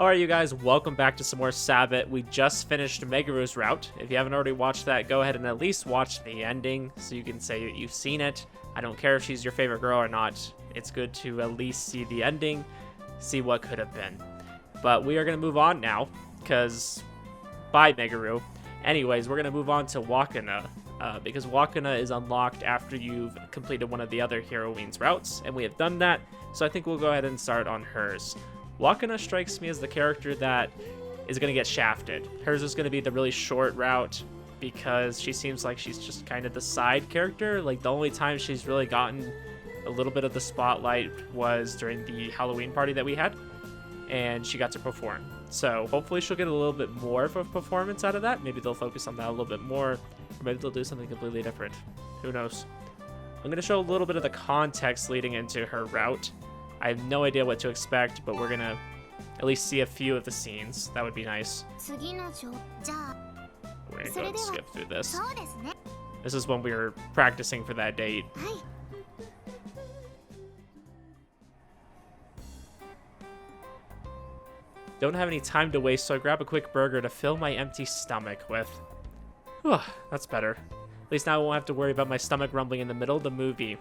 Alright, you guys, welcome back to some more Sabbat. We just finished Megaru's route. If you haven't already watched that, go ahead and at least watch the ending so you can say that you've seen it. I don't care if she's your favorite girl or not. It's good to at least see the ending, see what could have been. But we are going to move on now, because bye, Megaru. Anyways, we're going to move on to Waka, because Waka is unlocked after you've completed one of the other heroines' routes, and we have done that, so I think we'll go ahead and start on hers. Waka strikes me as the character that is going to get shafted. Hers is going to be the really short route because she seems like she's just kind of the side character. Like, the only time she's really gotten a little bit of the spotlight was during the Halloween party that we had, and she got to perform. So hopefully she'll get a little bit more of a performance out of that. Maybe they'll focus on that a little bit more, or maybe they'll do something completely different. Who knows? I'm going to show a little bit of the context leading into her route. I have no idea what to expect, but we're going to at least see a few of the scenes. That would be nice. We're going to go and skip through this. This is when we were practicing for that date. Don't have any time to waste, so I grab a quick burger to fill my empty stomach with. Whew, that's better. At least now I won't have to worry about my stomach rumbling in the middle of the movie.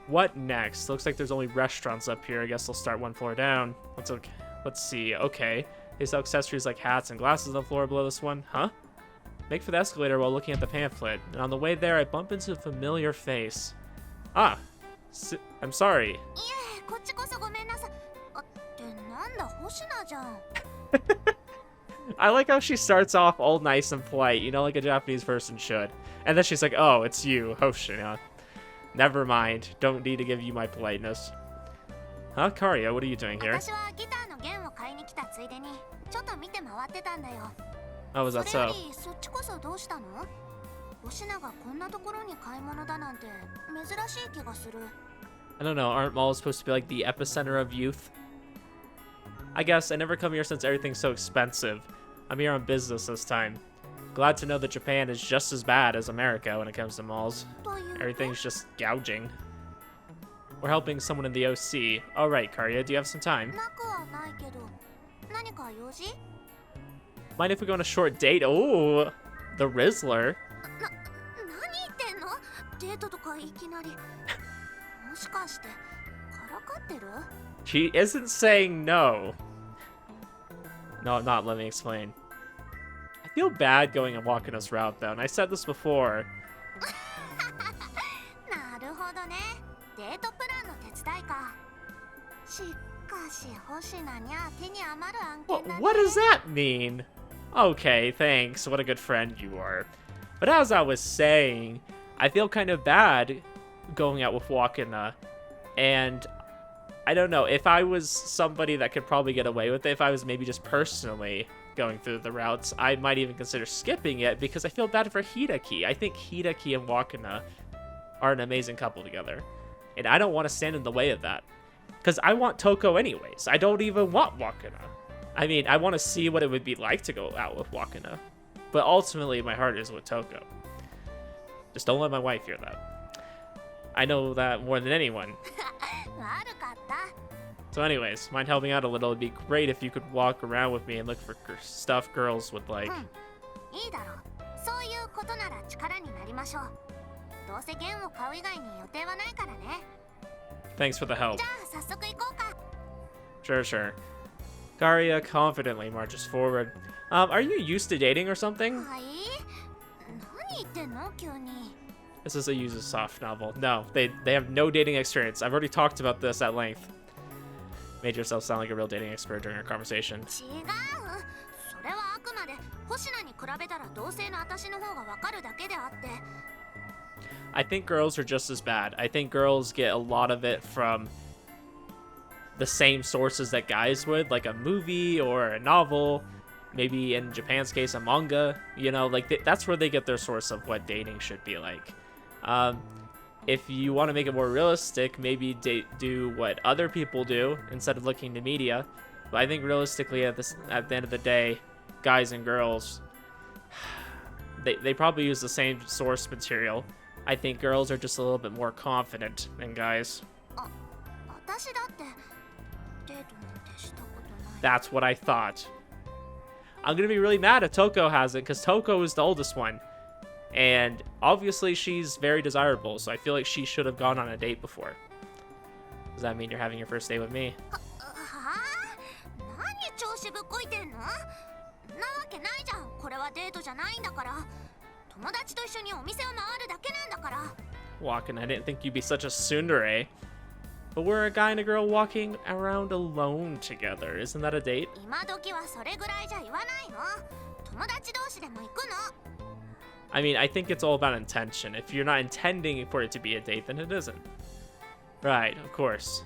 What next? Looks like there's only restaurants up here. I guess they'll start one floor down. Let's see. Okay. They sell accessories like hats and glasses on the floor below this one. Huh? Make for the escalator while looking at the pamphlet. And on the way there, I bump into a familiar face. Ah. I'm sorry. I like how she starts off all nice and polite, you know, like a Japanese person should. And then she's like, oh, it's you, Hoshina. Never mind. Don't need to give you my politeness. Huh, Karia, what are you doing here? Oh, was that so? I don't know, aren't malls supposed to be like the epicenter of youth? I guess I never come here since everything's so expensive. I'm here on business this time. Glad to know that Japan is just as bad as America when it comes to malls. Everything's just gouging. We're helping someone in the OC. Alright, Karia, do you have some time? Mind if we go on a short date? Oh, the Rizzler. She isn't saying no. No, I'm not. Let me explain. I feel bad going and walking this route, though, and I said this before. What does that mean? Okay, thanks. What a good friend you are. But as I was saying, I feel kind of bad going out with Waka, and I don't know, if I was somebody that could probably get away with it, if I was maybe just personally going through the routes, I might even consider skipping it because I feel bad for Hideki. I think Hideki and Waka are an amazing couple together, and I don't want to stand in the way of that because I want Toko anyways. I don't even want Waka. I mean, I want to see what it would be like to go out with Waka, but ultimately my heart is with Toko. Just don't let my wife hear that. I know that more than anyone. So anyways, mind helping out a little? It'd be great if you could walk around with me and look for stuff girls would like. Thanks for the help. Sure. Karia confidently marches forward. Are you used to dating or something? This is a Yuzu-soft novel. No, they have no dating experience. I've already talked about this at length. Made yourself sound like a real dating expert during our conversation. I think girls are just as bad. I think girls get a lot of it from the same sources that guys would, like a movie or a novel, maybe in Japan's case, a manga. You know, like that's where they get their source of what dating should be like. If you want to make it more realistic, maybe do what other people do instead of looking to media. But I think realistically, at the end of the day, guys and girls, they probably use the same source material. I think girls are just a little bit more confident than guys. That's what I thought. I'm gonna be really mad if Toko has it, because Toko is the oldest one. And obviously she's very desirable, so I feel like she should have gone on a date before. Does that mean you're having your first date with me? Walking, I didn't think you'd be such a tsundere. But we're a guy and a girl walking around alone together. Isn't that a date? I mean, I think it's all about intention. If you're not intending for it to be a date, then it isn't. Right, of course.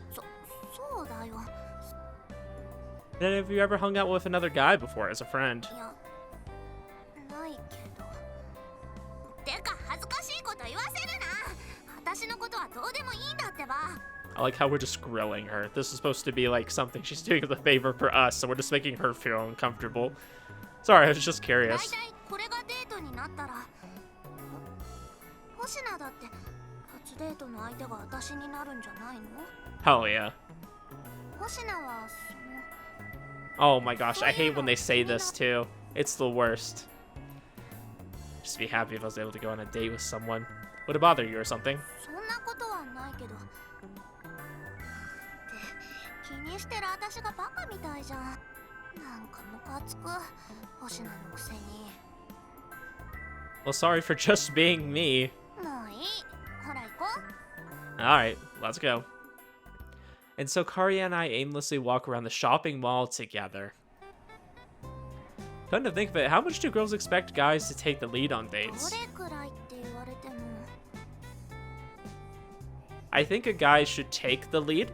Then have you ever hung out with another guy before as a friend? I like how we're just grilling her. This is supposed to be like something she's doing as a favor for us, so we're just making her feel uncomfortable. Sorry, I was just curious. Hell yeah. Oh my gosh, I hate when they say this too. It's the worst. Just be happy if I was able to go on a date with someone. Would it bother you or something? Well, sorry for just being me. Alright, let's go. And so Karia and I aimlessly walk around the shopping mall together. Come to think of it, how much do girls expect guys to take the lead on dates? I think a guy should take the lead.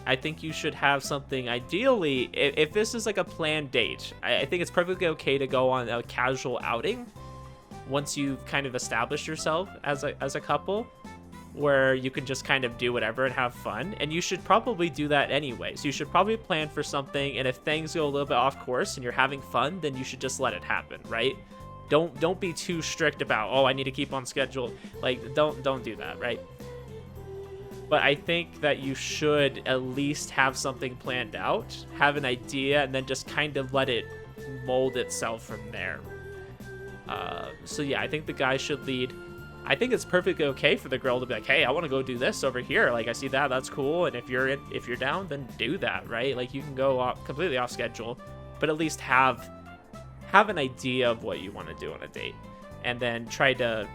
I think you should have something, ideally, if this is like a planned date, I think it's perfectly okay to go on a casual outing once you've kind of established yourself as a couple, where you can just kind of do whatever and have fun. And you should probably do that anyways. You should probably plan for something, and if things go a little bit off course and you're having fun, then you should just let it happen, right? Don't be too strict about, oh, I need to keep on schedule. Like, don't do that, right? But I think that you should at least have something planned out, have an idea, and then just kind of let it mold itself from there. So yeah, I think the guy should lead. I think it's perfectly okay for the girl to be like, hey, I want to go do this over here. Like, I see that, that's cool. And if you're down, then do that, right? Like, you can go completely off schedule, but at least have an idea of what you want to do on a date, and then try to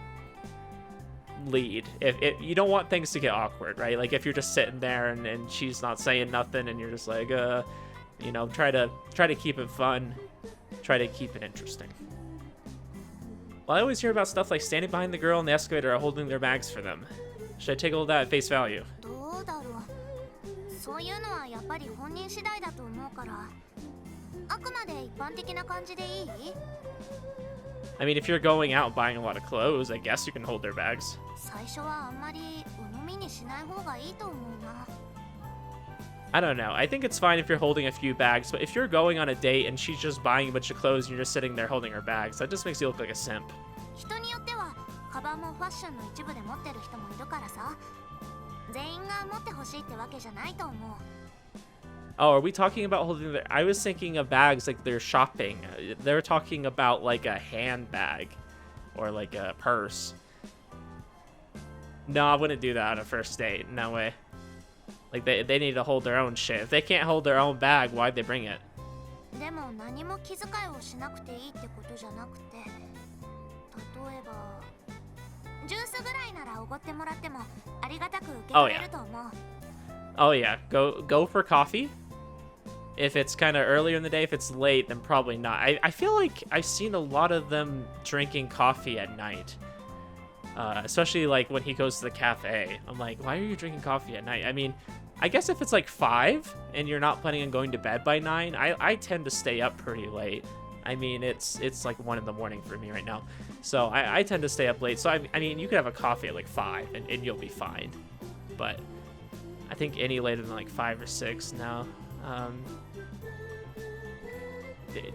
lead. If you don't want things to get awkward, right? Like, if you're just sitting there and she's not saying nothing, and you're just like, you know, try to keep it fun, try to keep it interesting. Well, I always hear about stuff like standing behind the girl in the escalator or holding their bags for them. Should I take all that at face value? I mean, if you're going out and buying a lot of clothes, I guess you can hold their bags. I don't know. I think it's fine if you're holding a few bags, but if you're going on a date and she's just buying a bunch of clothes and you're just sitting there holding her bags, that just makes you look like a simp. Oh, are we talking about holding their... I was thinking of bags like they're shopping. They're talking about like a handbag or like a purse. No, I wouldn't do that on a first date. No way. Like, they need to hold their own shit. If they can't hold their own bag, why'd they bring it? Oh yeah. Oh yeah. Go for coffee. If it's kind of earlier in the day, if it's late, then probably not. I feel like I've seen a lot of them drinking coffee at night. Especially like when he goes to the cafe. I'm like, why are you drinking coffee at night? I mean, I guess if it's like 5 and you're not planning on going to bed by 9, I tend to stay up pretty late. I mean, it's like 1 in the morning for me right now. So I tend to stay up late. So I mean, you could have a coffee at like 5 and you'll be fine. But I think any later than like 5 or 6 now.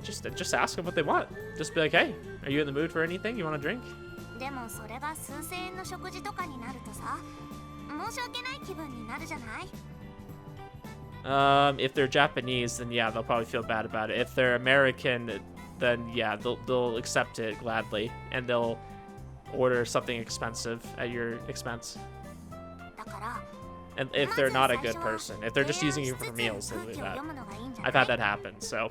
Just ask them what they want. Just be like, hey, are you in the mood for anything? You want a drink? If they're Japanese, then yeah, they'll probably feel bad about it. If they're American, then yeah, they'll accept it gladly, and they'll order something expensive at your expense. And if they're not a good person, if they're just using you for meals, they'll do that. I've had that happen, so.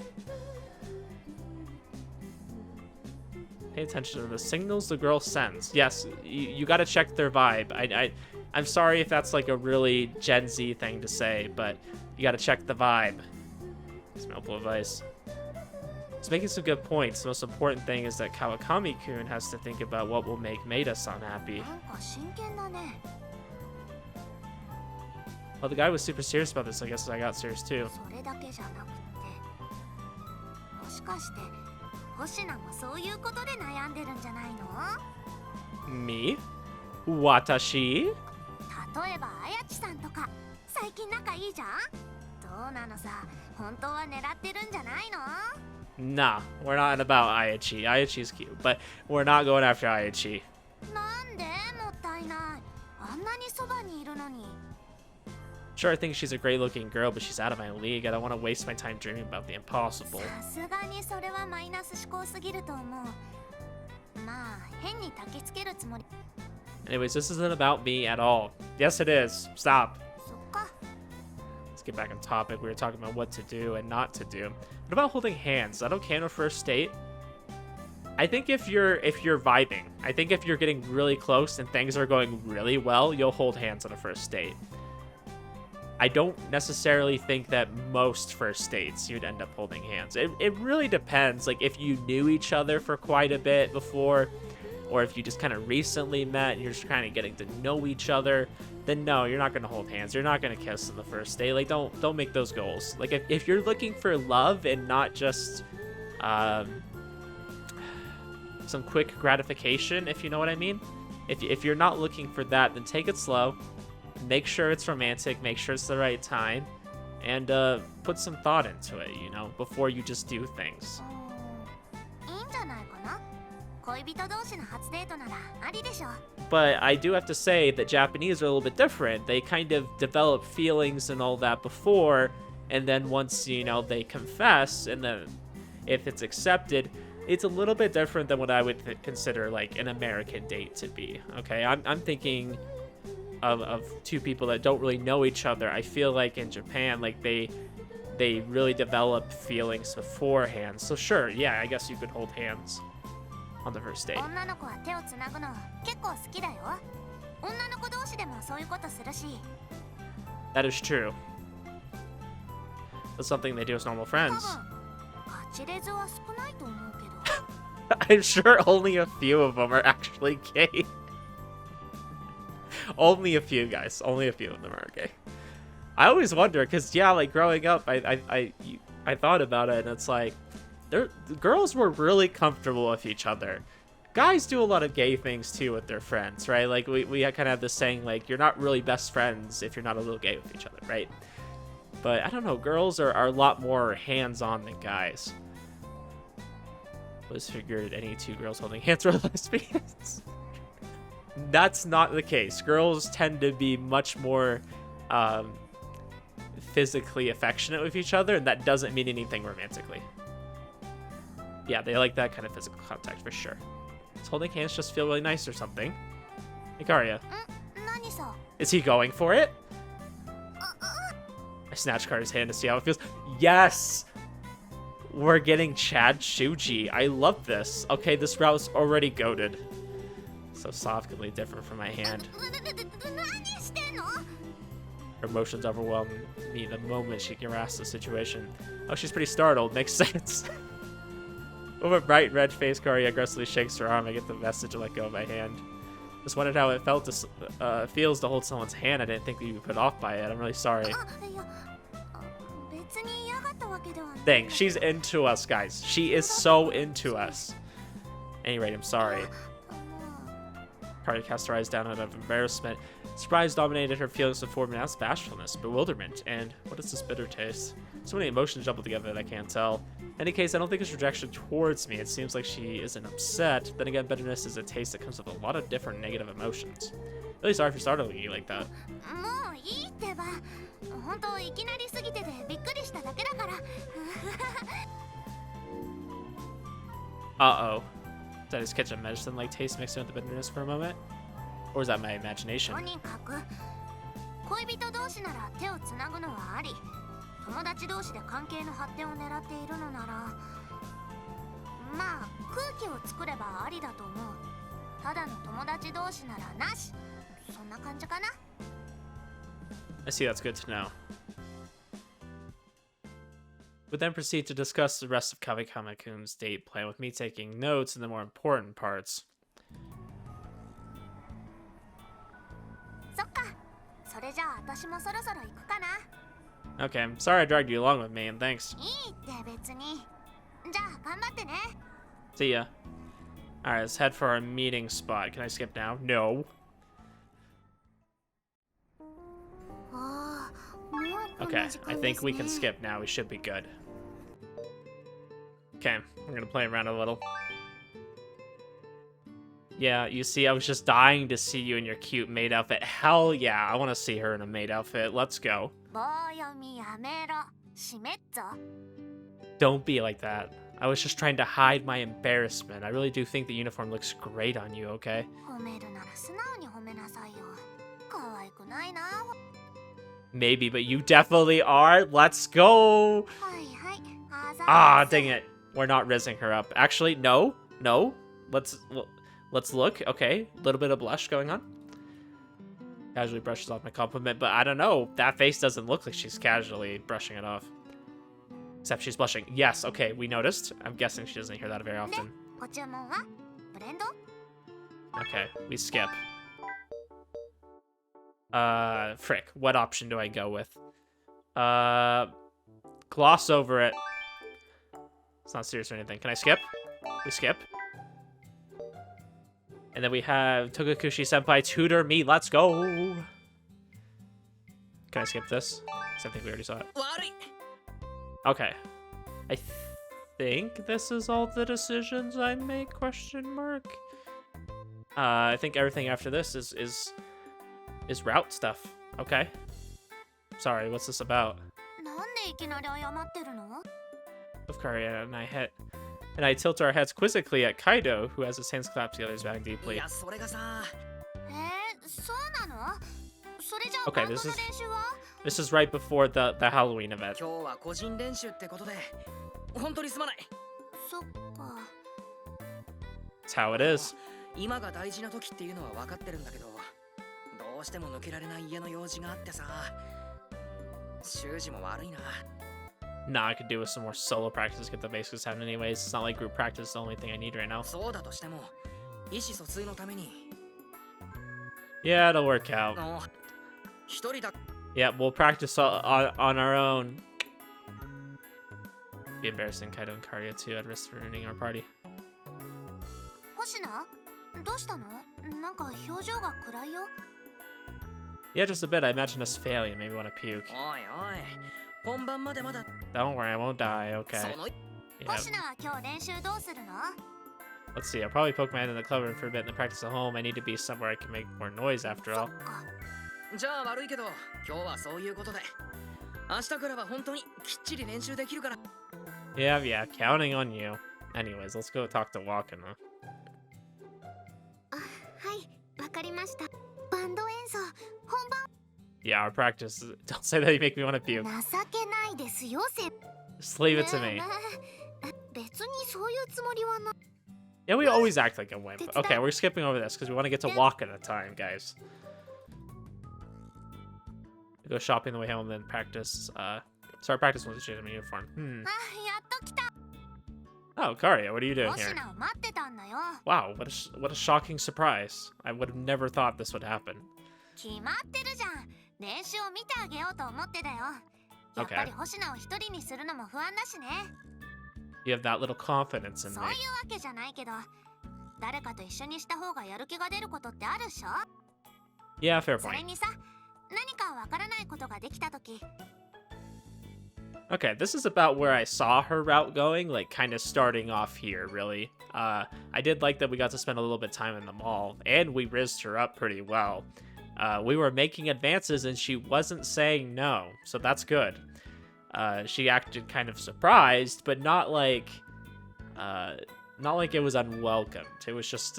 Pay attention to the signals the girl sends. Yes, you gotta check their vibe. I'm sorry if that's like a really Gen Z thing to say, but you gotta check the vibe. Some helpful advice. It's making some good points. The most important thing is that Kawakami-kun has to think about what will make Maida-san unhappy. Well, the guy was super serious about this. I guess I got serious too. Me? Watashi? Nah, we're not about Ayachi. Ayachi's cute, but we're not going after Ayachi. Sure, I think she's a great looking girl, but she's out of my league. I don't want to waste my time dreaming about the impossible. Anyways, this isn't about me at all. Yes, it is. Stop. Let's get back on topic. We were talking about what to do and not to do. What about holding hands? Is that okay on a first date? I think if you're vibing, I think if you're getting really close and things are going really well, you'll hold hands on a first date. I don't necessarily think that most first dates you'd end up holding hands. It really depends. Like if you knew each other for quite a bit before, or if you just kind of recently met and you're just kind of getting to know each other, then no, you're not going to hold hands. You're not going to kiss on the first date. Like don't make those goals. Like if you're looking for love and not just some quick gratification, if you know what I mean. If you're not looking for that, then take it slow. Make sure it's romantic, make sure it's the right time, and put some thought into it, you know, before you just do things. But I do have to say that Japanese are a little bit different. They kind of develop feelings and all that before, and then once, you know, they confess, and then if it's accepted, it's a little bit different than what I would consider like an American date to be. Okay, I'm thinking of two people that don't really know each other. I feel like in Japan, like they really develop feelings beforehand. So sure, yeah, I guess you could hold hands on the first date. That is true. That's something they do as normal friends. I'm sure only a few of them are actually gay. Only a few, guys. Only a few of them are gay. I always wonder, because yeah, like growing up, I thought about it, and it's like, the girls were really comfortable with each other. Guys do a lot of gay things too with their friends, right? Like we kind of have this saying, like, you're not really best friends if you're not a little gay with each other, right? But I don't know, girls are a lot more hands-on than guys. Was figured any two girls holding hands were lesbians. That's not the case. Girls tend to be much more physically affectionate with each other, and that doesn't mean anything romantically. Yeah, they like that kind of physical contact for sure. Does holding hands just feel really nice or something? Hikaria. Is he going for it? I snatch Kari's hand to see how it feels. Yes! We're getting Chad Shuuji. I love this. Okay, this route's already goated. So soft, completely different from my hand. Her emotions overwhelm me the moment she can grasp the situation. Oh, she's pretty startled. Makes sense. With a bright red face, Kari aggressively shakes her arm. I get the message to let go of my hand. Just wondered how it feels to hold someone's hand. I didn't think that you would put off by it. I'm really sorry. Dang, she's into us, guys. She is so into us. At any rate, I'm sorry. Kari cast her eyes down out of embarrassment. Surprise dominated her feelings before pronounced bashfulness, bewilderment, and what is this bitter taste? So many emotions jumbled together that I can't tell. In any case, I don't think it's rejection towards me. It seems like she isn't upset. Then again, bitterness is a taste that comes with a lot of different negative emotions. Really sorry for startling you like that. 本当いきなりすぎててびっくりしただけだから。Uh-oh. Did I just catch a medicine-like taste mixed in with the bitterness for a moment? Or is that my imagination? とにかく恋人同士なら手をつなぐのはあり、友達同士で関係の発展を狙っているのなら、まあ空気を作ればありだと思う。ただの友達同士ならなし。そんな感じかな。I see, that's good to know. We then proceed to discuss the rest of Kawikami-kun's date plan, with me taking notes in the more important parts. そっか。それじゃあ私もそろそろ行くかな。 Okay, I'm sorry I dragged you along with me, and thanks. いいって別に。じゃあ頑張ってね。 See ya. Alright, let's head for our meeting spot. Can I skip now? No. ああ、もうこん Okay, な時 I 間で think す we ね。 can skip now. We should be good. Okay, we're gonna play around a little. Yeah, you see, I was just dying to see you in your cute maid outfit. Hell yeah, I want to see her in a maid outfit. Let's go. 棒読みやめろ。しめっぞ。 Don't be like that. I was just trying to hide my embarrassment. I really do think the uniform looks great on you, okay? 褒めるなら素直に褒めなさいよ。可愛くないな。 Maybe, but you definitely are. Let's go. はいはい。あざ Ah, ーす。 dang it. We're not rizzing her up. Actually, no. No. Let's look. Okay, a little bit of blush going on. Casually brushes off my compliment, but I don't know. That face doesn't look like she's casually brushing it off. Except she's blushing. Yes, okay, we noticed. I'm guessing she doesn't hear that very で often. ご注文はブレンド？ Okay, we skip. Frick. What option do I go with? Gloss over it. It's not serious or anything. Can I skip? We skip. And then we have Togakushi Senpai tutor me. Let's go. Can I skip this? 'Cause I think we already saw it. Okay. I think this is all the decisions I make, question mark? I think everything after this is route stuff. Okay. Sorry, what's this about? なんでいきなり謝ってるの？ Of Karia and I tilt our heads quizzically at Kaido, who has his hands clapped together, his back い deeply. やそれがさそうなの？それじゃあ Okay, バンドの this 練 is- 習は？ This is right before the Halloween event. 今日は個人練習ってことで本当にすまない。そっか。 It's how it is. 今が大事な時っていうのは分かってるんだけど、どうしても抜けられない家の用事があってさ、修二も悪いな。 Nah, I could do with some more solo practice, get the basics down anyways. It's not like group practice is the only thing I need right now. そうだとしても意思疎通のために Yeah, it'll work out. 一人だ。 Yeah, we'll practice on our own. Be embarrassing Kaido and Karia too. I'd risk ruining our party. 星名？どうしたの？なんか表情が暗いよ。 Yeah, just a bit. I imagine us failing. Maybe want to puke. おいおい、本番までまだ。 Don't worry, I won't die. Okay. その Yeah. 星名は今日練習どうするの？ Let's see. I'll probably poke my head in the club room for a bit and then practice at home. I need to be somewhere I can make more noise after そ all. っか。じゃあ悪いけど今日はそういうことで。明日からは本当にきっちり練習できるから。 Yeah, counting on you. Anyways, let's go talk to Waka now. あ、はい、わかりました。バンド演奏、本番。 Yeah, our practice. Don't say that you make me want to puke. 情けないですよ、Just leave it to me. 別にそういうつもりはな。 Yeah, we always act like a wimp. Okay, we're skipping over this because we want to get to Waka at a time, guys. We go shopping on the way home and then practice. Sorry, practice was in my uniform. あ、やっと来た。 Oh, Karia, what are you doing 星 here? 名を待ってたんだよ。 Wow, what a shocking surprise. I would have never thought this would happen. 決まってるじゃん。練習を見てあげようと思ってだよ。やっぱり星名を一人にするのも不安だしね。 You have that little confidence in そういう me. わけじゃないけど、誰かと一緒にした方がやる気が出ることってあるでしょ？ Yeah, fair それ point. にさ、何かわからないことができたとき、 Okay, this is about where I saw her route going, like kind of starting off here, really. I did like that we got to spend a little bit of time in the mall, and we rizzed her up pretty well. We were making advances and she wasn't saying no, so that's good. She acted kind of surprised, but not like it was unwelcomed. It was just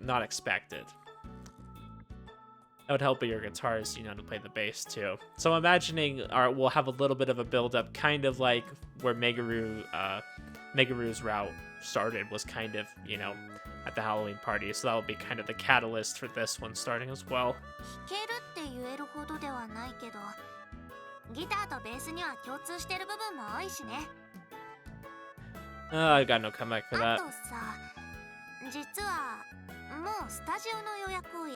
not expected. That would help your guitarist, to play the bass too. So I'm imagining we'll have a little bit of a build-up, kind of like where Megaru's route started was kind of, at the Halloween party. So that'll be kind of the catalyst for this one starting as well. 弾けるって言えるほどではないけど、ギターとベースには共通してる部分も多いしね。I got no comeback for あ that. とさ、実はもうスタジオの予約を。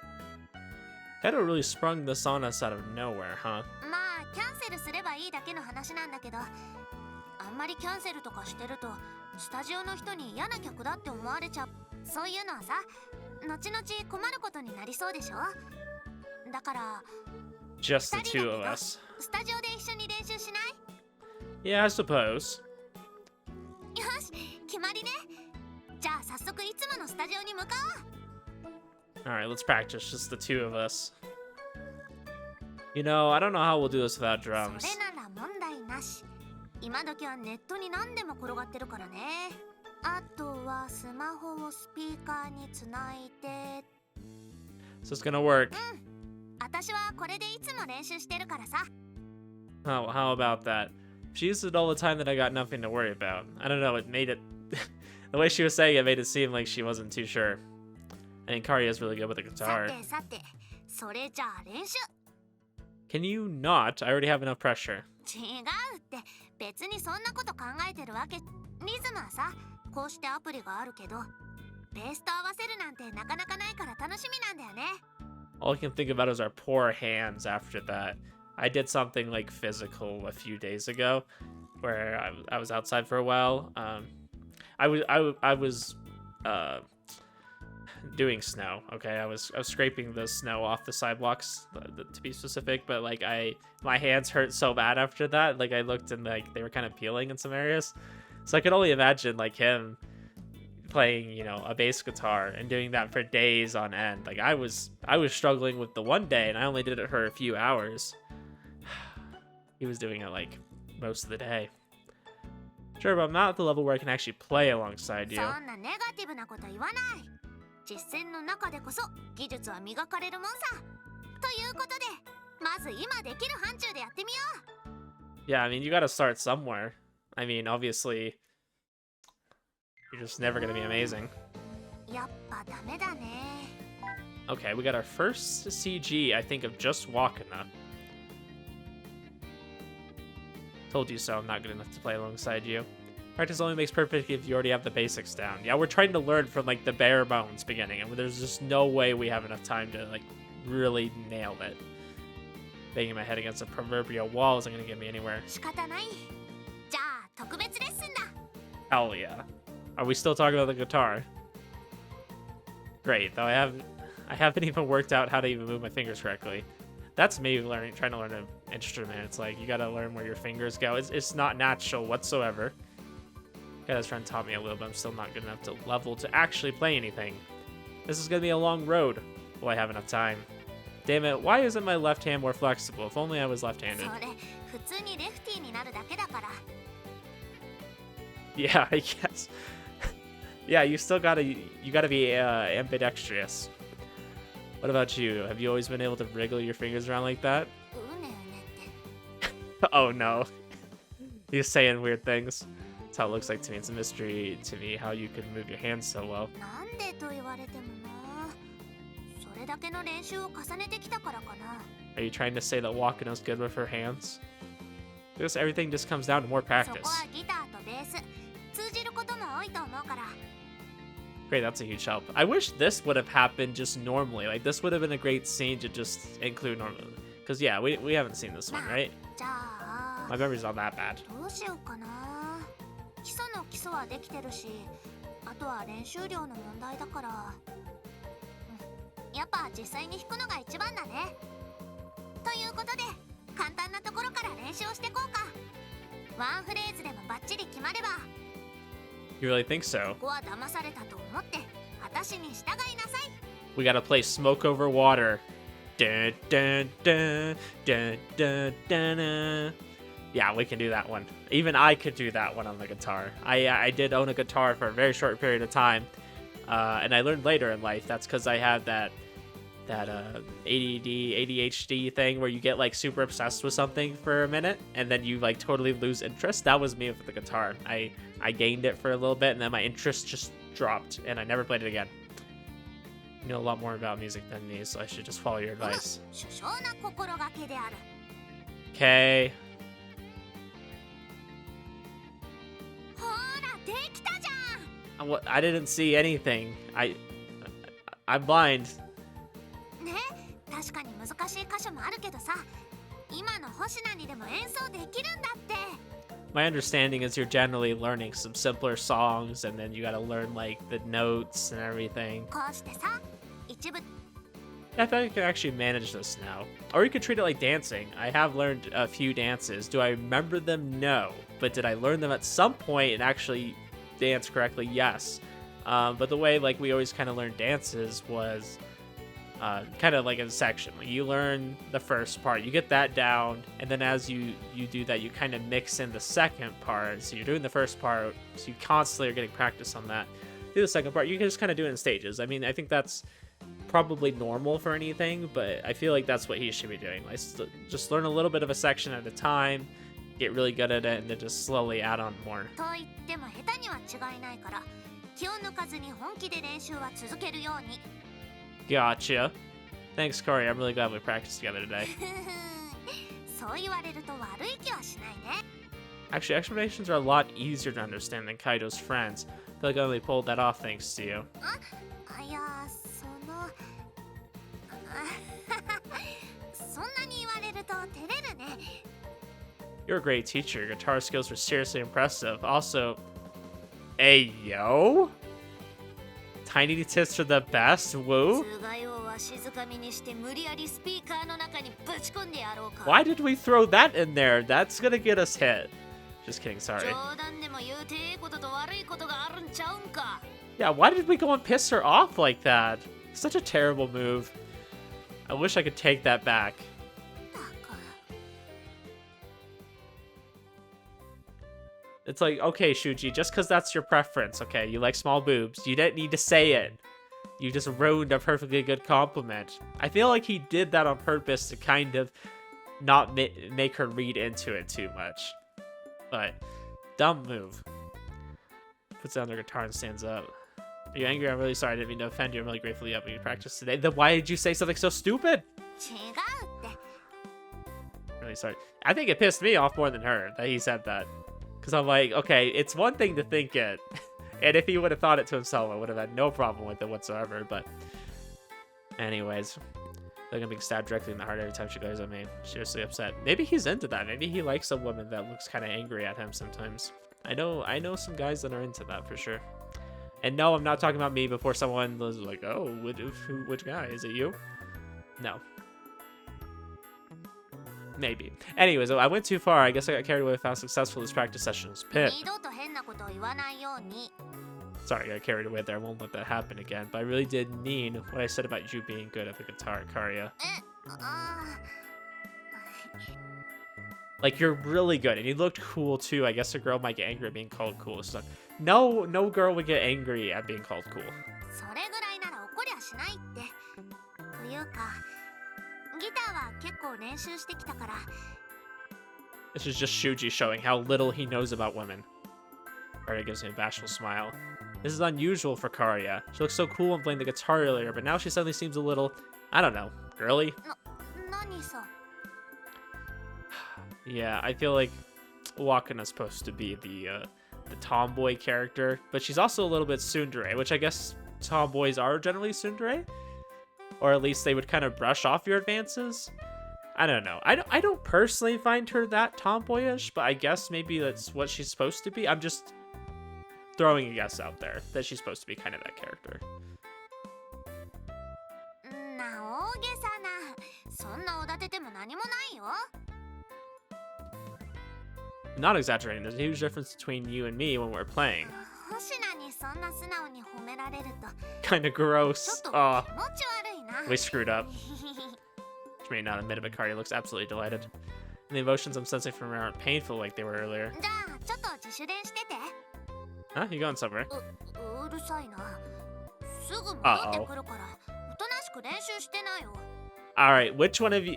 Edo really sprung this on us out of nowhere, huh? まあキャンセルすればいいだけの話なんだけど、あんまりキャンセルとかしてるとスタジオの人に嫌な曲だって思われちゃう。そういうのはさ、後々困ることになりそうでしょ。だから Just the two of us. スタジオで一緒に練習しない？ Yeah, I suppose. よし、決まりね。じゃあ早速いつものスタジオに向かおう。 Alright, let's practice, just the two of us. I don't know how we'll do this without drums. それなら問題なし。今時はネットに何でも転がってるからね。あとはスマホをスピーカーにつないで。 So it's gonna work. 私はこれでいつも練習してるからさ。 How about that? She used it all the time that I got nothing to worry about. I don't know, it made it... the way she was saying it made it seem like she wasn't too sure. I think Kari is really good with the さ guitar. てさて、それじゃあ練習。 Can you not? I already have enough pressure. 違うって、別にそんなこと考えてるわけ。リズムはさ、こうしてアプリがあるけど、ベースと合わせるなんてなかなかないから楽しみなんだよね。 All I can think about is our poor hands after that. I did something like physical a few days ago where I was outside for a while. I was doing snow. Okay, I was scraping the snow off the sidewalks to be specific, but like my hands hurt so bad after that. Like I looked and like they were kind of peeling in some areas, so I could only imagine like him playing a bass guitar and doing that for days on end. Like I was struggling with the one day and I only did it for a few hours. He was doing it like most of the day. Sure, but I'm not at the level where I can actually play alongside you. そんなネガティブなこと言わない。実践の中でこそ技術は磨かれるもんさ。ということで、まず今できる範疇でやってみよう。 Yeah, I mean, you gotta start somewhere. I mean, obviously, you're just never gonna be amazing. やっぱダメだね。 Okay, we got our first CG, I think, of just Waka. Told you so, I'm not good enough to play alongside you. Practice only makes perfect if you already have the basics down. Yeah, we're trying to learn from, like, the bare bones beginning, and there's just no way we have enough time to, like, really nail it. Banging my head against a proverbial wall isn't gonna get me anywhere. 仕方ない。じゃあ特別レッスンだ。 Hell yeah. Are we still talking about the guitar? Great, though I haven't even worked out how to even move my fingers correctly. That's me trying to learn an instrument. It's like, you gotta learn where your fingers go. It's not natural whatsoever. Guys trying to taught me a little, but I'm still not good enough to level to actually play anything. This is gonna be a long road. Will I have enough time? Damn it, why isn't my left hand more flexible? If only I was そ left-handed. れ普通にレフティーになるだけだから。 Yeah, I guess. Yeah, you gotta be ambidextrous. What about you? Have you always been able to wriggle your fingers around like that? うねうねって。 Oh no. He's saying weird things. That's how it looks like to me. It's a mystery to me how you can move your hands so well. なんでと言われてもな。それだけの練習を重ねてきたからかな。 Are you trying to say that Wakano's good with her hands? I guess everything just comes down to more そ practice. こはギターとベース通じることも多いと思うから。 Great, that's a huge help. I wish this would have happened just normally. Like, this would have been a great scene to just include normally. Because, yeah, we haven't seen this one, right? じゃあ My memory's not that bad. どうしようかな。基礎の基礎はできてるし、あとは練習量の問題だから。やっぱ実際に弾くのが一番だね。ということで、簡単なところから練習をしていこうか。ワンフレーズでもバッチリ決まれば。 You really think so? ここは騙されたと思って、私に従いなさい。 We gotta play Smoke Over Water. Dun, dun, dun, dun, dun, dun, dun. Yeah, we can do that one. Even I could do that one on the guitar. I did own a guitar for a very short period of time, and I learned later in life that's because I had that ADHD thing where you get like super obsessed with something for a minute and then you like totally lose interest. That was me with the guitar. I gained it for a little bit and then my interest just dropped and I never played it again. You know a lot more about music than me, so I should just follow your advice. Okay. I didn't see anything. I'm blind. 確かに難しい箇所もあるけどさ、今の星名にでも演奏できるんだって。 My understanding is you're generally learning some simpler songs and then you gotta learn like the notes and everything. こうしてさ、一部 I thought you could actually manage this now. Or you could treat it like dancing. I have learned a few dances. Do I remember them? No. But did I learn them at some point and actually dance correctly? Yes. But the way like we always kind of learned dances was kind of like in a section. Like you learn the first part, you get that down, and then as you do that, you kind of mix in the second part. So you're doing the first part, so you constantly are getting practice on that. Do the second part. You can just kind of do it in stages. I mean, I think that's probably normal for anything, but I feel like that's what he should be doing. Like just learn a little bit of a section at a time, get really good at it, and then just slowly add on more. と言っても下手には違いないから、気を抜かずに本気で練習は続けるように。 Gotcha. Thanks, Corey. I'm really glad we practiced together today. そう言われると悪い気はしないね。 Actually, explanations are a lot easier to understand than Kaido's friends. I feel like I only pulled that off thanks to you. いや、そんなに言われると照れるね。 You're a great teacher. Your guitar skills were seriously impressive. Also, hey, yo? Tiny tits are the best, woo? Why did we throw that in there? That's gonna get us hit. Just kidding, sorry. Yeah, why did we go and piss her off like that? Such a terrible move. I wish I could take that back. It's like, okay, Shuuji, just because that's your preference, okay? You like small boobs. You didn't need to say it. You just ruined a perfectly good compliment. I feel like he did that on purpose to kind of not make her read into it too much. But, dumb move. Puts down their guitar and stands up. Are you angry? I'm really sorry. I didn't mean to offend you. I'm really grateful you helped me practice today. Then why did you say something so stupid? Really sorry. I think it pissed me off more than her that he said that. Because I'm like, okay, it's one thing to think it. And if he would have thought it to himself, I would have had no problem with it whatsoever. But anyways, they're going to be stabbed directly in the heart every time she goes at me. Seriously upset. Maybe he's into that. Maybe he likes a woman that looks kind of angry at him sometimes. I know some guys that are into that for sure. And no, I'm not talking about me before someone was like, oh, which guy? Is it you? No. Maybe. Anyways, I went too far. I guess I got carried away with how successful this practice session was. Pip. Sorry, I got carried away there. I won't let that happen again. But I really did mean what I said about you being good at the guitar, Karia. Like, you're really good. And you looked cool, too. I guess a girl might get angry at being called cool. So, no girl would get angry at being called cool. This is just Shuuji showing how little he knows about women. Karia gives me a bashful smile. This is unusual for Karia. She looked so cool when playing the guitar earlier, but now she suddenly seems a little, I don't know, girly? Yeah, I feel like Waka is supposed to be the tomboy character, but she's also a little bit tsundere, which I guess tomboys are generally tsundere? Or at least they would kind of brush off your advances? I don't know. I don't personally find her that tomboyish, but I guess maybe that's what she's supposed to be. I'm just throwing a guess out there that she's supposed to be kind of that character. I'm not exaggerating. There's a huge difference between you and me when we're playing. Kind of gross. Oh, we screwed up. shocked me not admit it, but Cardi looks absolutely delighted. And the emotions I'm sensing from her aren't painful like they were earlier. じゃあちょっと自主練してて。 Huh? You going somewhere? うるさいな。すぐ戻ってくるからおとなしく練習してなよ。 Alright, which one of you...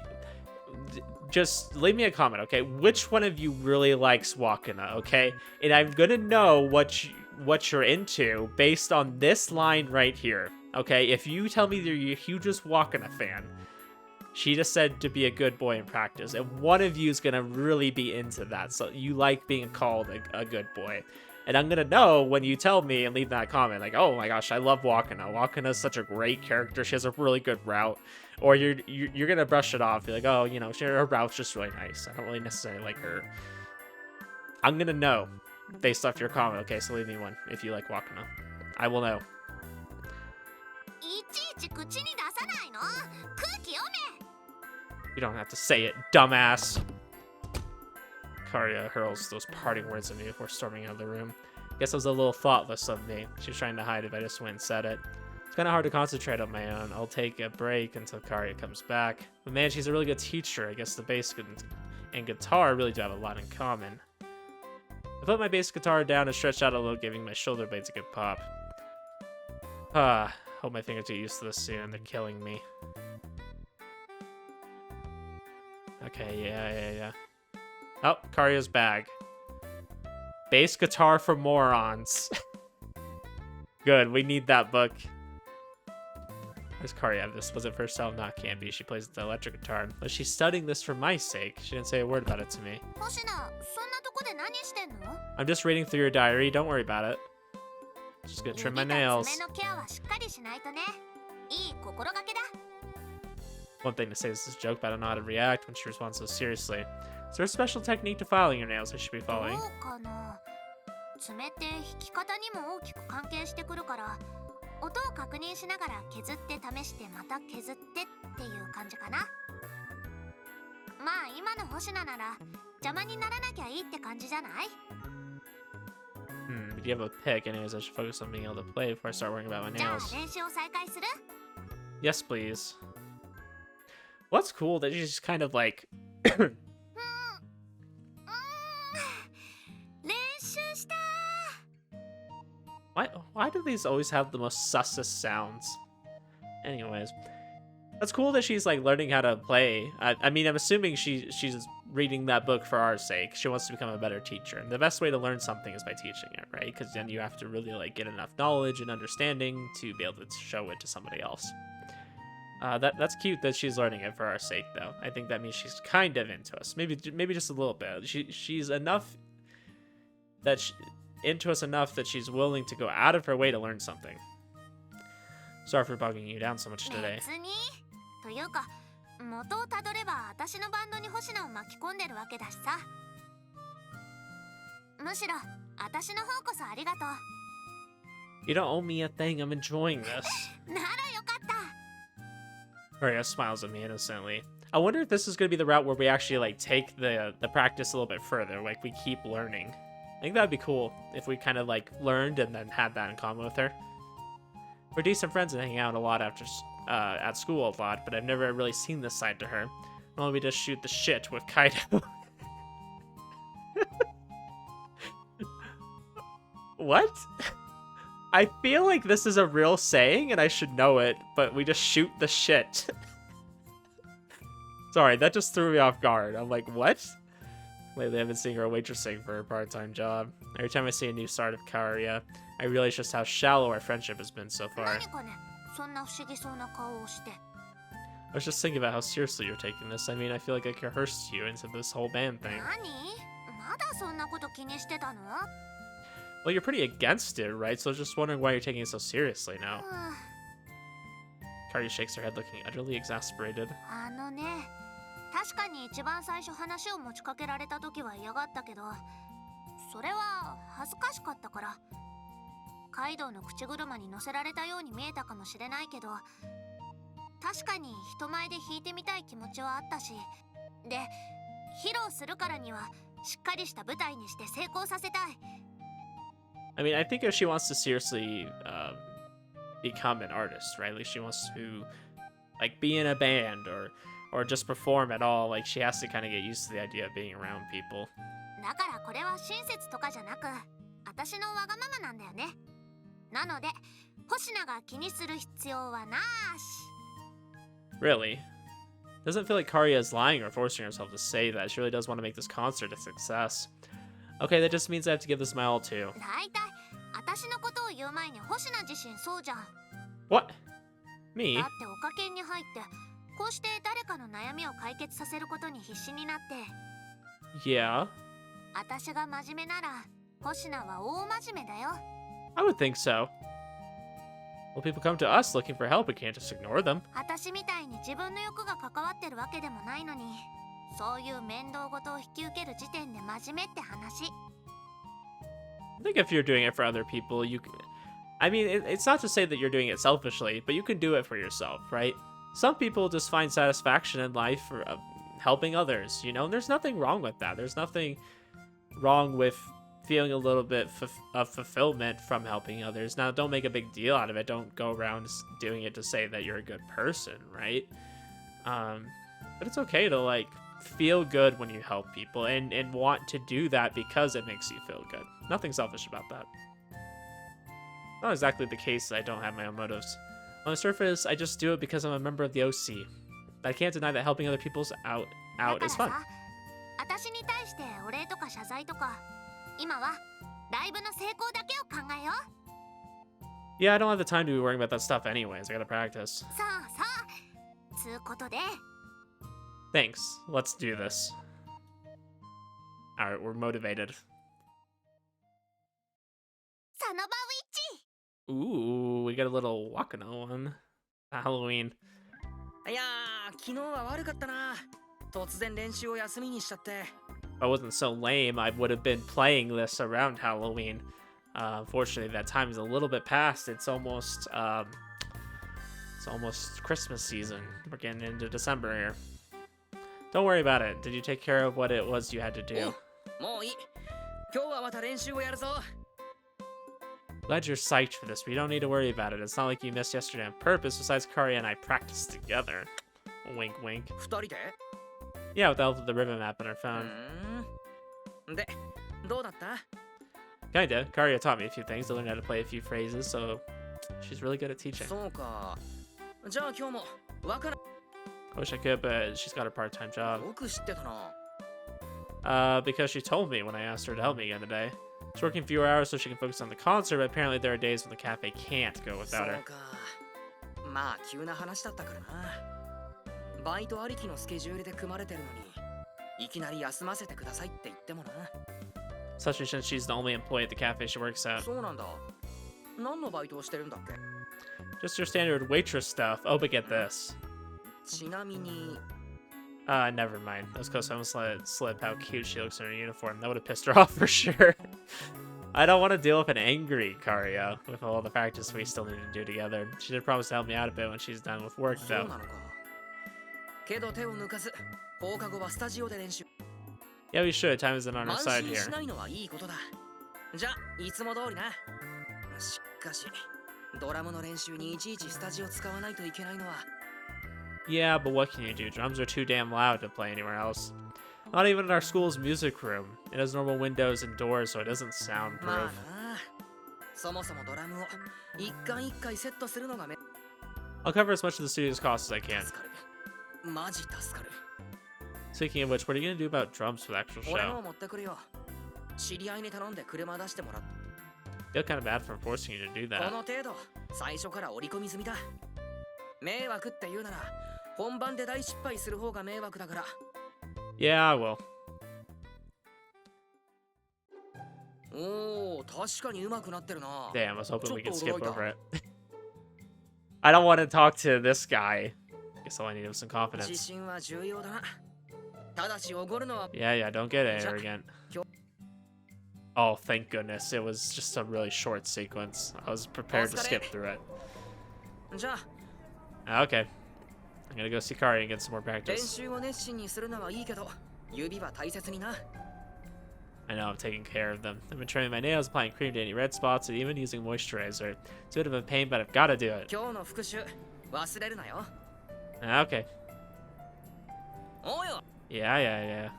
Just leave me a comment, okay? Which one of you really likes Wakana, okay? And I'm gonna know what you're into based on this line right here, okay? If you tell me that you're a hugest Wakana fan, she just said to be a good boy in practice, and one of you is gonna really be into that, so you like being called a good boy. And I'm gonna know when you tell me and leave that comment, like, oh my gosh, I love Wakana. Wakana's such a great character. She has a really good route. Or you're gonna brush it off. Be like, oh, you know, her route's just really nice. I don't really necessarily like her. I'm gonna know based off your comment. Okay, so leave me one if you like Wakana. I will know. いちいち口に出さないの。空気読め。 You don't have to say it, dumbass. Karia hurls those parting words at me before storming out of the room. Guess it was a little thoughtless of me. She was trying to hide if I just went and said it. It's kind of hard to concentrate on my own. I'll take a break until Karia comes back. But man, she's a really good teacher. I guess the bass and guitar really do have a lot in common. I put my bass guitar down and stretched out a little, giving my shoulder blades a good pop. Hope my fingers get used to this soon. They're killing me. Okay, yeah. Oh, Karia's bag. Bass guitar for morons. Good, we need that book. Where's Karia? This was it first album? Not can't be. She plays the electric guitar. But she's studying this for my sake. She didn't say a word about it to me. 星名、そんなとこで何してんの？ I'm just reading through your diary. Don't worry about it. Just gonna trim my nails. 指と爪のケアはしっかりしないとね。いい心がけだ。 One thing to say is this joke, but I don't know how to react when she responds so seriously. Is there a special technique to filing your nails I should be ど following? うかな。爪って引き方にも大きく関係してくるから、音を確認しながら削って試してまた削ってっていう感じかな。まあ今の星名なら邪魔にならなきゃいいって感じじゃない？ But you have a pick. Anyways, I should focus on being able to play before I start worrying about my じゃあ nails. 練習を再開する？ Yes, please. What's cool that she's kind of like... 練習した。 Why do these always have the most sussest sounds? Anyways, that's cool that she's like learning how to play. I mean, I'm assuming she's reading that book for our sake. She wants to become a better teacher, and the best way to learn something is by teaching it, right? Because then you have to really like get enough knowledge and understanding to be able to show it to somebody else. That's cute that she's learning it for our sake, though. I think that means she's kind of into us. Maybe just a little bit. She's enough that into us enough that she's willing to go out of her way to learn something. Sorry for bugging you down so much today. 別にというか元をたどれば私のバンドに星名を巻き込んでるわけだしさ。むしろ私の方こそありがとう。 You don't owe me a thing. I'm enjoying this. ならよかった。 Maria smiles at me innocently. I wonder if this is going to be the route where we actually like take the practice a little bit further. Like we keep learning. I think that'd be cool if we kind of like learned and then had that in common with her. We're decent friends and hang out a lot after at school a lot, but I've never really seen this side to her. Normally we just shoot the shit with Kaido. What? I feel like this is a real saying and I should know it, but we just shoot the shit. Sorry, that just threw me off guard. I'm like, what? Lately, I've been seeing her waitressing for her part-time job. Every time I see a new start of Karia, I realize just how shallow our friendship has been so far. 何かね、そんな不思議そうな顔をして。 I was just thinking about how seriously you're taking this. I mean, I feel like I coerced you into this whole band thing. 何？まだそんなこと気にしてたの？ Well, you're pretty against it, right? So I was just wondering why you're taking it so seriously now. Karia shakes her head, looking utterly exasperated. あのね、確かに一番最初話を持ちかけられた時は嫌がったけど、それは恥ずかしかったから。カイドウの口車に乗せられたように見えたかもしれないけど、確かに人前で弾いてみたい気持ちはあったし、で、披露するからにはしっかりした舞台にして成功させたい。I mean, I think if she wants to seriously become an artist, right? Like she wants to like be in a band or or just perform at all. Like, she has to kind of get used to the idea of being around people. だからこれは親切とかじゃなく、私のわがままなんだよね。なので、星名が気にする必要はなし。 Really? Doesn't feel like Karia is lying or forcing herself to say that. She really does want to make this concert a success. Okay, that just means I have to give this my all too. だいたい私のことを言う前に星名自身そうじゃん。 What? Me? だっておかけに入ってこうして誰かの悩みを解決させることに必死になって。 Yeah. 私が真面目なら星名は大真面目だよ。 I would think so. Well, people come to us looking for help. We can't just ignore them. 私みたいに自分の欲が関わってるわけでもないのに、そういう面倒事を引き受ける時点で真面目って話。 I think if you're doing it for other people, you can... I mean, it's not to say that you're doing it selfishly, but you can do it for yourself, right? Some people just find satisfaction in life for helping others, you know? And there's nothing wrong with that. There's nothing wrong with feeling a little bit of fulfillment from helping others. Now, don't make a big deal out of it. Don't go around doing it to say that you're a good person, right? But it's okay to, like, feel good when you help people and want to do that because it makes you feel good. Nothing selfish about that. Not exactly the case. I don't have my own motives. On the surface, I just do it because I'm a member of the OC. But I can't deny that helping other people's out is fun. 私に対してお礼とか謝罪とか、今はライブの成功だけを考えよう。 Yeah, I don't have the time to be worrying about that stuff anyways. I gotta practice. そうそう。つうことで。 Thanks. Let's do this. Alright, we're motivated. サノバウィッチ。 Ooh, we got a little Waka one. Halloween. いやー、昨日は悪かったな。突然練習を休みにしちゃって。 If I wasn't so lame, I would have been playing this around Halloween. Unfortunately, that time is a little bit past. It's almost Christmas season. We're getting into December here. Don't worry about it. Did you take care of what it was you had to do? もういい。今日はまた練習をやるぞ。 Glad you're psyched for this, but you don't need to worry about it. It's not like you missed yesterday on purpose. Besides, Karia and I practiced together. Wink, wink. 二人で？ Yeah, with the help of the ribbon map on her phone. で、どうだった？ Kinda. Karia taught me a few things. I learned how to play a few phrases, so she's really good at teaching. そうか。じゃあ今日もわから。 I wish I could, but she's got a part-time job. よく知ってたな。Because she told me when I asked her to help me again today. She's working fewer hours so she can focus on the concert, but apparently there are days when the cafe can't go without her. そうか。まあ急な話だったからな。バイトありきのスケジュールで組まれてるのに、いきなり休ませてくださいって言ってもな。 Especially since she's the only employee at the cafe she works at. そうなんだ。何のバイトをしてるんだっけ？ Just your standard waitress stuff. Oh, but get this. ちなみに。 Never mind. That was close. I almost let it slip how cute she looks in her uniform. That would have pissed her off for sure. I don't want to deal with an angry Karia with all the practice we still need to do together. She did promise to help me out a bit when she's done with work, そう though. なのか。けど手を抜かず、放課後はスタジオで練習。 Yeah, we should. Time isn't on our 慢 side 心 here. しないのはいいことだ。じゃあ、いつも通りな。しかし、ドラムの練習にいちいちスタジオ使わないといけないのは。 Yeah, but what can you do? Drums are too damn loud to play anywhere else. Not even in our school's music room. It has normal windows and doors, so it doesn't まあ soundproof. な。そもそもドラムを一回一回セットするのがめ。 I'll cover as much of the studio's costs as I can. 助かる。マジ助かる。 Speaking of which, what are you gonna do about drums for the actual 俺の show? 持ってくるよ。知り合いに頼んで車出してもらっ I feel kind of bad for forcing you to do こ that. の程度、最初から織り込み済みだ。迷惑って言うなら、本番で大失敗する方が迷惑だから。 Yeah, I will. おお、確かに上手くなってるな。 Damn, I was hoping we could skip Chotto over it. I don't want to talk to this guy. Guess all I need was some 自 confidence. 信は重要だな。ただしおごるのは Yeah, don't get arrogant. Oh, thank goodness. It was just a really short sequence. I was prepared to skip through it. じゃ Okay. I'm gonna go see Karia and get some more あ、練 practice. 習を熱心にするのはいいけど、指は大切にな。 I know I'm taking care of them. I've been trimming my nails, applying cream to any red spots, and even using moisturizer. It's a bit of a pain, but I've gotta do it. 今日の復習忘れるなよ。Okay. おうよ。 Yeah.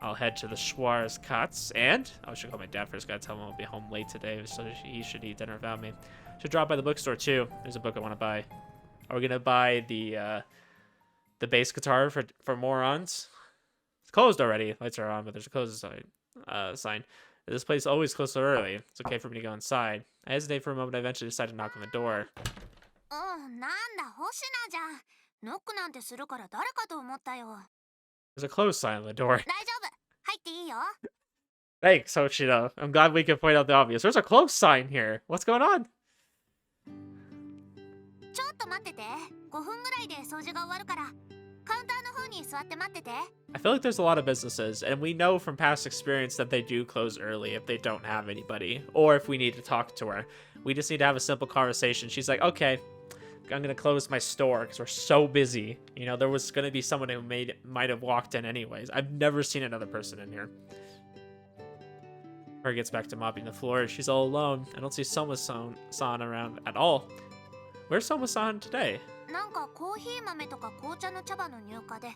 I'll head to the Schwarz Cuts, and I should call my dad first. Gotta tell him I'll be home late today, so he should eat dinner without me. Should drop by the bookstore too. There's a book I want to buy. Are we gonna buy the bass guitar for morons? It's closed already. Lights are on, but there's a closed sign. This place always closes so early. It's okay for me to go inside. I hesitate for a moment. I eventually decide to knock on the door. なんだ星名じゃん。ノックなんてするから誰かと思ったよ。There's a closed sign on the door. 大丈夫。入っていいよ。 Thanks, Hoshino. I'm glad we could point out the obvious. There's a closed sign here. What's going on? ちょっと待ってて。5分ぐらいで掃除が終わるから。カウンターの方に座って待ってて。 I feel like there's a lot of businesses, and we know from past experience that they do close early if they don't have anybody, or if we need to talk to her. We just need to have a simple conversation. She's like, okay, I'm gonna close my store because we're so busy. You know, there was gonna be someone who might have walked in anyways. I've never seen another person in here. Her gets back to mopping the floor. She's all alone. I don't see Soma-san around at all. Where's Soma-san today? なんかコーヒー豆とか紅茶の茶葉の入荷で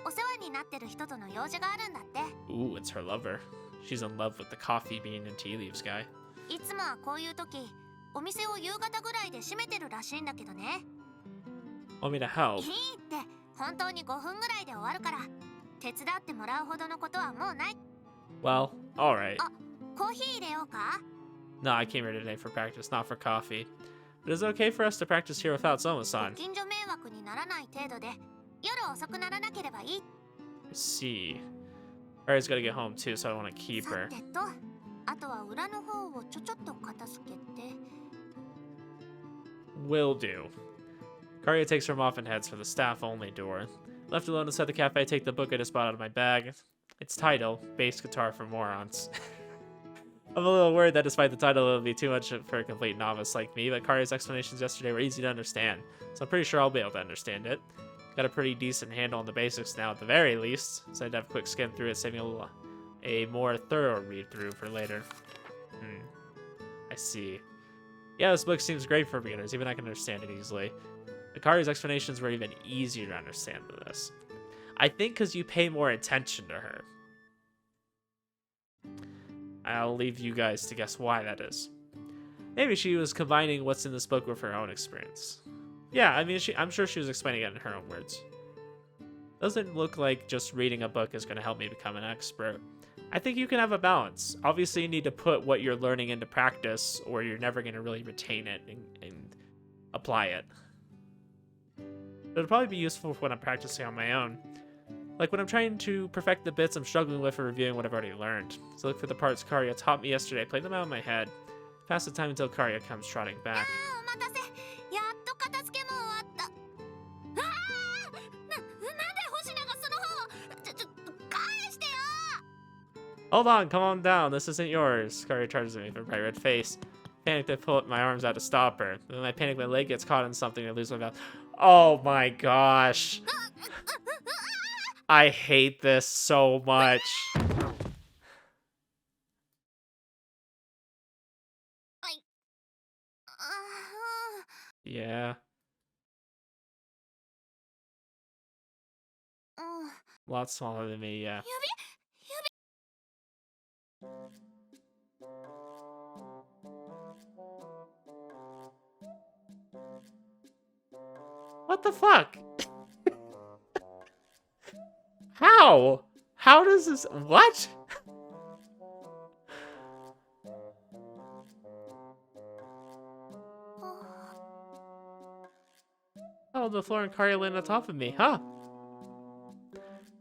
お世話になってる人との用事があるんだって。 Ooh, it's her lover. She's in love with the coffee bean and tea leaves guy. いつもはこういう時お店を夕方ぐらいで閉めてるらしいんだけどね。 Want me to help? いいって本当に5分ぐらいで終わるから手伝ってもらうほどのことはもうない。 Well, alright. あ、コーヒー入れようか？ No, I came here today for practice, not for coffee. But is it okay for us to practice here without Soma-san? 近所迷惑にならない程度で夜遅くならなければいい。 I see. Ari's gotta get home too, so I don't want to keep さ her. てと、あとは裏の方をちょっと片付けて。 Will do. Karia takes her muffin heads for the staff-only door. Left alone inside the cafe, I take the book I just bought out of my bag. Its title, Bass Guitar for Morons. I'm a little worried that despite the title, it'll be too much for a complete novice like me, but Karia's explanations yesterday were easy to understand, so I'm pretty sure I'll be able to understand it. Got a pretty decent handle on the basics now at the very least, so I'd have a quick skim through it, saving a more thorough read-through for later. I see. Yeah, this book seems great for beginners, even I can understand it easily. Akari's explanations were even easier to understand than this. I think because you pay more attention to her. I'll leave you guys to guess why that is. Maybe she was combining what's in this book with her own experience. Yeah, I mean, I'm sure she was explaining it in her own words. Doesn't look like just reading a book is going to help me become an expert. I think you can have a balance. Obviously, you need to put what you're learning into practice, or you're never going to really retain it and apply it. But it'll probably be useful when I'm practicing on my own. Like when I'm trying to perfect the bits I'm struggling with or reviewing what I've already learned. So look for the parts Karia taught me yesterday, play them out in my head. Pass the time until Karia comes trotting back. お待たせ。やっと片付けも終わった。なんで星名がその方。ちょっと返してよ。 Hold on, come on down, this isn't yours. Karia charges at me with a bright red face. Panicked, I pull up my arms out to stop her. Then I panic, my leg gets caught in something, and I lose my balance. Oh my gosh. I hate this so much. Yeah. A lot smaller than me, yeah. What the fuck? How? How does this... What? Oh, the floor and Karia landed on top of me, huh?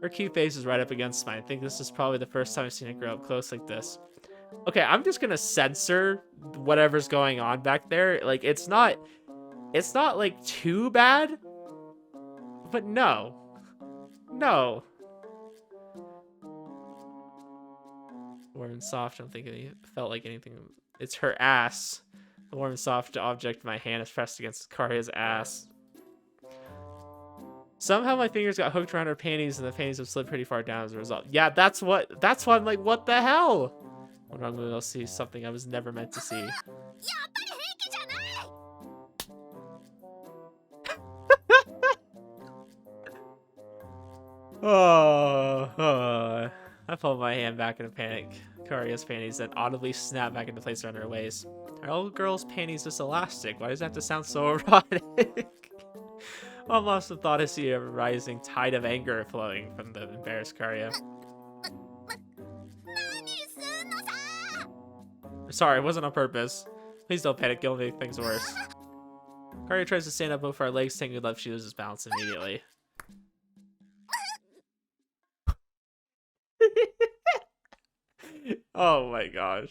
Her cute face is right up against mine. I think this is probably the first time I've seen it grow up close like this. Okay, I'm just gonna censor whatever's going on back there. Like, it's not like too bad, but no. No. Warm and soft, I don't think it felt like anything. It's her ass. The warm and soft object in my hand is pressed against Karia's ass. Somehow my fingers got hooked around her panties and the panties have slid pretty far down as a result. Yeah, that's why I'm like, what the hell? What wrong with I'll see something I was never meant to see. I pulled my hand back in a panic. Karia's panties then audibly snapped back into place around her waist. Are all girls' panties just elastic? Why does it have to sound so erotic? Almost the thought I see a rising tide of anger flowing from the embarrassed Karia. Sorry, it wasn't on purpose. Please don't panic, it'll make things worse. Karia tries to stand up both her legs, taking left, she loses balance immediately. Oh my gosh.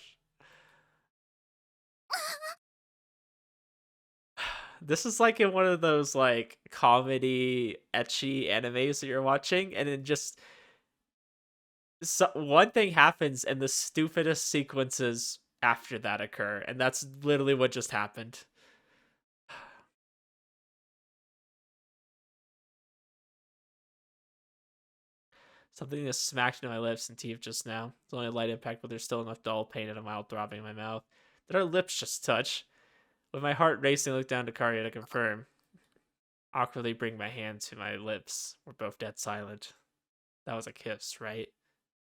This is like in one of those like comedy ecchi animes that you're watching, and then just one thing happens and the stupidest sequences after that occur, and that's literally what just happened. Something just smacked into my lips and teeth just now. It's only a light impact, but there's still enough dull pain and a mild throbbing in my mouth. Did our lips just touch? With my heart racing, I looked down to Karia to confirm. Awkwardly bring my hand to my lips. We're both dead silent. That was a kiss, right?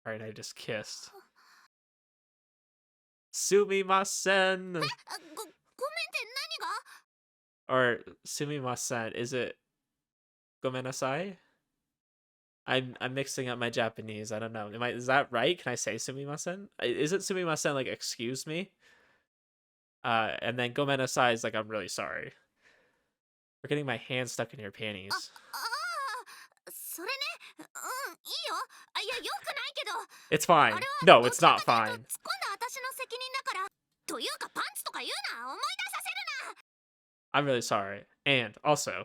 Karia and I just kissed. Sumimasen! Or sumimasen, is it gomenasai? I'm mixing up my Japanese. I don't know. Is that right? Can I say sumimasen? Is it sumimasen like excuse me? And then gomenasai is like I'm really sorry. We're getting my hand stuck in your panties. It's fine. No, it's not fine. I'm really sorry. And also,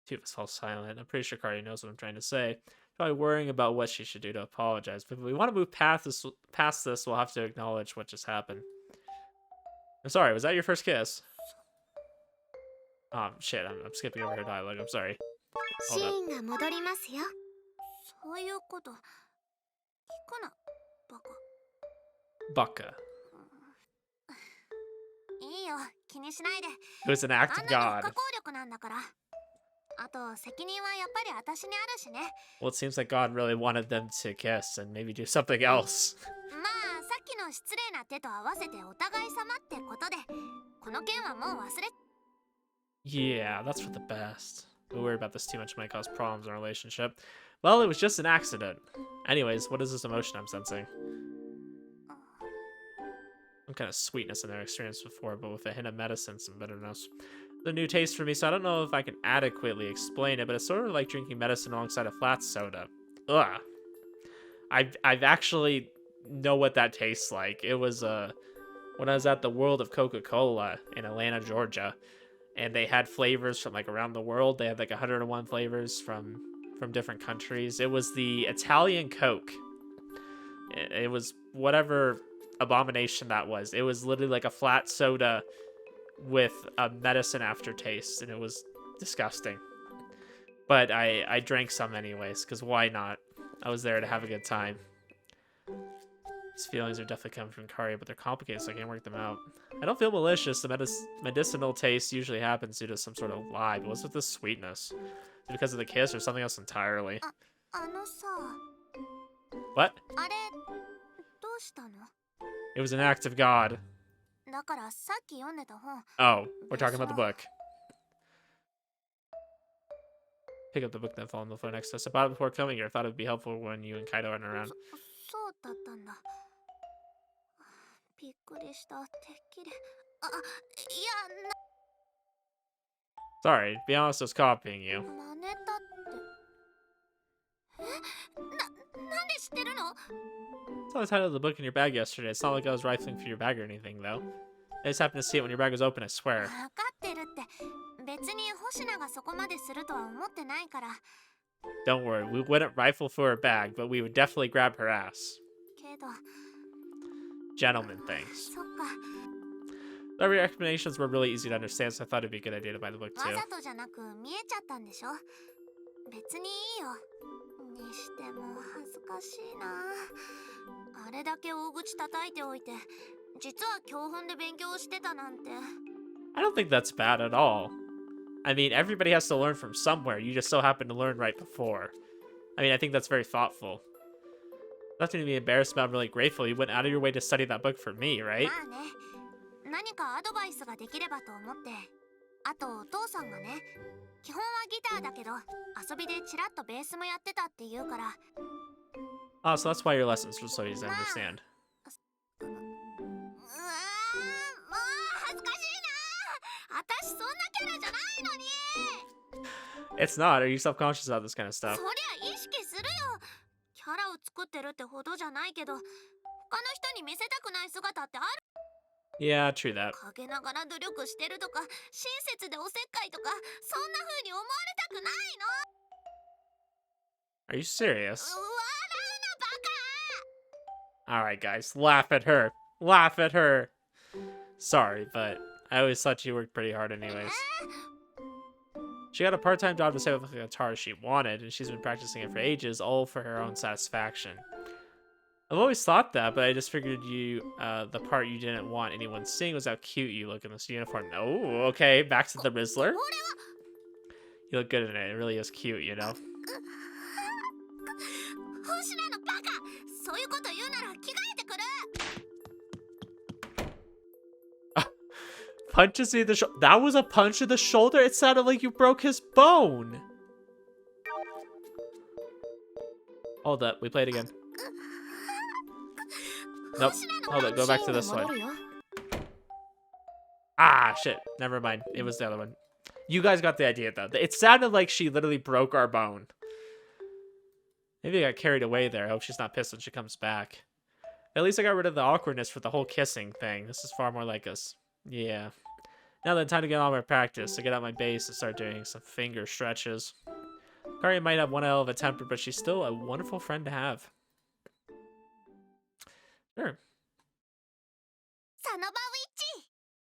two of us fall silent. I'm pretty sure Karia knows what I'm trying to say. Probably worrying about what she should do to apologize. But if we want to move past this, we'll have to acknowledge what just happened. I'm sorry, was that your first kiss? Oh, shit, I'm skipping over her dialogue. I'm sorry. Hold up. Waka. It was an act of God. Well, it seems like God really wanted them to kiss and maybe do something else. Yeah, that's for the best. We worry about this too much, might cause problems in our relationship. Well, it was just an accident. Anyways, what is this emotion I'm sensing? Some kind of sweetness in their experience before, but with a hint of medicine, some bitterness. The new taste for me, so I don't know if I can adequately explain it, but it's sort of like drinking medicine alongside a flat soda. Ugh. I've actually know what that tastes like. It was when I was at the World of Coca-Cola in Atlanta, Georgia, and they had flavors from like around the world. They had like 101 flavors from different countries. It was the Italian Coke. It was whatever abomination that was. It was literally like a flat soda with a medicine aftertaste, and it was disgusting. But I drank some anyways, because why not? I was there to have a good time. These feelings are definitely coming from Karia, but they're complicated, so I can't work them out. I don't feel malicious. The medicinal taste usually happens due to some sort of lie, but what's with this sweetness? Is it because of the kiss or something else entirely? What? It was an act of God. Oh, we're talking about the book. Pick up the book, then fall on the floor next to us. I bought it before coming here. I thought it would be helpful when you and Kaido aren't around. Sorry, to be honest, I was copying you. Saw the title of the book in your bag yesterday. It's not like I was rifling through your bag or anything, though. I just happened to see it when your bag was open, I swear. Don't worry, we wouldn't rifle through her bag, but we would definitely grab her ass. Gentleman things. The explanations were really easy to understand, so I thought it'd be a good idea to buy the book too. I don't think that's bad at all. I mean, everybody has to learn from somewhere. You just so happen to learn right before. I mean, I think that's very thoughtful. Nothing to be embarrassed about. I'm really grateful. You went out of your way to study that book for me, right? まあね、何かアドバイスができればと思って。あとお父さんがね、基本はギターだけど遊びでチラッとベースもやってたって言うから。Oh, so that's why your lessons, just so you understand. うわー、もう恥ずかしいな。私そんなキャラじゃないのに。It's not. Are you self-conscious about this kind of stuff? そりゃ意識するよ。キャラを作ってるってほどじゃないけど、他の人に見せたくない姿ってある。Yeah, true that. 陰ながら努力してるとか、親切でおせっかいとか、そんな風に思われたくないの。 Are you serious? 笑うな、バカ。 Alright, guys. Laugh at her. Laugh at her. Sorry, but I always thought you worked pretty hard anyways. She got a part-time job to save up the guitar she wanted, and she's been practicing it for ages, all for her own satisfaction. I've always thought that, but I just figured the part you didn't want anyone seeing was how cute you look in this uniform. Oh, okay, back to the Rizzler. You look good in it. It really is cute, you know? 星名のバカ。そういうこと言うなら着替えてくる。 Punches me in the shoulder. That was a punch in the shoulder? It sounded like you broke his bone. Hold up, we play it again. Nope. Hold it, go back to this one. Ah, shit. Never mind. It was the other one. You guys got the idea, though. It sounded like she literally broke our bone. Maybe I got carried away there. I hope she's not pissed when she comes back. At least I got rid of the awkwardness for the whole kissing thing. This is far more like us. Yeah. Now then, time to get on my practice. To get out my bass and start doing some finger stretches. Karia might have one hell of a temper, but she's still a wonderful friend to have. Sure.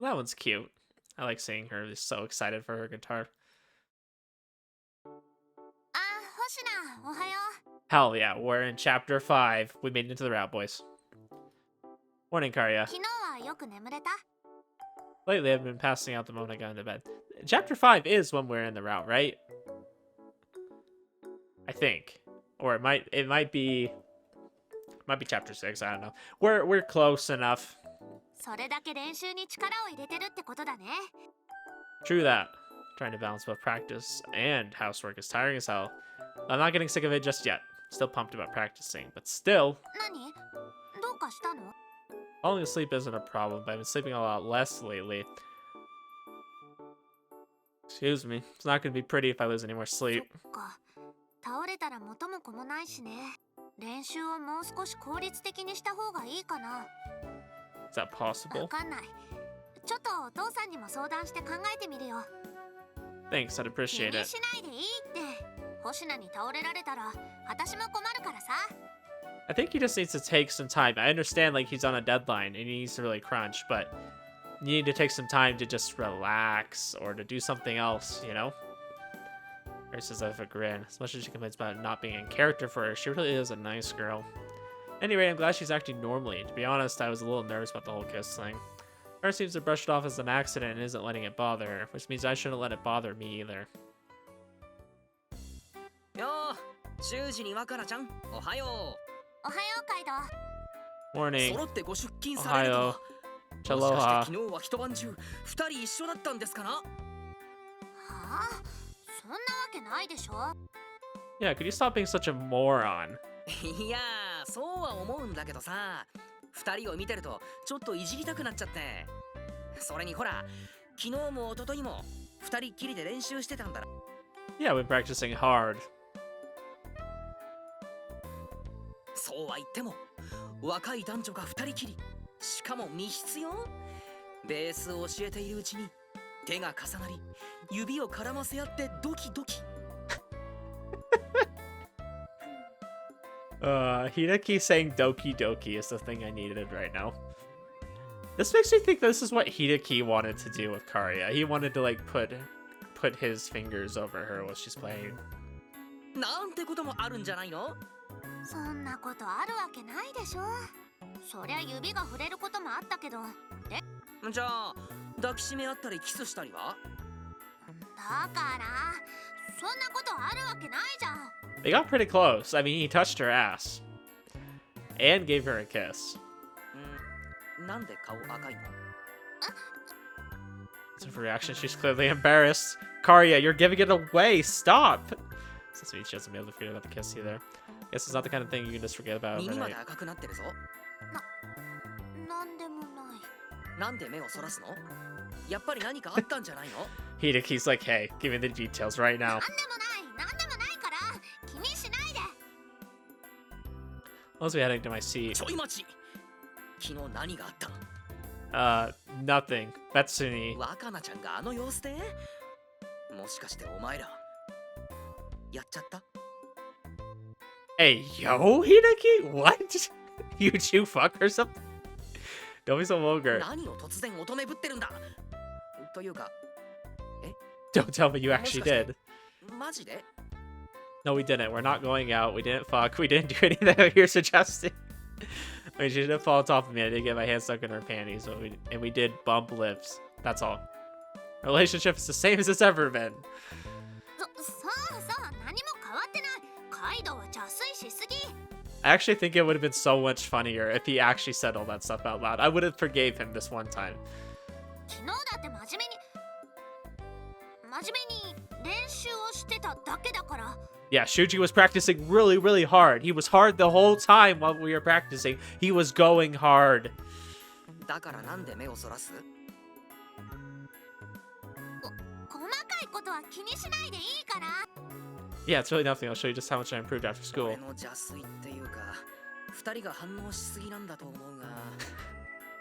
That one's cute. I like seeing her. She's so excited for her guitar. Hell yeah, we're in chapter 5. We made it into the route, boys. Morning, Karia. Lately, I've been passing out the moment I got into bed. Chapter 5 is when we're in the route, right? I think. Or it might be chapter 6, I don't know. We're close enough. True that. Trying to balance both practice and housework is tiring as hell. I'm not getting sick of it just yet. Still pumped about practicing, but still. Falling asleep isn't a problem, but I've been sleeping a lot less lately. Excuse me. It's not going to be pretty if I lose any more sleep. Is that possible? Thanks, I'd appreciate it. I think he just needs to take some time. I understand, like, he's on a deadline and he needs to really crunch, but you need to take some time to just relax or to do something else, you know? Her says with a grin. As much as she complains about not being in character for her, she really is a nice girl. Anyway, I'm glad she's acting normally. To be honest, I was a little nervous about the whole kiss thing. Her seems to brush it off as an accident and isn't letting it bother her, which means I shouldn't let it bother me either. Yo, Shuuji ni Wakara-chan, ohayo. Morning. Ohayo. Chaloha. Yeah, could you stop being such a moron? いやー、そうは思うんだけどさ、二人を見てるとちょっといじりたくなっちゃって。それにほら、昨日も一昨日も二人っきりで練習してたんだ。Yeah, we've been practicing hard. そうは言っても、若い男女が二人きり、しかも密室よ。ベースを教えているうちに手が重なり、指を絡ませ合ってドキドキ。Hideki saying Doki Doki is the thing I needed right now. This makes me think this is what Hideki wanted to do with Karia. He wanted to, like, put his fingers over her while she's playing. なんてこともあるんじゃないの？そんなことあるわけないでしょ。そりゃ指が触れることもあったけど。じゃあ、抱きしめ合ったりキスしたりは？だからそんなことあるわけないじゃん。 They got pretty close. I mean, he touched her ass. And gave her a kiss. なんで顔赤いの？ So for reaction, she's clearly embarrassed. Karya, you're giving it away. Stop. So sweet, she doesn't be able to forget about the kiss either. Guess it's not the kind of thing you can just forget about 耳ま overnight. で赤くなってるぞ。なんでもない。なんで目をそらすの？やっぱり何かあったんじゃないの？ Hideki's like, hey, give me the details right な now. んでもないなんでもないから気にしないで。 Let's be heading to my seat. ちょい待ち。昨日何があったの？ Nothing. Betsuni. 若菜ちゃんがあの様子で？もしかしてお前らやっちゃった？ Hey, yo, Hideki? What? You fuck or something? Don't be so vulgar. 何を突然乙女ぶってるんだ？というか、 Don't tell me you actually did. マジで？ No, we didn't. We're not going out. We didn't fuck. We didn't do anything that you're suggesting. I mean, she didn't fall on top of me. I did get my hand stuck in her panties. And we did bump lips. That's all. Our relationship is the same as it's ever been. そうそう何も変わってない。カイドウは邪推しすぎ。 I actually think it would have been so much funnier if he actually said all that stuff out loud. I would have forgave him this one time. 昨日だって真面目に練習をしてただけだから。 Yeah, Shuuji was practicing really, really hard. He was hard the whole time while we were practicing. He was going hard. だからなんで目をそらす？細かいことは気にしないでいいから。 Yeah, it's really nothing. I'll show you just how much I improved after school. 俺の邪推っていうか、二人が反応しすぎなんだと思うが、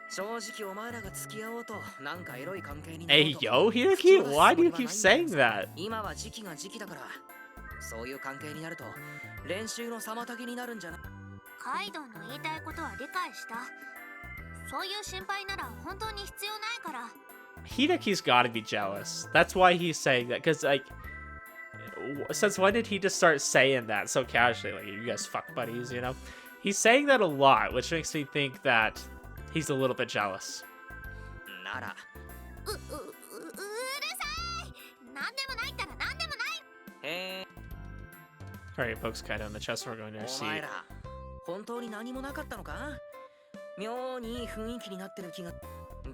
正直お前らが付き合おうとなんかエロい関係になろう Hey, と。 yo, Hideki, why do you keep saying that? 今は時期が時期だから、そういう関係になると練習の妨げになるんじゃない？カイドウの言いたいことは理解した。そういう心配なら本当に必要ないから。 Hideki's gotta be jealous. That's why he's saying that. Because, like, since when did he just start saying that so casually? Like, you guys fuck buddies, you know? He's saying that a lot, which makes me think that he's a little bit jealous. なら、うるさい。なんでもないったらなんでもない。へえ、 Alright, pokes Kaido in the chest before going to her お前 seat. ら本当に何もなかったのか？妙にいい雰囲気になってる気が。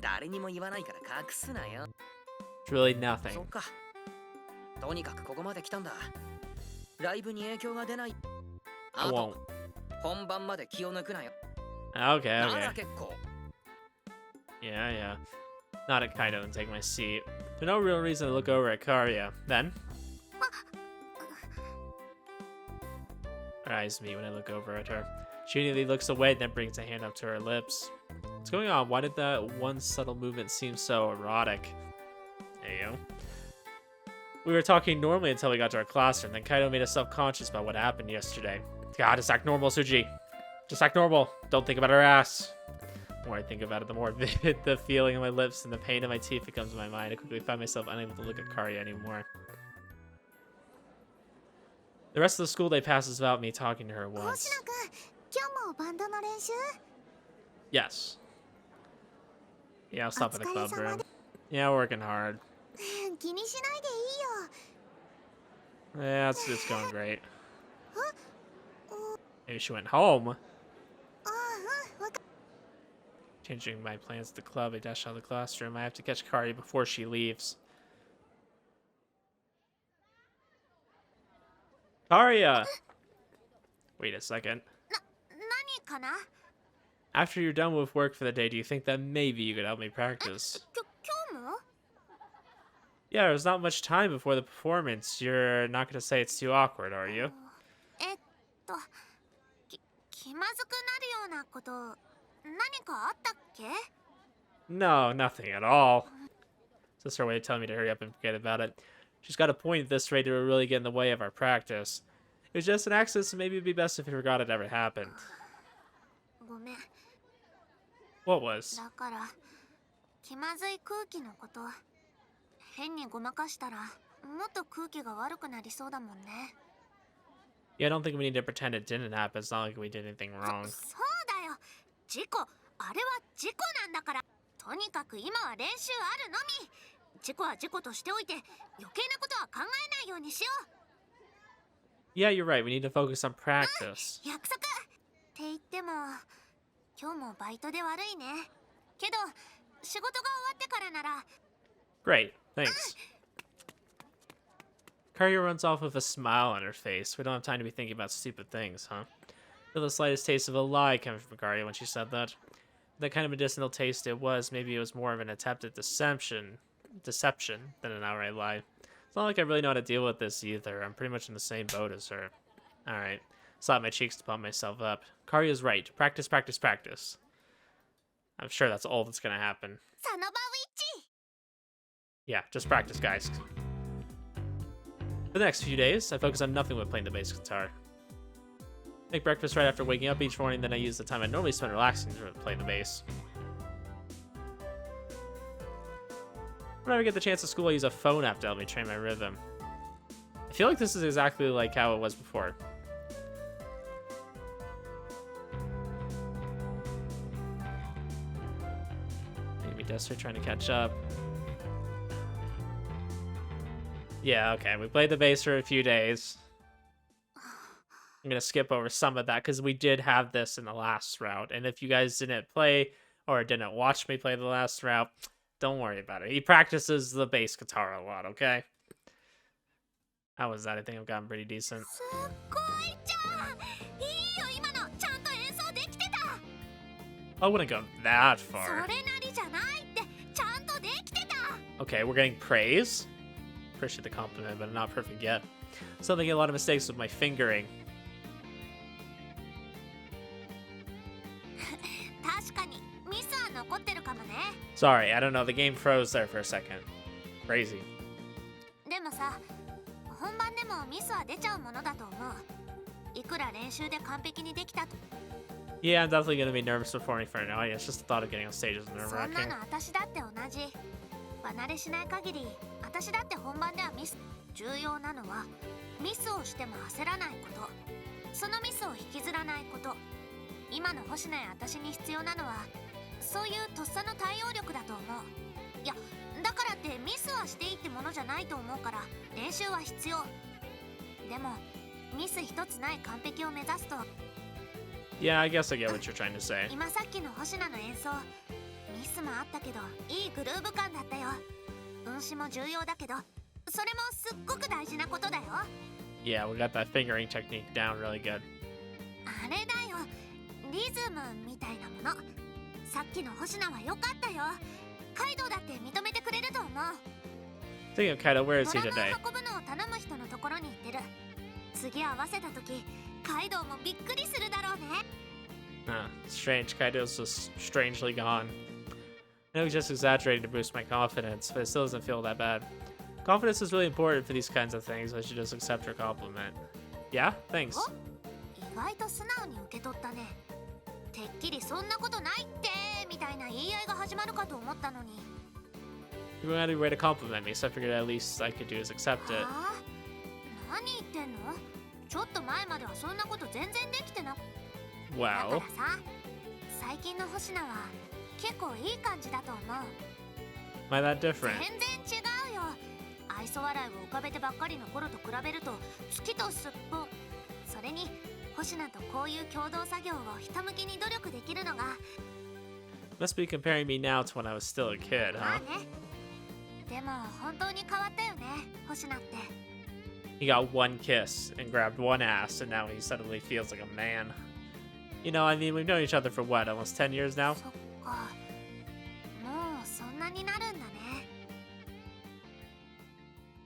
誰にも言わないから隠すなよ。 It's really そ nothing. っか。とにかくここまで来たんだ。ライブに影響が出ない。 I あ won't. と、本番まで気を抜くなよ。 Okay, な okay. ら結構。 Yeah, yeah. Not at Kaido and take my seat. There's no real reason to look over at Karya. Then, her eyes meet when I look over at her. She immediately looks away, then brings a hand up to her lips. What's going on? Why did that one subtle movement seem so erotic? There you go. We were talking normally until we got to our classroom, then Kaido made us self-conscious about what happened yesterday. God, just act normal, Shuuji. Just act normal. Don't think about her ass. The more I think about it, the more vivid the feeling in my lips and the pain in my teeth becomes in my mind. I quickly find myself unable to look at Karya anymore. The rest of the school day passes without me talking to her 星 once. 野くん、今日もバンドの練習？ Yes. Yeah, I'll stop at the club お疲れ様 room. Yeah, working hard. 気にしないでいいよ。 Yeah, it's going great. Maybe she went home. ああ、わか Changing my plans at the club, I dash out of the classroom. I have to catch Karya before she leaves. Karya! Wait a second. 何かな？ After you're done with work for the day, do you think that maybe you could help me practice? 今日も？ Yeah, there's not much time before the performance. You're not going to say it's too awkward, are you? 気まずくなるようなこと何かあったっけ？ No, nothing at all. It's just her way of telling me to hurry up and forget about it. She's got a point at this rate. It would really get in the way of our practice. It was just an accident, so maybe it'd be best if you forgot it ever happened. ごめん。 What was? だから気まずい空気のこと変にごまかしたらもっと空気が悪くなりそうだもんね。 Yeah, I don't think we need to pretend it didn't happen. It's not like we did anything wrong. そうだよ。事故、あれは事故なんだから。とにかく今は練習あるのみ。事故は事故としておいて余計なことは考えないようにしよう。 Yeah, you're right. We need to focus on practice. 約束って言っても今日もバイトで悪いね。けど仕事が終わってからなら。 Great, thanks. Karya runs off with a smile on her face. We don't have time to be thinking about stupid things, huh? Feel the slightest taste of a lie coming from Karya when she said that. That kind of medicinal taste it was, maybe it was more of an attempt at deception than an outright lie. It's not like I really know how to deal with this either. I'm pretty much in the same boat as her. Alright. Slap my cheeks to pump myself up. Karya's right. Practice, practice, practice. I'm sure that's all that's gonna happen. サノバウィッチ Yeah, just practice, guys. For the next few days, I focus on nothing but playing the bass guitar. Make breakfast right after waking up each morning, then I use the time I normally spend relaxing to play the bass. Whenever I get the chance at school, I use a phone app to help me train my rhythm. I feel like this is exactly like how it was before. Maybe Dester trying to catch up. Yeah, okay, we played the bass for a few days. I'm going to skip over some of that because we did have this in the last route. And if you guys didn't play or didn't watch me play the last route, don't worry about it. He practices the bass guitar a lot, okay? How was that? I think I've gotten pretty decent. すっごいじゃん。いいよ今のちゃんと演奏できてた。 I wouldn't go that そ far. れなりじゃないってちゃんとできてた。 Okay, we're getting praise. Appreciate the compliment, but not perfect yet. Still making a lot of mistakes with my fingering. 確かにミスは残ってるかもね。 Sorry, I don't know. The game froze there for a second. Crazy. でもさ、本番でもミスは出ちゃうものだと思う。いくら練習で完璧にできたと。 Yeah, I'm definitely going to be nervous performing for an audience. Just the thought of getting on stage is そんな nerve-wracking. の私だって同じ。離れしない限り、私だって本番ではミス。重要なのはミスをしても焦らないこと。そのミスを引きずらないこと。今の星名や私に必要なのはそういうとっさの対応力だと思う。いや、だからってミスはしていいってものじゃないと思うから練習は必要。でもミス一つない完璧を目指すと。 Yeah, I guess I get what you're trying to say. 今さっきの星名の演奏ミスもあったけどいいグルーヴ感だったよ。運指も重要だけどそれもすっごく大事なことだよ。 Yeah, we got that fingering technique down really good. あれだよ、リズムみたいなもの。さっきの星名は良かったよ。カイドウだって認めてくれると思う。 Thinking of Kaido, where is ド he ラムを today? 運ぶのを頼む人のところに行ってる。次合わせた時カイドウもびっくりするだろうね。 Strange. Kaido's just strangely gone. I know he's just exaggerating to boost my confidence, but it still doesn't feel that bad. Confidence is really important for these kinds of things. I should just accept her compliment. Yeah? Thanks. 意外と素直に受け取ったね。てっきりそんなことないってみたいな言い合いが始まるかと思ったのに。 You went out of your way to compliment me, so I figured at least I could do is accept it. はあ？何言ってんの？ちょっと前まではそんなこと全然できてな。だか Wow. らさ、最近の星名は結構いい感じだと思う。 Am I that different? 全然違うよ。愛想笑いを浮かべてばっかりの頃と比べると月とすっぽん。それに星名とこういう共同作業をひたむきに努力できるのが。 Must be comparing me now to when I was still a kid, まあ huh? ね。でも本当に変わったよね、星名って。 He got one kiss and grabbed one ass, and now he suddenly feels like a man. You know, I mean, we've known each other for what, almost 10 years now? そっか。もうそんなになるんだね。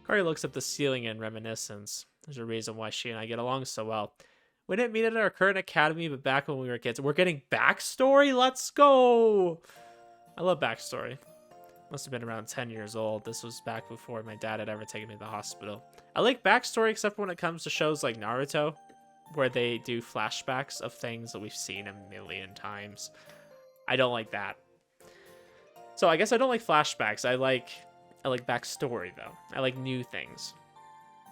Kari looks up the ceiling in reminiscence. There's a reason why she and I get along so well. We didn't meet at our current academy, but back when we were kids. We're getting backstory? Let's go! I love backstory. Must have been around 10 years old. This was back before my dad had ever taken me to the hospital. I like backstory except when it comes to shows like Naruto, where they do flashbacks of things that we've seen a million times. I don't like that. So I guess I don't like flashbacks. I like backstory though. I like new things.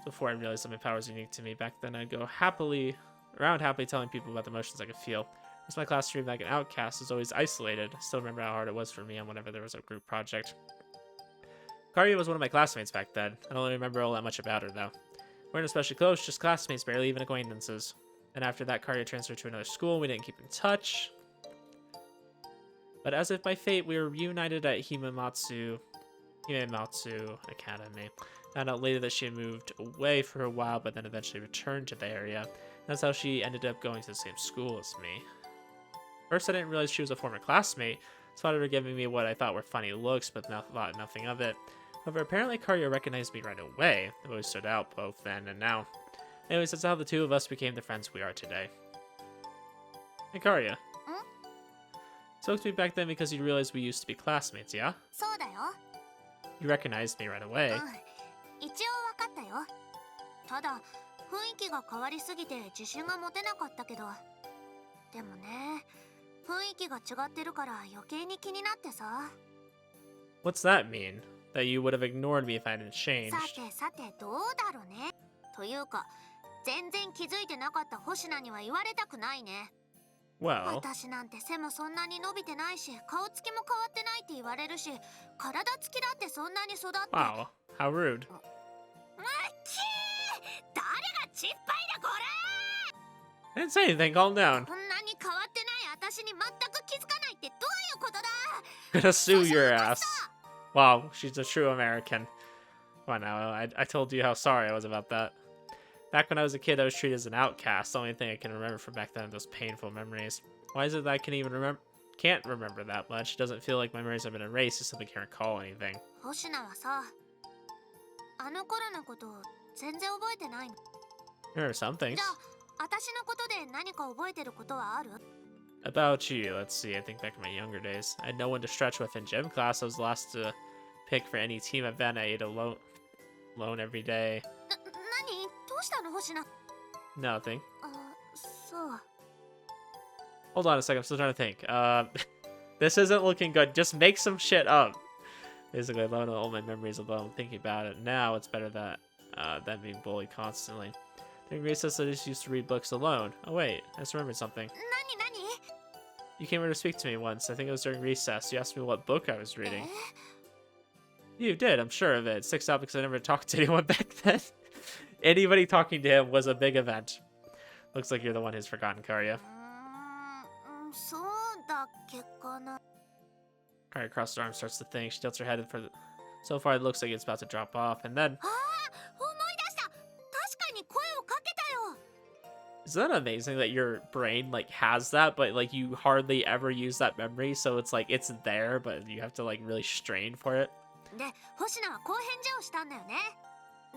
Before I realized that my power was unique to me, back then I'd go happily telling people about the emotions I could feel. It's my class dream like an outcast is always isolated. I still remember how hard it was for me on whenever there was a group project. Karia was one of my classmates back then. I don't really remember all that much about her, though. We weren't especially close, just classmates, barely even acquaintances. And after that, Karia transferred to another school, and we didn't keep in touch. But as if by fate, we were reunited at Himematsu Academy. Found out later that she had moved away for a while, but then eventually returned to the area. That's how she ended up going to the same school as me. First, I didn't realize she was a former classmate. I thought her giving me what I thought were funny looks, but thought nothing of it. However, apparently Karia recognized me right away. It always stood out both then and now. Anyways, that's how the two of us became the friends we are today. Hey, Karia. Spoke to me back then because you realized we used to be classmates, yeah? そうだよ。 You recognized me right away. 一応分かったよ。ただ雰囲気が変わりすぎて自信が持てなかったけど。でもね、雰囲気が違ってるから余計に気になってさ。What's that mean? That you would have ignored me if I hadn't changed? さてさてどうだろうね。というか、全然気づいてなかった星名には言われたくないね。 Well, 私なんて背もそんなに伸びてないし、顔つきも変わってないって言われるし、体つきだってそんなに育って。 wow, how rude. まっちー、誰がちっぱいだこ I didn't say anything, calm れ。 down. こんなに変わってない私に全く気づかないってどういうことだ。 Gonna sue your ass. Wow, she's a true American. Come on now, I told you how sorry I was about that. Back when I was a kid, I was treated as an outcast. The only thing I can remember from back then are those painful memories. Why is it that I can't remember that much? It doesn't feel like my memories have been erased, just simply can't recall anything. 星名はさ、あの頃のこと全然覚えてないの。 There are some things. じゃあ、私のことで何か覚えてることはある？ About you, let's see, I think back in my younger days. I had no one to stretch with in gym class. I was the last to pick for any team event. I ate alone every day. 何？どうしたの星名？ Nothing. そう。 Hold on a second, I'm still trying to think. This isn't looking good. Just make some shit up. Basically, I love all my memories alone. Thinking about it now, it's better that than being bullied constantly. During recess, I just used to read books alone. Oh wait, I just remembered something. 何？ You came over to speak to me once. I think it was during recess. You asked me what book I was reading. You did, I'm sure of it. It sticks out because I never talked to anyone back then. Anybody talking to him was a big event. Looks like you're the one who's forgotten, Karia. そうだっけかな。 Karia crossed her arms, starts to think. She tilts her head for the... So far, it looks like it's about to drop off, and then... ああ、思い出した。確かに声をかけたよ。 Isn't that amazing that your brain, like, has that, but, like, you hardly ever use that memory, so it's, like, it's there, but you have to, like, really strain for it? で、星名はこう返事をしたんだよね。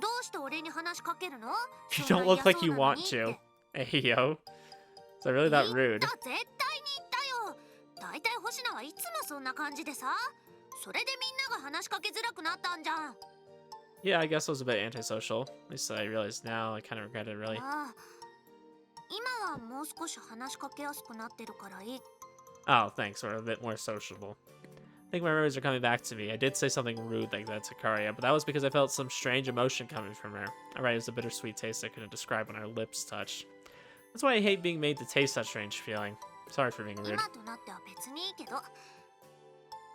どうして俺に話しかけるの？ You don't look like you want to. Hey, yo. Is that really that rude? 絶対に言ったよ。だいたい星名はいつもそんな感じでさ。それでみんなが話しかけづらくなったんじゃん。 Yeah, I guess I was a bit antisocial. At least I realize now. I kind of regret it, really. ああ、今はもう少し話しかけやすくなってるからいい。 Oh, thanks. We're a bit more sociable. I think my memories are coming back to me. I did say something rude like that to Karia, but that was because I felt some strange emotion coming from her. Alright, it was a bittersweet taste I couldn't describe when our lips touched. That's why I hate being made to taste that strange feeling. Sorry for being rude. 今となっては別にいいけど。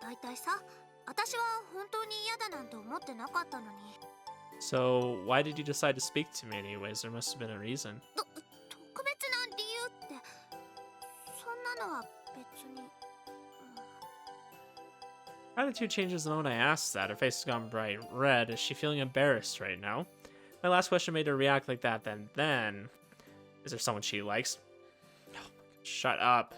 だいたいさ、私は本当に嫌だなんて思ってなかったのに。 So, why did you decide to speak to me anyways? There must have been a reason. 特別な理由って、そんなのは別に。Her attitude changes the moment I asked that. Her face has gone bright red. Is she feeling embarrassed right now? My last question made her react like that. Then... Is there someone she likes? Oh, shut up.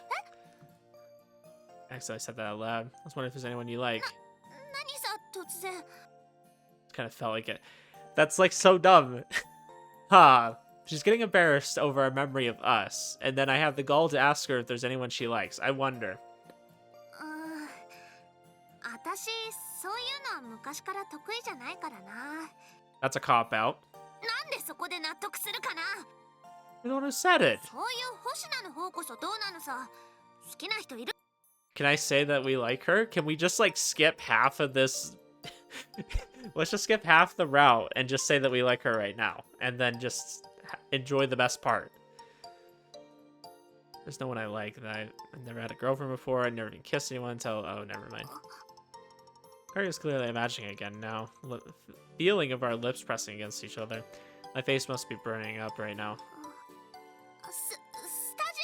Actually, I said that out loud. I was wondering if there's anyone you like. 何さ、突然。 Kind of felt like it. That's like so dumb. Ha. She's getting embarrassed over a memory of us. And then I have the gall to ask her if there's anyone she likes. I wonder. 私、そういうのは昔から得意じゃないからな。 That's a cop-out. なんでそこで納得するかな。 You're the one who said it. そういう星名の方こそどうなのさ。好きな人いる？ Can I say that we like her? Can we just like skip half of this? Let's just skip half the route and just say that we like her right now. And then just enjoy the best part. There's no one I like. I've never had a girlfriend before. I never even kissed anyone until... Oh, never mind. Karya's clearly imagining again now. Feeling of our lips pressing against each other. My face must be burning up right now. スタジ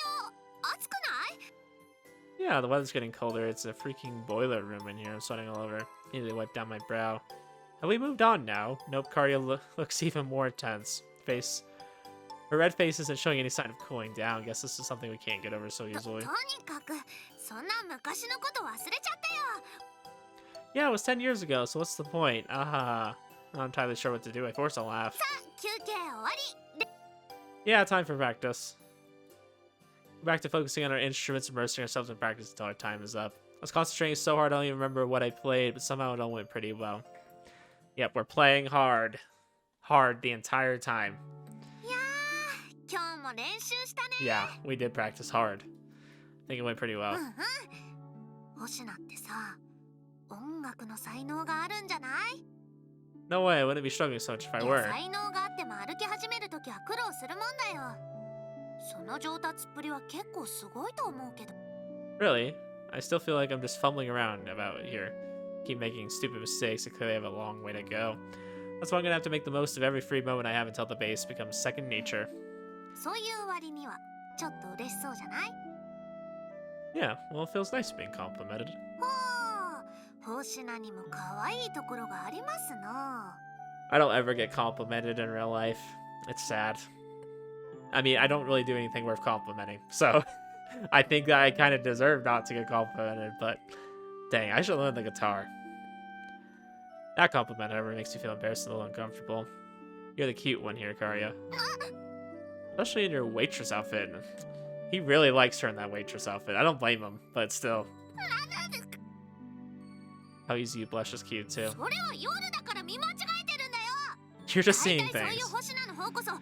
オ暑くない？ Yeah, the weather's getting colder. It's a freaking boiler room in here. I'm sweating all over. Immediately wipe down my brow. Have we moved on now? Nope, Karya looks even more tense. Her red face isn't showing any sign of cooling down. Guess this is something we can't get over so と easily. にかくそんな昔のこと忘れちゃったよ。 Yeah, it was 10 years ago, so what's the point? Aha. I'm not entirely sure what to do. I force a laugh. さあ休憩終わり。 Yeah, time for practice. Back to focusing on our instruments, immersing ourselves in practice until our time is up. I was concentrating so hard I don't even remember what I played, but somehow it all went pretty well. Yep, we're playing hard. Hard the entire time. いやー今日も練習したね。 Yeah, we did practice hard. I think it went pretty う well. んうん。星名ってさ、音楽の才能があるんじゃない？ No way, I wouldn't be struggling so much if I いや were. 才能があっても歩き始めるときは苦労するもんだよ。その上達っぷりは結構すごいと思うけど。 Really? I still feel like I'm just fumbling around about here. Keep making stupid mistakes. I clearly have a long way to go. That's why I'm gonna have to make the most of every free moment I have until the bass becomes second nature. そういう割にはちょっと嬉しそうじゃない？ Yeah, well, it feels nice being complimented. ほう、星名にも可愛いところがありますな。 I don't ever get complimented in real life. It's sad. I mean, I don't really do anything worth complimenting, so I think that I kind of deserve not to get complimented, but dang, I should learn the guitar. That compliment, however, makes me feel embarrassed and a little uncomfortable. You're the cute one here, Karya. Especially in your waitress outfit. He really likes her in that waitress outfit. I don't blame him, but still. How easy you blush is cute, too. それは夜だから見間違えてるんだよ。 You're just 大 seeing 体そういう things. 星名の方こそ、さ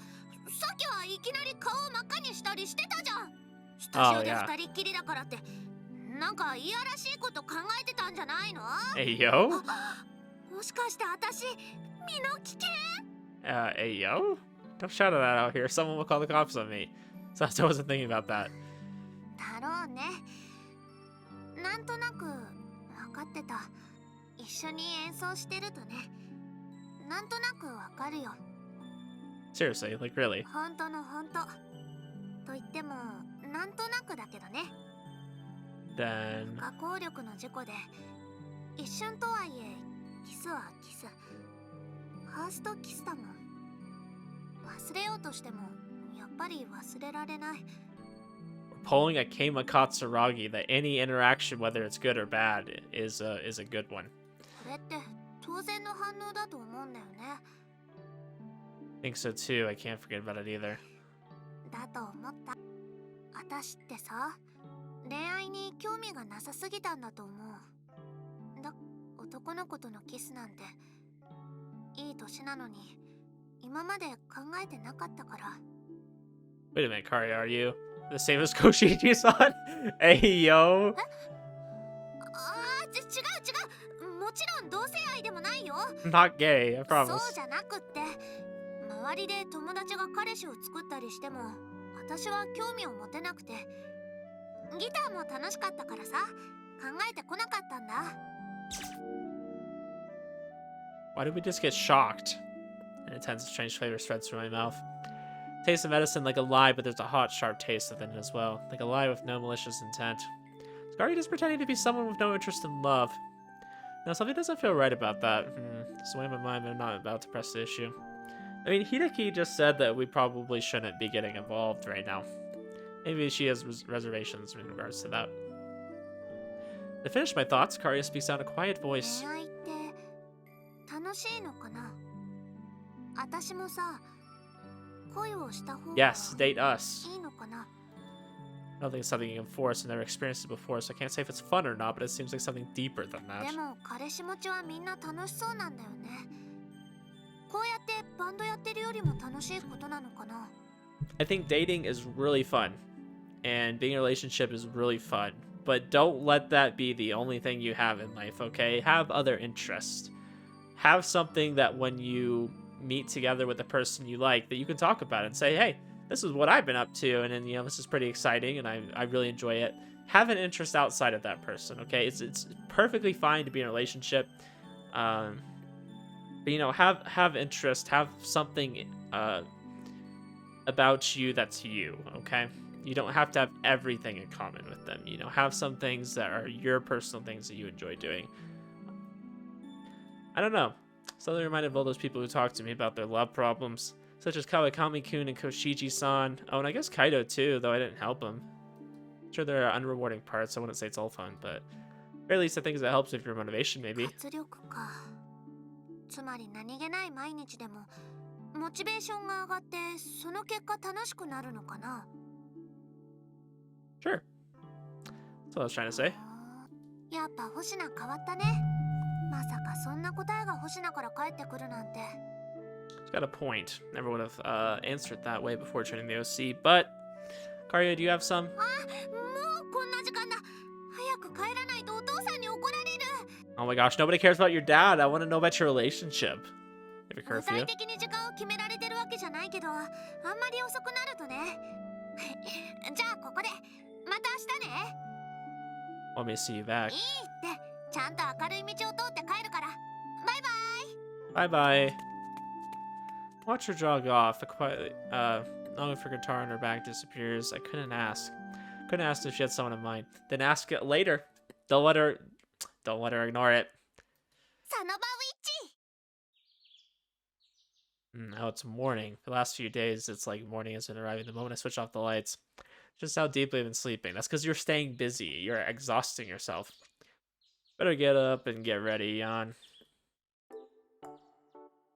っきはいきなり顔を真っ赤にしたりしてたじゃん。スタジオで yeah. 二人っきりだからって、なんかいやらしいこと考えてたんじゃないの？ Hey, yo? もしかして私、身の危険？ Hey, yo? Don't shout that out here. Someone will call the cops on me. So I wasn't thinking about that. だろうね。なんとなく分かってた。一緒に演奏してるとね。なんとなくわかるよ。 Seriously, like really. 本当の本当。と言っても、なんとなくだけどね。 Then... 不可抗力の事故で、一瞬とはいえ、キスはキス。ファーストキスだもん。忘れようとしても、やっぱり忘れられない。 Pulling a Keima Katsuragi that any interaction, whether it's good or bad, is a good one. これって当然の反応だと思うんだよね。 I think so too. I can't forget about it either. だと思った。私ってさ、恋愛に興味がなさすぎたんだと思う。男の子とのキスなんていい年なのに今まで考えてなかったから。 Wait a minute, Karya, are you the same as Koshiji-san? Hey, yo. ああ、違う。もちろん同性愛でもないよ。 I'm not gay, I そう promise. じゃなくって、周りで友達が彼氏を作ったりしても私は興味を持てなくて、ギターも楽しかったからさ、考えてこなかったんだ。 Why did we just get shocked? An intense, strange flavor spreads through my mouth. Taste of medicine like a lie, but there's a hot, sharp taste within it as well. Like a lie with no malicious intent. Is Karya just pretending to be someone with no interest in love? No, something doesn't feel right about that. It's weighing my mind, but I'm not about to press the issue. I mean, Hideki just said that we probably shouldn't be getting involved right now. Maybe she has reservations in regards to that. To finish my thoughts, Karya speaks out in a quiet voice. 恋愛って楽しいのかな？私もさ、恋をした方が Yes, date us. いいのかな？ I don't think it's something you can force. I've never experienced it before, so I can't say if it's fun or not, but it seems like something deeper than that. でも彼氏持ちはみんな楽しそうなんだよね。こうやってバンドやってるよりも楽しいことなのかな？ I think dating is really fun, and being in a relationship is really fun, but don't let that be the only thing you have in life, okay? Have other interests. Have something that when you meet together with the person you like, that you can talk about and say, hey, this is what I've been up to, and then, you know, this is pretty exciting, and I really enjoy it. Have an interest outside of that person, okay? It's perfectly fine to be in a relationship But you know, have interest, have something about you that's you, okay? You don't have to have everything in common with them. You know, have some things that are your personal things that you enjoy doing. I don't know. Suddenly reminded of all those people who talked to me about their love problems, such as Kawakami-kun and Koshiji-san. Oh, and I guess Kaido too, though I didn't help him. Sure, there are unrewarding parts. I wouldn't say it's all fun, but at very least I think that helps with your motivation, maybe. 活力か。つまり何気ない毎日でもモチベーションが上がってその結果楽しくなるのかな。Sure. That's what I was trying to say. やっぱ星名変わったね。まさかそんな答えが星名から返ってくるなんて。She's got a point. Never would have answered that way before joining the OC, but Karya, do you have some? もうこんな時間だ。早く帰らないとお父さんに怒られる。 Oh my gosh, nobody cares about your dad. I want to know about your relationship. You have a 具 curfew? 体的に時間を決められてるわけじゃないけど、あんまり遅くなるとね。じゃあここでまた明日ね。 Want me to see you back? いいって、ちゃんと明るい道を通って帰るから。バイバイ。 Bye bye. Watch her jog off. Quietly, longing for guitar and her back disappears. I couldn't ask. Couldn't ask if she had someone in mind. Then ask it later. Don't let her ignore it. サノバウィッチ。 Now it's morning. For the last few days, it's like morning has been arriving the moment I switch off the lights. Just how deeply I've been sleeping. That's because you're staying busy. You're exhausting yourself. Better get up and get ready, Jan.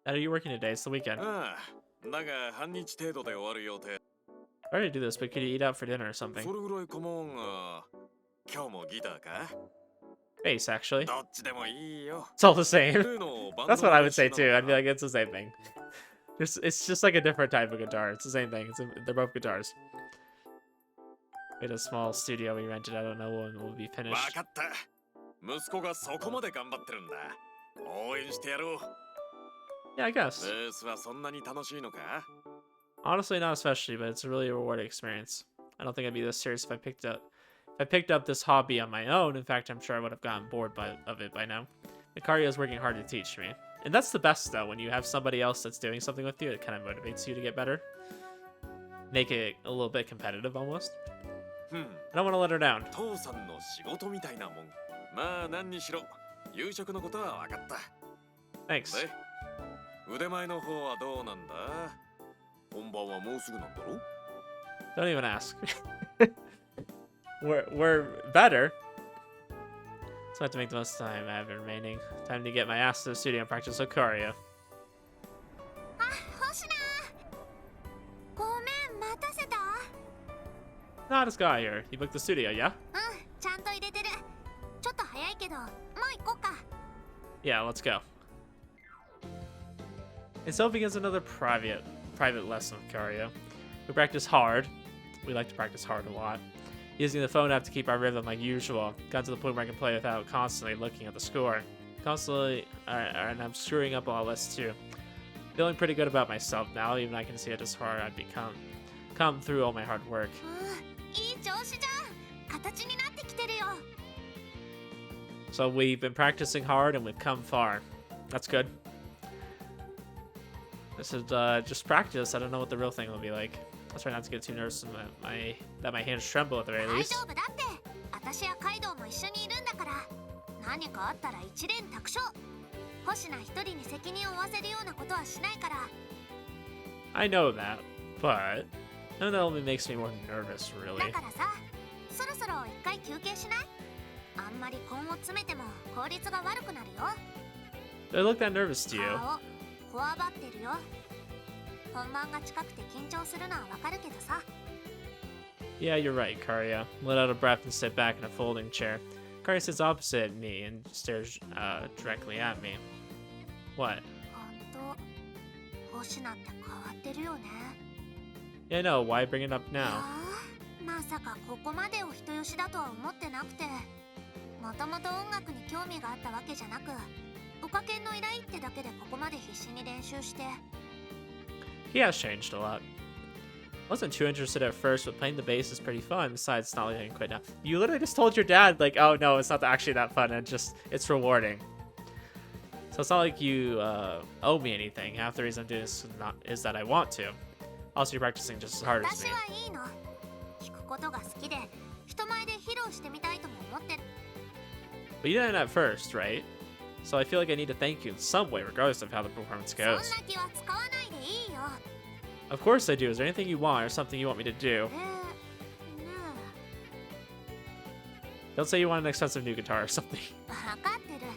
How are you working today? It's the weekend. I already do this, but could you eat out for dinner or something? Face, actually. It's all the same. That's what I would say too. I'd be like, it's the same thing. It's just like a different type of guitar. It's the same thing. They're both guitars. We had a small studio we rented. I don't know when we'll be finished. Yeah, I guess. Honestly, not especially, but it's a really rewarding experience. I don't think I'd be this serious if I picked up this hobby on my own. In fact, I'm sure I would have gotten bored of it by now. Mikario is working hard to teach me. And that's the best, though, when you have somebody else that's doing something with you. It kind of motivates you to get better. Make it a little bit competitive, almost. I don't want to let her down. Thanks. Don't even ask. We're better. So I have to make the most time I have remaining. Time to get my ass to the studio and practice Lucario. あ、星名。ごめん、待たせた。 Not this guy here. You booked the studio, yeah? ちゃんと入れてる。ちょっと早いけど、もう行こうか。 Yeah, let's go. And so begins another private lesson with Kario. We practice hard. We like to practice hard a lot. Using the phone app to keep our rhythm like usual. Got to the point where I can play without constantly looking at the score. And I'm screwing up all this too. Feeling pretty good about myself now, even I can see just how hard I've come through all my hard work. いい調子じゃん。形になってきてるよ。 So we've been practicing hard and we've come far. That's good. This is just practice. I don't know what the real thing will be like. I'll try not to get too nervous and that my hands tremble at the very 大 least. 丈夫だって。私やカイドウも一緒にいるんだから。何かあったら一連卓勝。星名一人に責任を負わせるようなことはしないから。 I know that, but that only makes me more nervous, だ really. からさ、そろそろ一回休憩しない？あんまり根を詰めても効率が悪くなるよ。 Do I look that nervous to you? 顔、こわばってるよ。本番が近くて緊張するのはわかるけどさ。 Yeah, you're right, Karya. Let out a breath and sit back in a folding chair. Karya sits opposite me and stares directly at me. What? ほんと、星名って変わってるよね。 Yeah, no, why bring it up いや now? ー、まさかここまでお人よしだとは思ってなくて。もともと音楽に興味があったわけじゃなく、おかけんの依頼ってだけでここまで必死に練習して。 He has changed a lot. Wasn't too interested at first, but playing the bass is pretty fun. Besides, it's not letting quit now. You literally just told your dad, like, oh no, it's not actually that fun, and it's rewarding. So it's not like you owe me anything. Half the reason I'm doing this is that I want to. Also, you're practicing just as hard as 私 me. はいいの。弾くことが好きで、人前で披露してみたいとも思ってる。 But you didn't at first, right? So I feel like I need to thank you in some way, regardless of how the performance そんな goes. 気は使わないでいいよ。 Of course I do. Is there anything you want or something you want me to do? ね Don't say you want an expensive new guitar or something. え、分かってる。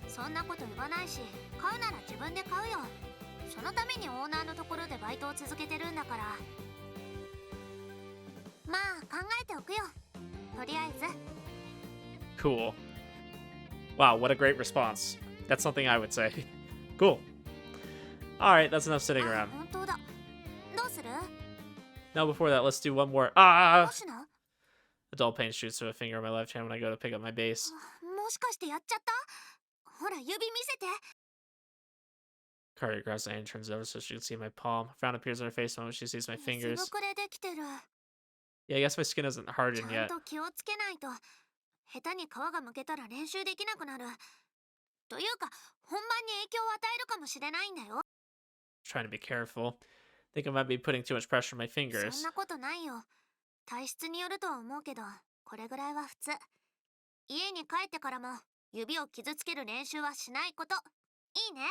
そんなこと言わないし、買うなら自分で買うよ。そのためにオーナーのところでバイトを続けてるんだから。まあ考えておくよ。とりあえず。 Cool. Wow, what a great response. That's something I would say. Cool. Alright, that's enough sitting あ、 around. 本当だ。どうする？ Now before that, let's do one more. ど Ah! うしな？ A dull pain shoots through a finger on my left hand when I go to pick up my bass. もしかしてやっちゃった？ほら指見せて。 Carrie grabs my hand and turns it over so she can see my palm. A frown appears on her face the moment she sees my 水 fingers. ぶくれできてる。 Yeah, I guess my skin isn't ち hardened ゃん yet. と気をつけないと。下手に皮がむけたら練習できなくなる。というか、本番に影響を与えるかもしれないんだよ。 Trying to be careful. Think I might be putting too much pressure on my そ fingers. んなことないよ。体質によるとは思うけど、これぐらいは普通。家に帰ってからも指を傷つける練習はしないこと。いいね。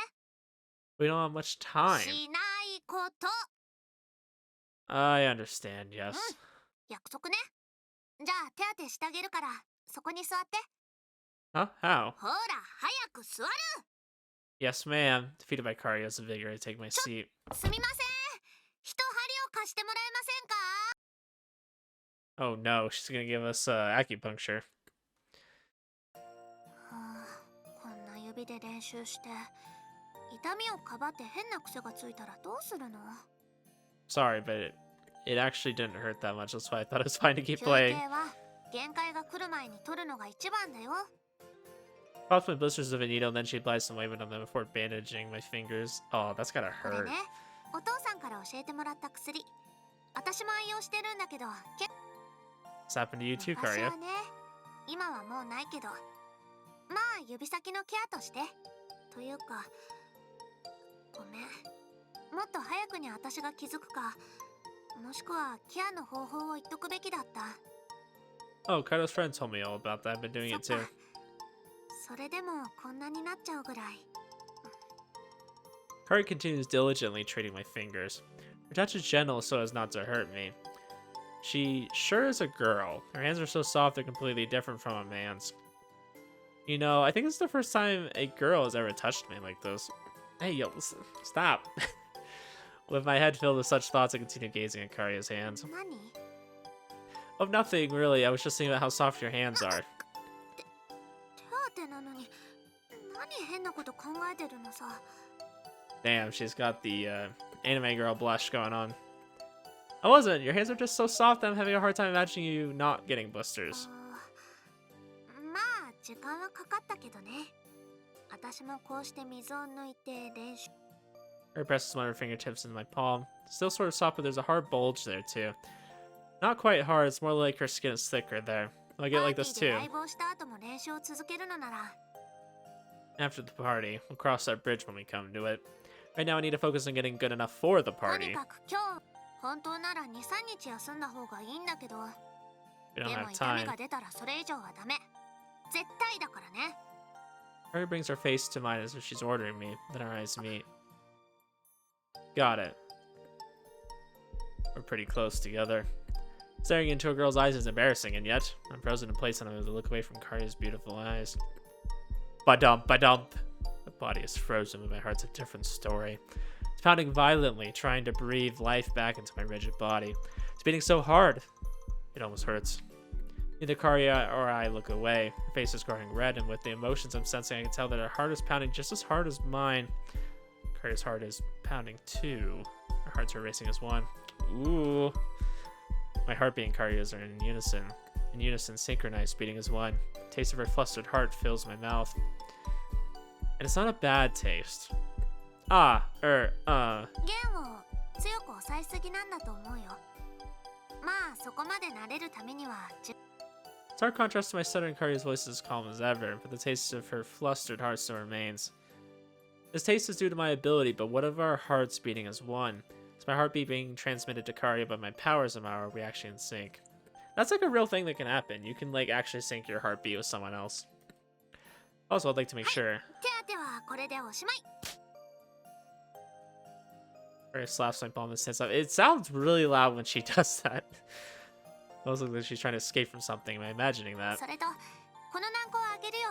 We don't have much time. しないこと。 I understand, yes. 約束ね。じゃあ手当てしてあげるから、そこに座って。 Huh? How? ほら、早く座る。 Yes, ma'am. Defeated by Carrie as a vigor, I take my seat. すみません。一針を貸してもらえませんか？ Oh no, she's gonna give us acupuncture. はあ、こんな指で練習して、痛みをかばって変な癖がついたらどうするの？ Sorry, but it actually didn't hurt that much. That's why I thought it was fine to keep 休 playing. 憩は限界が来る前に取るのが一番だよ。 Pops my blisters of a needle, and then she applies some ointment on them before bandaging my fingers. Oh, that's gotta これ hurt. ね、お父さんから教えてもらった薬。私も愛用してるんだけど、It's happened to you too, 昔 Karya. はね、今はもうないけど、まあ指先のケアとして。というか、ごめん。もっと早くに私が気づくか、もしくはケアの方法を言っとくべきだった。 Oh, Kaido's friend told me all about that. I've been doing そ it っ too. か。それでもこんなになっちゃうぐらい。 Karya continues diligently treating my fingers. Her touch is gentle so as not to hurt me. She sure is a girl. Her hands are so soft they're completely different from a man's. You know, I think this is the first time a girl has ever touched me like this. Hey, yo, stop. With my head filled with such thoughts, I continue gazing at Karya's hands. 何？ Of nothing, really. I was just thinking about how soft your hands are. 手当てなのに、何変なこと考えてるのさ。 Damn, she's got the anime girl blush going on. I wasn't. Your hands are just so soft that I'm having a hard time imagining you not getting blisters. まあ時間はかかったけどね。私もこうして水を抜いて練習。 Her presses one of her fingertips into my palm. Still sort of soft, but there's a hard bulge there too. Not quite hard. It's more like her skin is thicker there. I get like this パーティー too. でライブをした後も練習を続けるのなら。 After the party, we'll cross that bridge when we come to it. Right now, I need to focus on getting good enough for the と party. にかく今日、本当なら2、3日休んだ方がいいんだけど。 We で don't も have 痛み time. が出たらそれ以上はダメ。絶対だからね。 Harry brings her face to mine as if she's ordering me. Then our eyes meet. Got it. We're pretty close together. Staring into a girl's eyes is embarrassing, and yet I'm frozen in place and I'm able to look away from Karya's beautiful eyes. Ba-dump, ba-dump. The body is frozen, but my heart's a different story. It's pounding violently, trying to breathe life back into my rigid body. It's beating so hard, it almost hurts. Neither Karya or I look away. Her face is growing red, and with the emotions I'm sensing, I can tell that her heart is pounding just as hard as mine. Karya's heart is pounding too. Our hearts are racing as one. Ooh. My heartbeat and Karya's are in unison, synchronized, beating as one. The taste of her flustered heart fills my mouth. And it's not a bad taste. 弦を強く押さえすぎなんだと思うよ。まあそこまで慣れるためには。 Stark contrast to my stuttering Karya's voice is as calm as ever, but the taste of her flustered heart still remains. This taste is due to my ability, but what of our hearts beating as one? Is my heartbeat being transmitted to Karya, but my powers somehow are we actually in sync? That's like a real thing that can happen. You can like actually sync your heartbeat with someone else. Also, I'd like to make sure. 手当てはこれでおしまい。 Or slaps my palm and stands up. It sounds really loud when she does that. It looks like she's trying to escape from something. Am I imagining that? それとこの軟膏をあげるよ。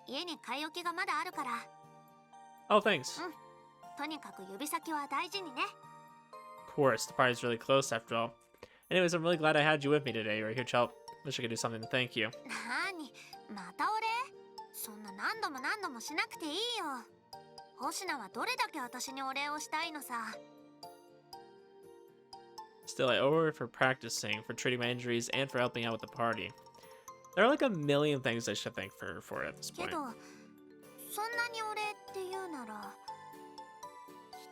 家に買い置きがまだあるから。 Oh, thanks. とにかく指先は大事にね。 Of course, the party's really close after all. Anyways, I'm really glad I had you with me today. You're a huge help. Wish I could do something to thank you. なに、またお礼？そんな何度も何度もしなくていいよ。星名はどれだけ私にお礼をしたいのさ。 Still, I owe her for practicing, for treating my injuries, and for helping out with the party. There are like a million things I should thank her for at this け point. ど、そんなにお礼って言うなら、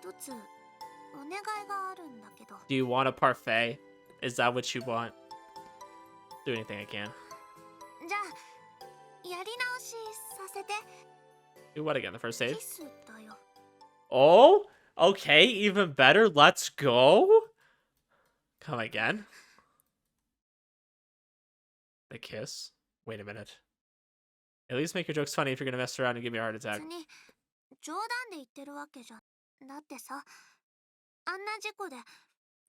一つお願いがあるんだけど。 Do you want a parfait? Is that what you want? Do anything I can. じゃあ、やり直しさせて。 Do what again? The first キ save? スだよ。 Oh? Okay, even better. Let's go. Come again. The kiss? Wait a minute. At least make your jokes funny if you're gonna mess around and give me a heart attack. 別に冗談で言ってるわけじゃ。だってさ、あんな事故で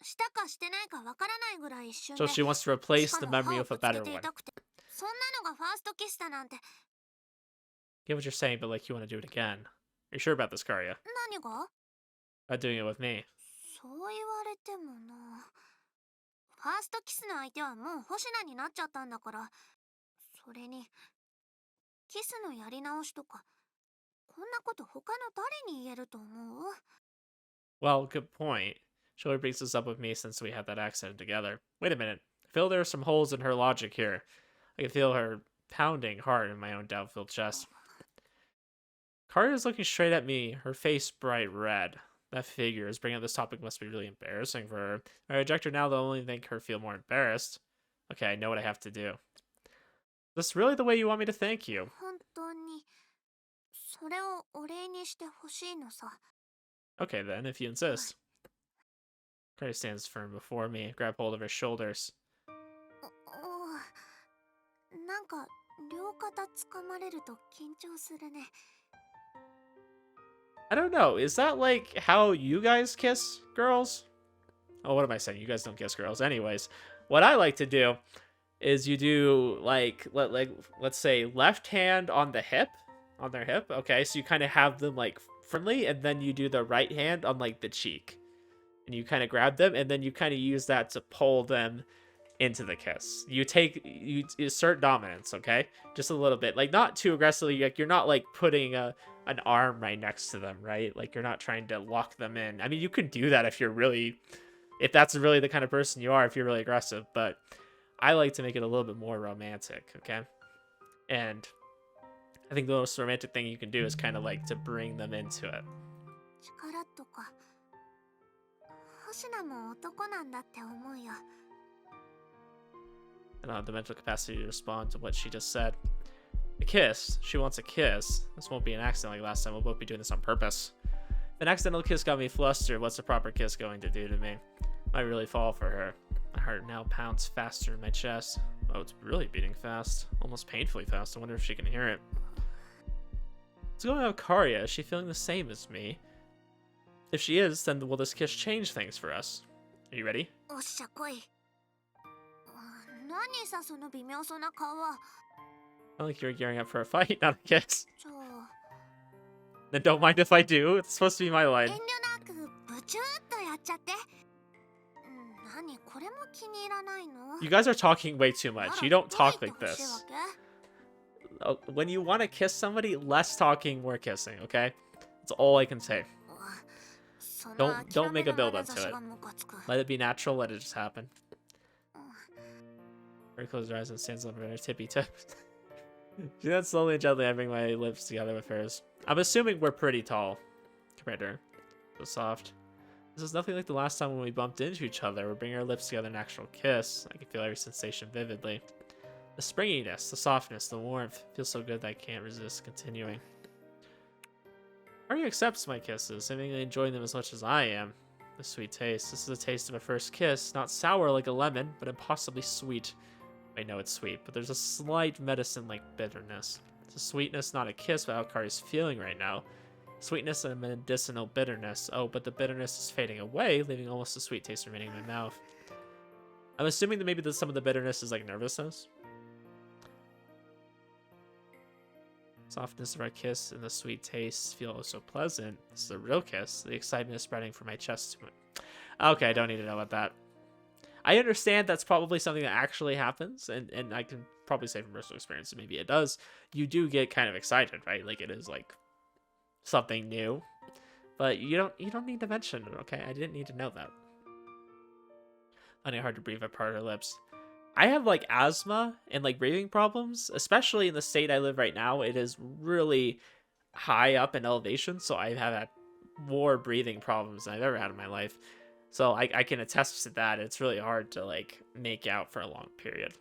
したかしてないかわからないぐらい一瞬で。 So she wants to replace しか the も memory 歯を of ぶ a つけ better て one. 痛くて。そんなのがファーストキスだなんて。 Get what you're saying, but like you want to do it again. Are you sure about this, Karya? 何が？ About doing it with me. そう言われてもな。ファーストキスの相手はもう星名になっちゃったんだから。それに、キスのやり直しとか、こんなこと他の誰に言えると思う？ Well, good point. She only brings this up with me since we had that accident together. Wait a minute. I feel there are some holes in her logic here. I can feel her pounding hard in my own doubt-filled chest. Karya is looking straight at me, her face bright red. That figures. Bringing up this topic must be really embarrassing for her. If I reject her now, they'll only make her feel more embarrassed. Okay, I know what I have to do. Is this really the way you want me to thank you? 本当に、それをお礼にしてほしいのさ。 Okay then, if you insist. Karya stands firm before me, grab hold of her shoulders. なんか、両肩掴まれると緊張するね。 I don't know. Is that like how you guys kiss girls? Oh, what am I saying? You guys don't kiss girls. Anyways, what I like to do is you do like let's say left hand on the hip, on their hip. Okay, so you kind of have them like firmly, and then you do the right hand on like the cheek, and you kind of grab them, and then you kind of use that to pull them into the kiss. You assert dominance, okay? Just a little bit, like not too aggressively. Like you're not like putting an arm right next to them, right? Like you're not trying to lock them in. I mean, you can do that if that's really the kind of person you are, if you're really aggressive, but I like to make it a little bit more romantic, okay? And I think the most romantic thing you can do is kind of like to bring them into it. 力とか、星名も男なんだって思うよ。 I don't have the mental capacity to respond to what she just said. A kiss. She wants a kiss. This won't be an accident like last time. We'll both be doing this on purpose. If an accidental kiss got me flustered, what's a proper kiss going to do to me? I really fall for her. My heart now pounds faster in my chest. Oh, it's really beating fast. Almost painfully fast. I wonder if she can hear it. What's going on with Karya? Is she feeling the same as me? If she is, then will this kiss change things for us? Are you ready? おっしゃ来い。何さその微妙そうな顔は。 Not like you're gearing up for a fight, not a kiss. じゃあ、 Then don't mind if I do. It's supposed to be my 遠 line. 慮なくブチューっとやっちゃって。何これも気に入らないの？ You guys are talking way too much. You don't talk like どう言ってほしい this. わけ？ When you want to kiss somebody, less talking, more kissing, okay? That's all I can say. その Don't make a 諦めの build up 眼 to 差し it. がムカつく。 Let it be natural, let it just happen. Her closes her eyes and stands on her tippy toes. She then slowly and gently I bring my lips together with hers. I'm assuming we're pretty tall compared to her. So soft. This is nothing like the last time when we bumped into each other. We're bringing our lips together in an actual kiss. I can feel every sensation vividly. The springiness, the softness, the warmth. Feels so good that I can't resist continuing. Arya accepts my kisses, seemingly enjoying them as much as I am. The sweet taste. This is the taste of a first kiss, not sour like a lemon, but impossibly sweet. I know it's sweet, but there's a slight medicine-like bitterness. It's a sweetness, not a kiss, what Alkari's feeling right now. Sweetness and medicinal bitterness. Oh, but the bitterness is fading away, leaving almost a sweet taste remaining in my mouth. I'm assuming that maybe some of the bitterness is like nervousness. Softness of our kiss and the sweet taste feel so pleasant. This is a real kiss. The excitement is spreading from my chest to it. Okay, I don't need to know about that. I understand that's probably something that actually happens, and I can probably say from personal experience that maybe it does. You do get kind of excited, right? Like it is like something new. But you don't need to mention it, okay? I didn't need to know that. Finding it hard to breathe apart her lips. I have like asthma and like breathing problems, especially in the state I live right now. It is really high up in elevation, so I have had more breathing problems than I've ever had in my life. So I can attest to that. It's really hard to like make out for a long period.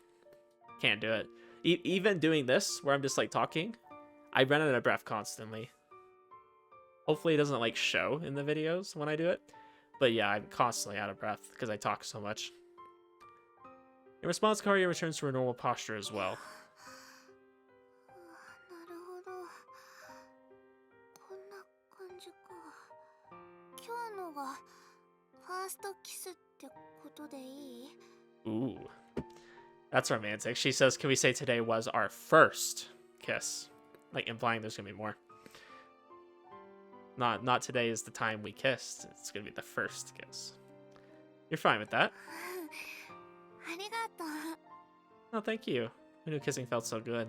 Can't do it. Even doing this, where I'm just like talking, I run out of breath constantly. Hopefully it doesn't like show in the videos when I do it. But yeah, I'm constantly out of breath because I talk so much. In response, Karia returns to her normal posture as well. なるほど。こんな感じか。今日のがファーストキスってことでいい？ Ooh. That's romantic. She says, can we say today was our first kiss? Like implying there's gonna be more. Not today is the time we kissed. It's gonna be the first kiss. You're fine with that? ありがとう。 Oh, thank you. I knew kissing felt so good.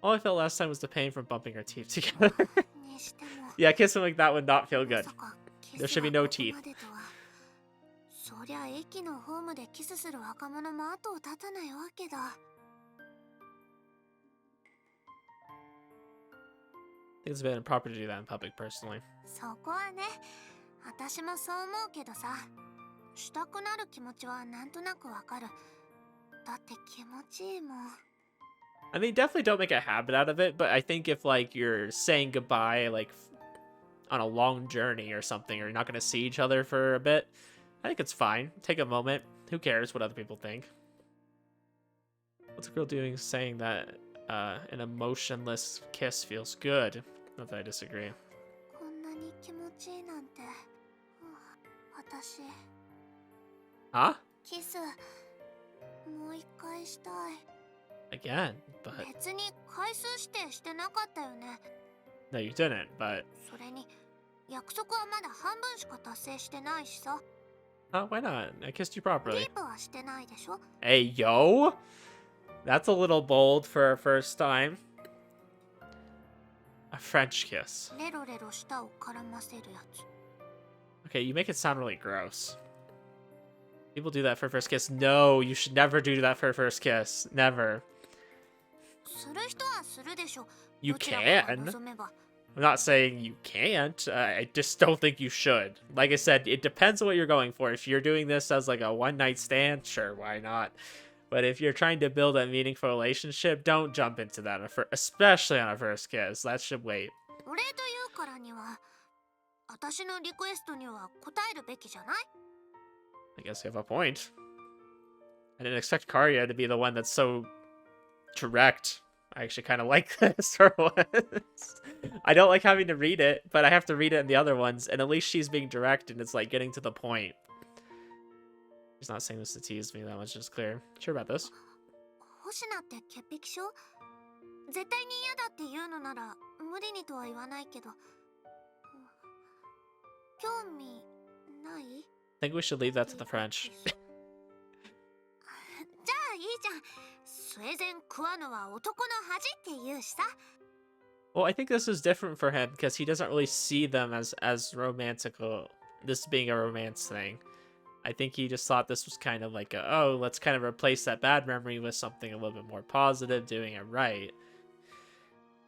All I felt last time was the pain from bumping our teeth together. にしても Yeah, kissing like that would not feel ま good. さかキ There ス should be が no ここ teeth. までとは。そりゃ駅のホームでキスする若者も後を絶たないわけだ。 I think it's a bit improper to do that in public, personally. そこはね、私もそう思うけどさ、したくなる気持ちはなんとなくわかる。だって気持ちいいもん。 I mean, definitely don't make a habit out of it, but I think if, like, you're saying goodbye, like, on a long journey or something, or you're not going to see each other for a bit, I think it's fine. Take a moment. Who cares what other people think? What's a girl doing saying that an emotionless kiss feels good? Not that I disagree. こんなに気持ちいいなんて。私、 Huh? キス、もう一回したい。 Again, but... 別に回数指定してなかったよね。 No, you didn't, but... それに、約束はまだ半分しか達成してないしさ。 why not? I kissed you デ properly. ィープはしてないでしょ。 Hey, yo! That's a little bold for our first time. A French kiss. レロレロ舌を絡ませるやつ。 Okay, you make it sound really gross. People do that for a first kiss. No, you should never do that for a first kiss. Never. する人はするでしょ。 You どちらかが can. 望めば。 I'm not saying you can't. I just don't think you should. Like I said, it depends on what you're going for. If you're doing this as like a one-night stand, sure, why not? But if you're trying to build a meaningful relationship, don't jump into that, especially on a first kiss. That should wait. お礼というからには、私のリクエストには答えるべきじゃない？ I guess you have a point. I didn't expect Karya to be the one that's so direct. I actually kind of like this for once. I don't like having to read it, but I have to read it in the other ones, and at least she's being direct and it's like getting to the point. She's not saying this to tease me, that much is clear. Sure about this? 星名って潔癖症？絶対に嫌だって言うのなら無理にとは言わないけど、興味ない？ I think we should leave that to the French. じゃあいいじゃん。スウェーデン食わぬは男の恥って言うしさ。 Well, I think this is different for him because he doesn't really see them as romantical, this being a romance thing. I think he just thought this was kind of like oh, let's kind of replace that bad memory with something a little bit more positive, doing it right.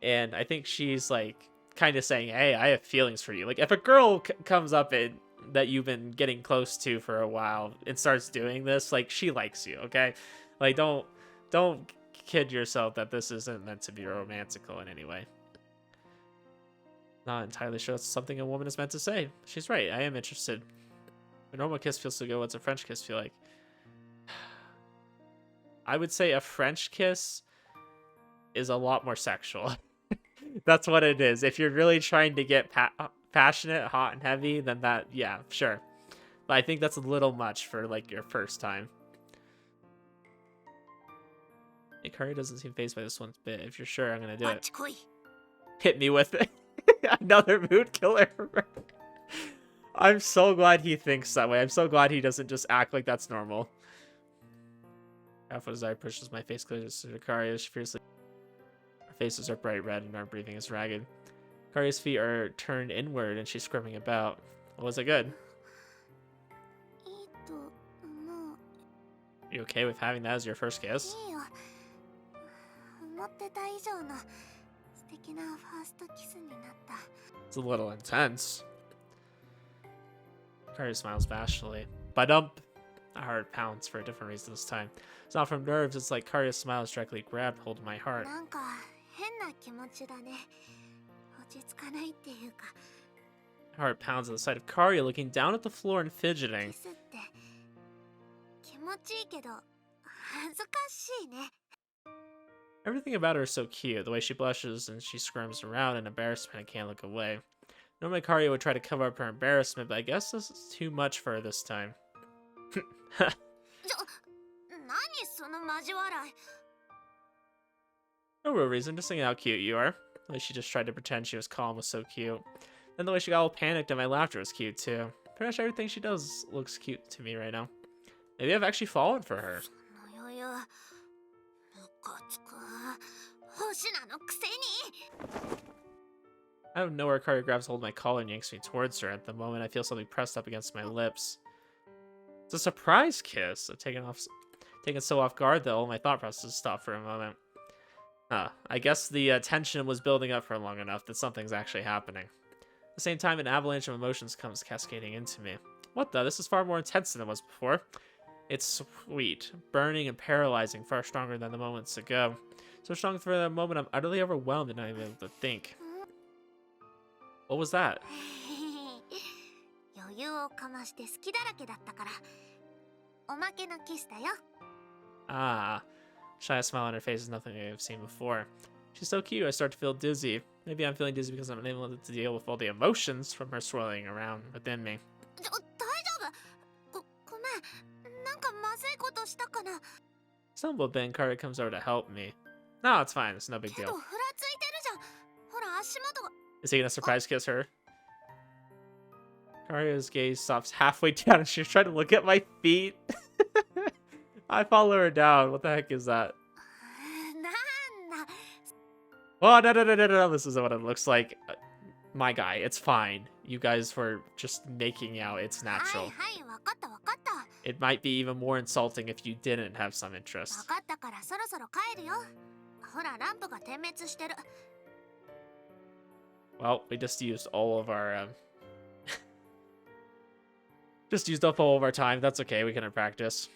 And I think she's like kind of saying, hey, I have feelings for you. Like if a girl comes up and that you've been getting close to for a while and starts doing this, like she likes you, okay? Like don't kid yourself that this isn't meant to be romantical in any way. Not entirely sure that's something a woman is meant to say. She's right, I am interested. A normal kiss feels so good, what's a French kiss feel like? I would say a French kiss is a lot more sexual. That's what it is. If you're really trying to get passionate, hot, and heavy, then that, yeah, sure. But I think that's a little much for, like, your first time. Ikari doesn't seem fazed by this one bit. If you're sure, I'm gonna do it. Hit me with it. Another mood killer. I'm so glad he thinks that way. I'm so glad he doesn't just act like that's normal. Half what desire pushes my face close to Ikari as she fiercely. Her faces are bright red and our breathing is ragged. Ikari's feet are turned inward and she's squirming about. Was it good? You okay with having that as your first kiss? It's a little intense. Ikari smiles bashfully. Ba-dump! My heart pounds for a different reason this time. It's not from nerves, it's like Karia's smile directly grabbed hold of my heart. My heart pounds at the sight of Karia looking down at the floor and fidgeting. Everything about her is so cute. The way she blushes and she squirms around in embarrassment, I can't look away. Normally Karia would try to cover up her embarrassment, but I guess this is too much for her this time. No real reason, just thinking how cute you are. The way she just tried to pretend she was calm was so cute. Then the way she got all panicked at my laughter was cute too. Pretty much everything she does looks cute to me right now. Maybe I've actually fallen for her. Out of nowhere, Karia grabs hold of my collar and yanks me towards her. At the moment, I feel something pressed up against my lips. It's a surprise kiss. I'm taken so off guard that all my thought processes stopped for a moment. I guess the tension was building up for long enough that something's actually happening. At the same time, an avalanche of emotions comes cascading into me. What the? This is far more intense than it was before. It's sweet, burning and paralyzing, far stronger than the moments ago. So strong for the moment I'm utterly overwhelmed and not even able to think. What was that? Ah, shy smile on her face is nothing I've seen before. She's so cute, I start to feel dizzy. Maybe I'm feeling dizzy because I'm unable to deal with all the emotions from her swirling around within me. Stumble a bit and Karia comes over to help me. No, it's fine, it's no big deal. Is he gonna surprise kiss her? Karia's gaze stops halfway down and she's trying to look at my feet. I follow her down. What the heck is that? Oh, no. This isn't what it looks like. My guy, it's fine. You guys were just making out. It's natural. It might be even more insulting if you didn't have some interest. Well, we just used all of our just used up all of our time. That's okay, we can practice.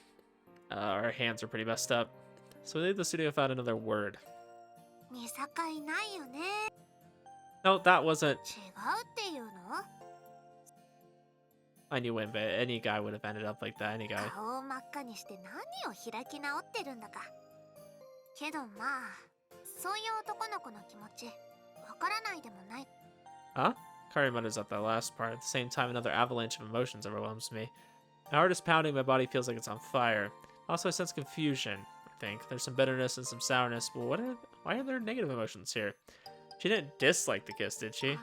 Our hands are pretty messed up. So we leave the studio without another word. No, that wasn't. I knew when, but any guy would have ended up like that. Any guy. Huh? Karia mutters at that last part. At the same time, another avalanche of emotions overwhelms me. My heart is pounding, my body feels like it's on fire. Also, I sense confusion, I think. There's some bitterness and some sourness, but why are there negative emotions here? She didn't dislike the kiss, did she?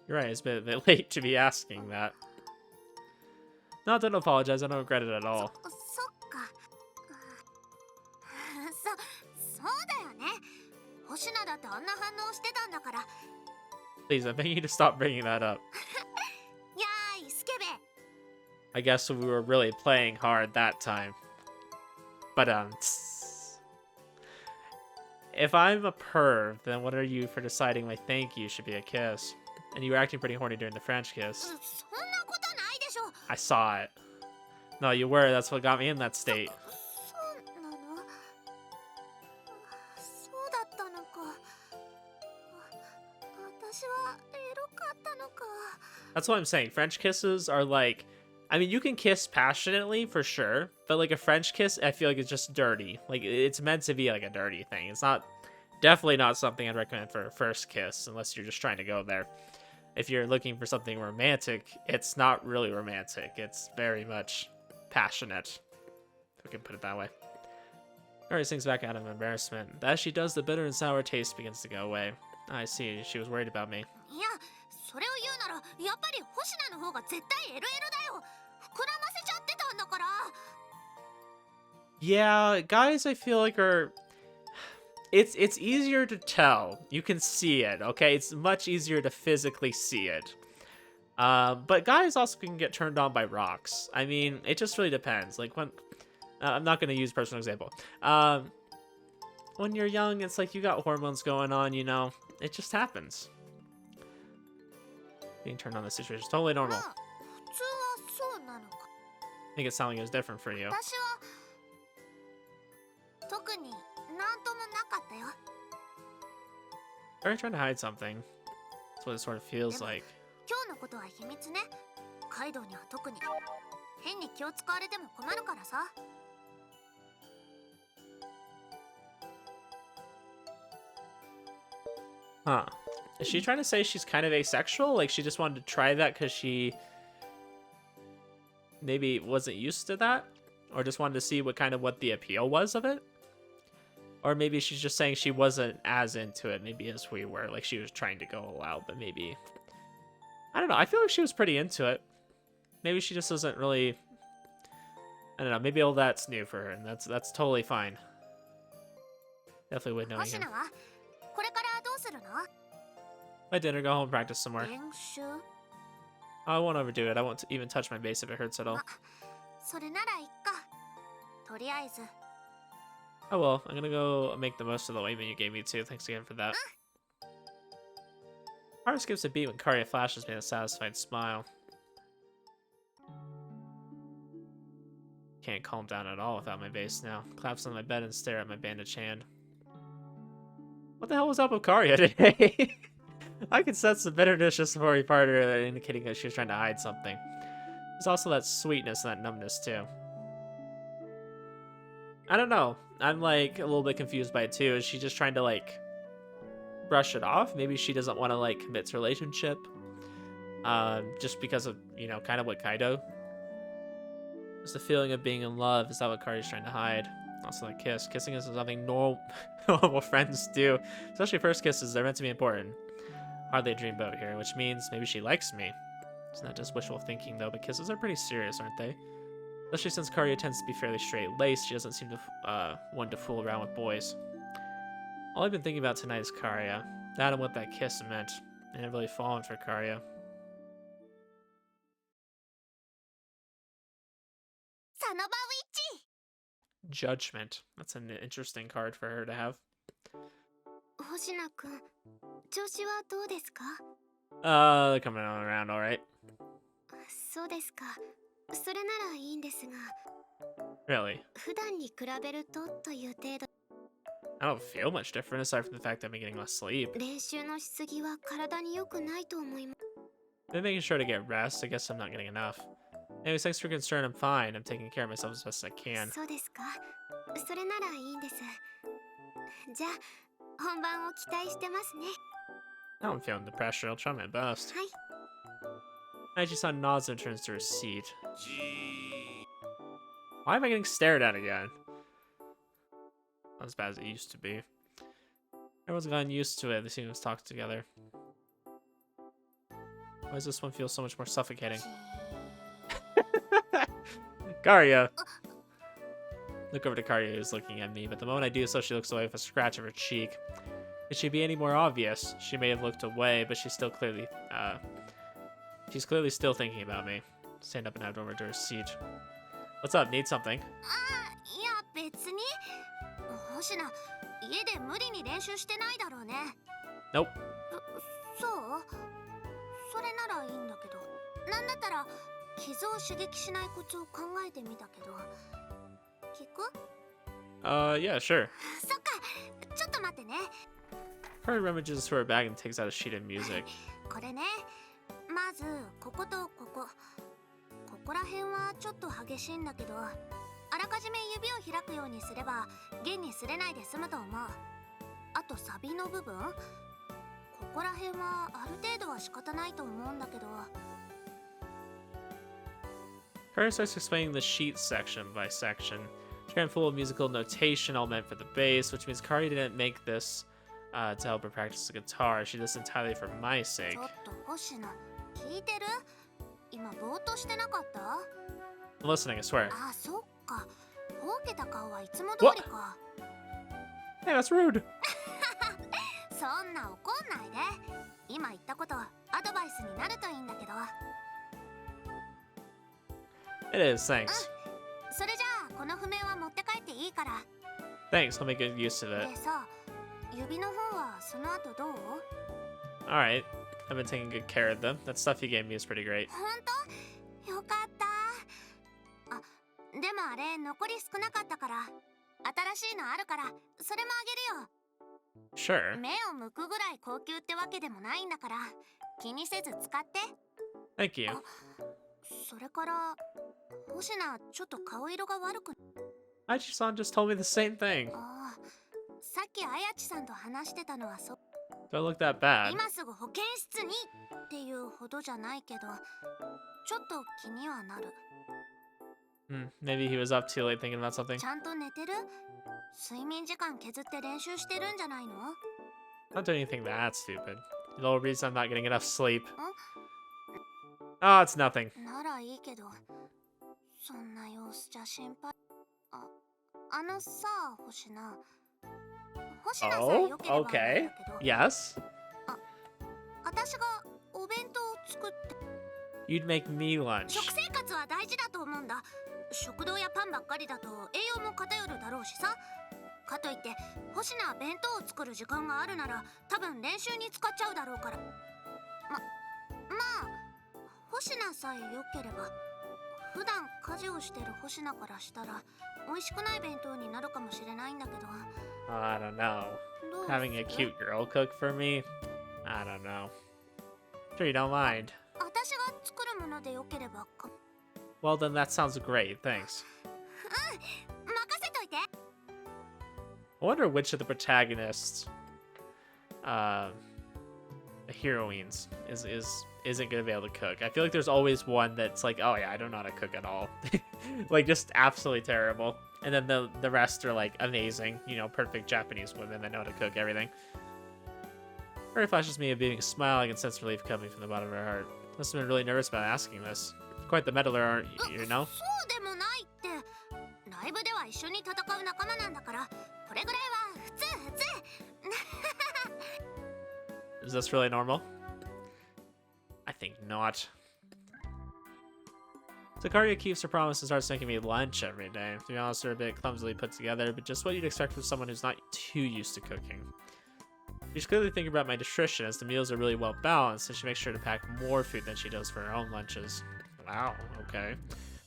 You're right, it's a bit late to be asking that. No, don't apologize, I don't regret it at all. Please, I beg you to stop bringing that up. I guess we were really playing hard that time. But, if I'm a perv, then what are you for deciding my thank you should be a kiss? And you were acting pretty horny during the French kiss. I saw it. No, you were. That's what got me in that state. そうなの？そうだったのか。私はエロかったのか。 That's what I'm saying. French kisses are like, I mean, you can kiss passionately for sure, but like a French kiss, I feel like it's just dirty. Like it's meant to be like a dirty thing. It's not, definitely not something I'd recommend for a first kiss unless you're just trying to go there. If you're looking for something romantic, it's not really romantic. It's very much passionate, if we can put it that way. Kari sinks back out of embarrassment. As she does, the bitter and sour taste begins to go away. I see. She was worried about me. いや、それを言うならやっぱり星名の方が絶対エロエロだよ。膨らませちゃってたんだから。 Yeah, guys I feel like are... It's easier to tell. You can see it, okay? It's much easier to physically see it. But guys also can get turned on by rocks. I mean, it just really depends. Like when... I'm not going to use a personal example. When you're young, it's like you got hormones going on, you know? It just happens. Being turned on the situation is totally ま normal. あ、普通はそうなのか。 Make it sound like it was different for you. 私は特になんともなかったよ。 Are you trying to hide something? That's what it sort of feels like. 今日のことは秘密ね。カイドウには特に。変に気を使われても困るからさ。 Huh. Is she trying to say she's kind of asexual? Like she just wanted to try that because she maybe wasn't used to that? Or just wanted to see what the appeal was of it? Or maybe she's just saying she wasn't as into it, maybe as we were. Like she was trying to go all out, but maybe... I don't know. I feel like she was pretty into it. Maybe she just doesn't really... I don't know. Maybe all that's new for her, and that's totally fine. Definitely would know 星 him. 名はこれからどうするの？ My dinner, go home, practice some more. 練習？ I won't overdo it. I won't even touch my base if it hurts at all. それならいっか。とりあえず。 Oh well, I'm gonna go make the most of the wayman you gave me too. Thanks again for that. Heart skips a beat when Karya flashes me a satisfied smile. Can't calm down at all without my base now. Collapse on my bed and stare at my bandaged hand. What the hell was up with Karya today? I could sense the bitterness just before we parted, indicating that she was trying to hide something. There's also that sweetness and that numbness too. I don't know. I'm like a little bit confused by it too. Is she just trying to like brush it off? Maybe she doesn't want to like commit to a relationship. Just because of, you know, kind of what Kaido. It's the feeling of being in love. Is that what Kari's trying to hide? Also that kiss. Kissing is something normal friends do. Especially first kisses, they're meant to be important. Hardly a dreamboat here, which means maybe she likes me. It's not just wishful thinking though, but kisses are pretty serious, aren't they? Especially since Karya tends to be fairly straight-laced, she doesn't seem to one to fool around with boys. All I've been thinking about tonight is Karya. That and what that kiss meant. And I've really fallen for Karya. サノバウィッチ。 Judgment. That's an interesting card for her to have. 星名くん、調子はどうですか？ They're coming on around alright. そうですか。それならいいんですが。 Really? 普段に比べるとという程度。 I don't feel much different aside from the fact that I'm getting less sleep. 練習のしすぎは体に良くないと思います。 Been making sure to get rest. I guess I'm not getting enough. Anyways, thanks for your concern. I'm fine. I'm taking care of myself as best as I can. そうですか。それならいいんです。じゃあ本番を期待してますね。 Now I'm feeling the pressure. I'll try my best. はい。 Aiji-san nods and turns to her seat. Why am I getting stared at again? Not as bad as it used to be. Everyone's gotten used to it. They seem to talk together. Why does this one feel so much more suffocating? Karya! Look over to Karya, who's looking at me, but the moment I do so, she looks away with a scratch of her cheek. Could she be any more obvious? She may have looked away, but she's clearly still thinking about me. Stand up and head over to her seat. What's up? Need something? いや別に。星名、家で無理に練習してないだろうね。 Nope. そう？それならいいんだけど。なんだったら傷を刺激しないコツを考えてみたけど、聞く？ Yeah, sure. そっか、ちょっと待ってね。 Carly rummages through her bag and takes out a sheet of music. これね、まずこことここら辺はちょっと激しいんだけど、あらかじめ指を開くようにすれば弦に擦れないで済むと思う。あとサビの部分、ここら辺はある程度は仕方ないと思うんだけど。 Carly starts explaining the sheet section by section. She's kind of full of musical notation, all meant for the bass, which means Carly didn't make this to help her practice the guitar. She did this entirely for my sake. ちょっと星野、聞いてる？今ぼーっとしてなかった？ I'm listening, I swear. あ、そっか。ほうけた顔はいつも通りか。 Hey, that's rude. そんな怒んないで。今言ったことアドバイスになるといいんだけど。 It is, thanks. それじゃあこの譜面は持って帰っていいから。 Thanks, I'll make good use of it. でさ、指の方はその後どう？ Alright, I've been taking good care of them. That stuff you gave me is pretty great. ほんと？よかった。あ、でもあれ残り少なかったから、新しいのあるからそれもあげるよ。 Sure. 目を向くぐらい高級ってわけでもないんだから気にせず使って。 Thank you. それから星名、ちょっと顔色が悪く。 Aichi-san just told me the same thing. ああ、さっきあやちさんと話してたのはそ。 Do I look that bad? 今すぐ保健室にっていうほどじゃないけど、ちょっと気にはなる。 Maybe he was up too late thinking about something. ちゃんと寝てる？睡眠時間削って練習してるんじゃないの？ Not doing anything that stupid. The whole reason I'm not getting enough sleep. Oh, it's nothing. ならいいけど、そんな様子じゃ心配。あのさ、星名。星名さえ Oh, 良ければなんだ okay. けど。 Yes? 私がお弁当を作って。 You'd make me lunch. 食生活は大事だと思うんだ。食堂やパンばっかりだと栄養も偏るだろうしさ。かといって星名は弁当を作る時間があるなら多分練習に使っちゃうだろうから。まあ星名さえ良ければ。普段家事をしてる星名からしたら美味しくない弁当になるかもしれないんだけど。 I don't know. どう Having a する？ cute girl cook for me? I don't know. Sure you don't mind. 私が作るもので良ければか。 Well, then that sounds great. Thanks. 任せといて。 I wonder which of the protagonists, the heroines, isn't gonna be able to cook. I feel like there's always one that's like, oh yeah, I don't know how to cook at all. Like just absolutely terrible. And then the rest are like amazing, you know, perfect Japanese women that know how to cook everything. Mary flashes me a beaming smile. I can sense relief coming from the bottom of her heart. Must have been really nervous about asking this. Quite the meddler, aren't you, you know? そうでもないって。ライブでは一緒に戦う仲間なんだから、これぐらいは普通。 Is this really normal? I think not. Zakaria keeps her promise and starts making me lunch every day. To be honest, they're a bit clumsily put together, but just what you'd expect from someone who's not too used to cooking. She's clearly thinking about my nutrition, as the meals are really well balanced, and she makes sure to pack more food than she does for her own lunches. Wow, okay.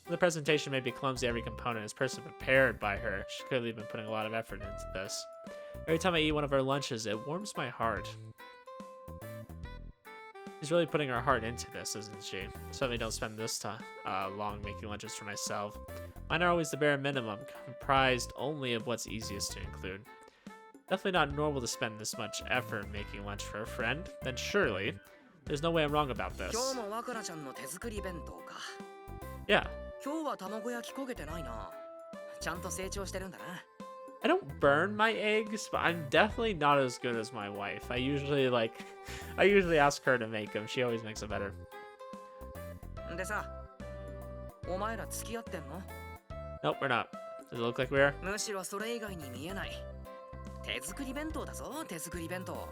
The presentation may be clumsy, every component is personally prepared by her. She's clearly been putting a lot of effort into this. Every time I eat one of her lunches, it warms my heart. She's really putting her heart into this, isn't she? Certainly don't spend this long making lunches for myself. Mine are always the bare minimum, comprised only of what's easiest to include. Definitely not normal to spend this much effort making lunch for a friend. Then surely, there's no way I'm wrong about this. 今日も若菜ちゃんの手作り弁当か。 Yeah. 今日は卵焼き焦げてないな。ちゃんと成長してるんだな。 I don't burn my eggs, but I'm definitely not as good as my wife. I usually ask her to make them. She always makes them better. でさ、お前ら付き合ってんの？ Nope, we're not. Does it look like we are? むしろそれ以外に見えない。手作り弁当だぞ、手作り弁当。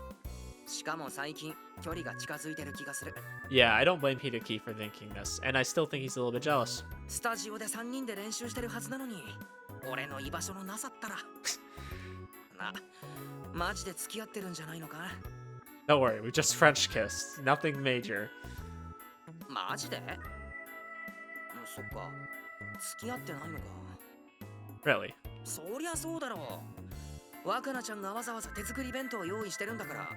しかも最近距離が近づいてる気がする。 Yeah, I don't blame Hideki for thinking this, and I still think he's a little bit jealous. スタジオで3人で練習してるはずなのに、俺の居場所のなさったら。な、マジで付き合ってるんじゃないのか？ Don't worry, we just French kissed. Nothing major. マジで？そっか。付き合ってないのか。Really? そりゃそうだろう。若菜ちゃんがわざわざ手作り弁当を用意してるんだから、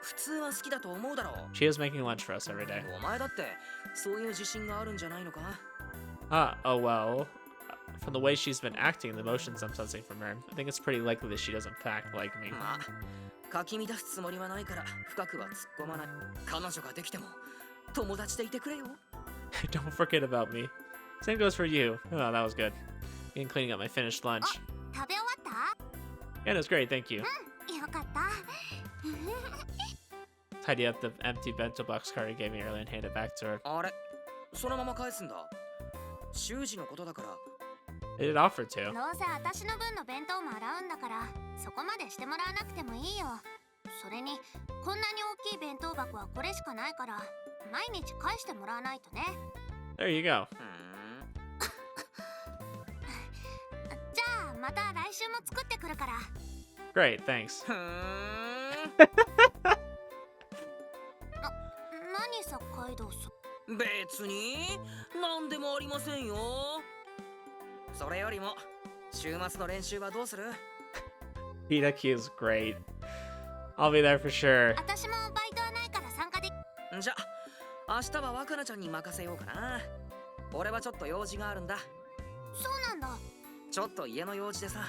普通は好きだと思うだろう。She is making lunch for us every day. お前だってそういう自信があるんじゃないのか。Oh well. From the way she's been acting, the emotions I'm sensing from her, I think it's pretty likely that she does in fact like me. まあ、かき乱すつもりはないから深くは突っ込まない。彼女ができても友達でいてくれよ。Don't forget about me. Same goes for you. Oh, that was good. And cleaning up my finished lunch. 食べ終わった？ Yeah, it was great, thank you. よかった。Tidy up the empty bento box Kari gave me earlier and hand it back to her. あれ、そのまま返すんだ。習字のことだから。They did offer to. どうせ私の分の弁当も洗うんだから、そこまでしてもらわなくてもいいよ。それに、こんなに大きい弁当箱はこれしかないから、毎日返してもらわないとね。There you go. じゃあ、また来週も作ってくるから。Great, thanks. 何さ、カイドウさん。別に何でもありませんよ。それよりも週末の練習はどうする？ Hitaki is great. I'll be there for sure. 私もバイトはないから参加でき。じゃあ明日は若菜ちゃんに任せようかな。俺はちょっと用事があるんだ。そうなんだ。ちょっと家の用事でさ、